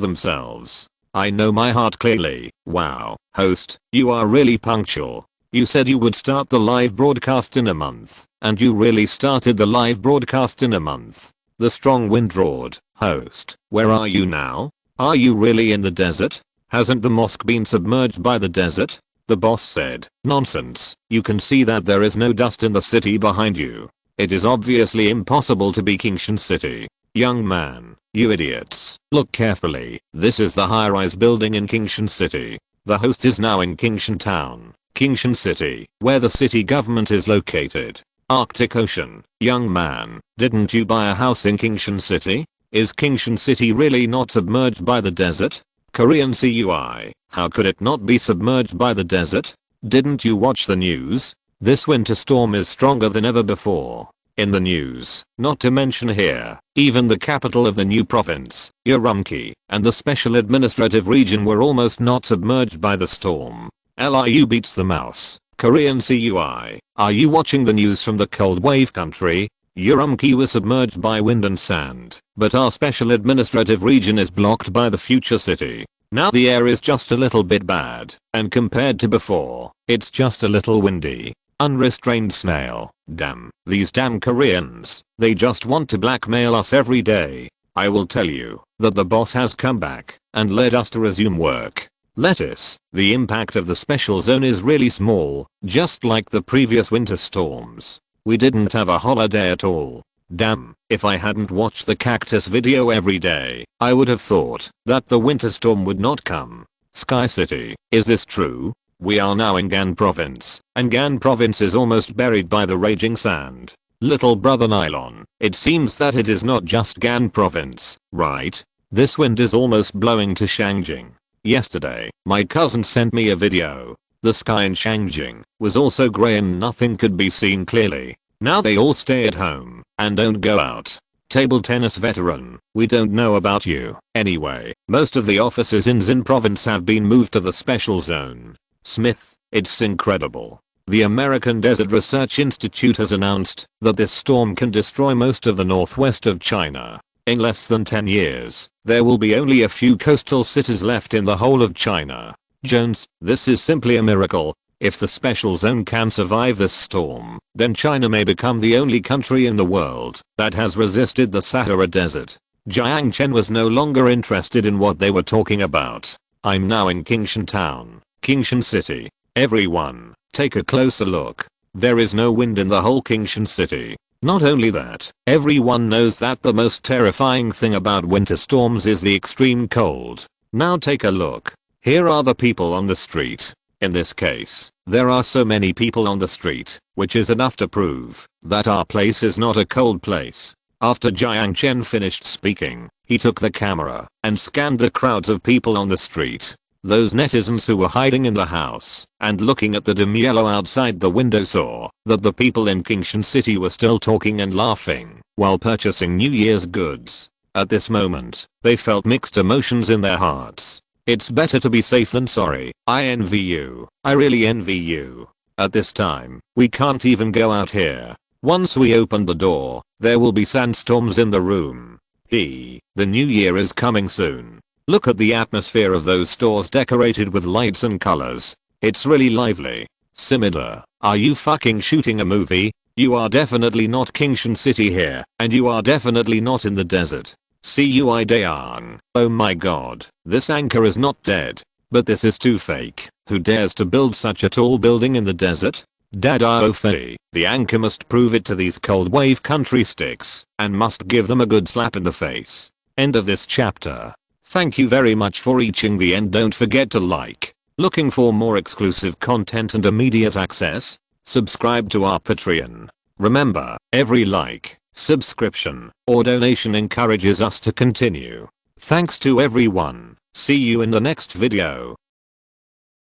themselves. I know my heart clearly. Wow, host, you are really punctual. You said you would start the live broadcast in a month, and you really started the live broadcast in a month. The strong wind roared. Host, where are you now? Are you really in the desert? Hasn't the mosque been submerged by the desert? The boss said, nonsense, you can see that there is no dust in the city behind you. It is obviously impossible to be Kingshan City. Young man, you idiots, look carefully, this is the high-rise building in Kingshan City. The host is now in Kingshan Town, Kingshan City, where the city government is located. Arctic Ocean, young man, didn't you buy a house in Kingshan City? Is Kingshan City really not submerged by the desert? Korean CUI, how could it not be submerged by the desert? Didn't you watch the news? This winter storm is stronger than ever before. in the news, not to mention here, even the capital of the new province, Urumqi, and the special administrative region were almost not submerged by the storm. Liu beats the mouse. Korean CUI. Are you watching the news from the cold wave country? Urumqi was submerged by wind and sand, but our special administrative region is blocked by the future city. Now the air is just a little bit bad, and compared to before, it's just a little windy. Unrestrained snail. Damn, these damn Koreans, they just want to blackmail us every day. I will tell you that the boss has come back and led us to resume work. Lettuce. The impact of the special zone is really small, just like the previous winter storms. We didn't have a holiday at all. Damn, if I hadn't watched the cactus video every day, I would have thought that the winter storm would not come. Sky City. Is this true? We are now in Gan province, and Gan province is almost buried by the raging sand. Little brother Nylon, it seems that it is not just Gan province, right? This wind is almost blowing to Shangjing. Yesterday, my cousin sent me a video. The sky in Shangjing was also grey and nothing could be seen clearly. Now they all stay at home and don't go out. Table tennis veteran, we don't know about you. Anyway, most of the offices in Xin province have been moved to the special zone. Smith, it's incredible. The American Desert Research Institute has announced that this storm can destroy most of the northwest of China. In less than 10 years, there will be only a few coastal cities left in the whole of China. Jones, this is simply a miracle. If the special zone can survive this storm, then China may become the only country in the world that has resisted the Sahara Desert. Jiang Chen was no longer interested in what they were talking about. I'm now in Kingshan Town, Kingshan City. Everyone, take a closer look. There is no wind in the whole Kingshan City. Not only that, everyone knows that the most terrifying thing about winter storms is the extreme cold. Now take a look. Here are the people on the street. In this case, there are so many people on the street, which is enough to prove that our place is not a cold place. After Jiang Chen finished speaking, he took the camera and scanned the crowds of people on the street. Those netizens who were hiding in the house and looking at the dim yellow outside the window saw that the people in Kingshan City were still talking and laughing while purchasing New Year's goods. At this moment, they felt mixed emotions in their hearts. It's better to be safe than sorry. I envy you. I really envy you. At this time, we can't even go out here. Once we open the door, there will be sandstorms in the room. The new year is coming soon. Look at the atmosphere of those stores decorated with lights and colors. It's really lively. Simida, are you fucking shooting a movie? You are definitely not Kingshan City here, and you are definitely not in the desert. Cui Dayang. Oh my god, this anchor is not dead. But this is too fake. Who dares to build such a tall building in the desert? Dada Fei, the anchor must prove it to these cold wave country sticks, and must give them a good slap in the face. End of this chapter. Thank you very much for reaching the end. Don't forget to like. Looking for more exclusive content and immediate access? Subscribe to our Patreon. Remember, every like, subscription, or donation encourages us to continue. Thanks to everyone. See you in the next video.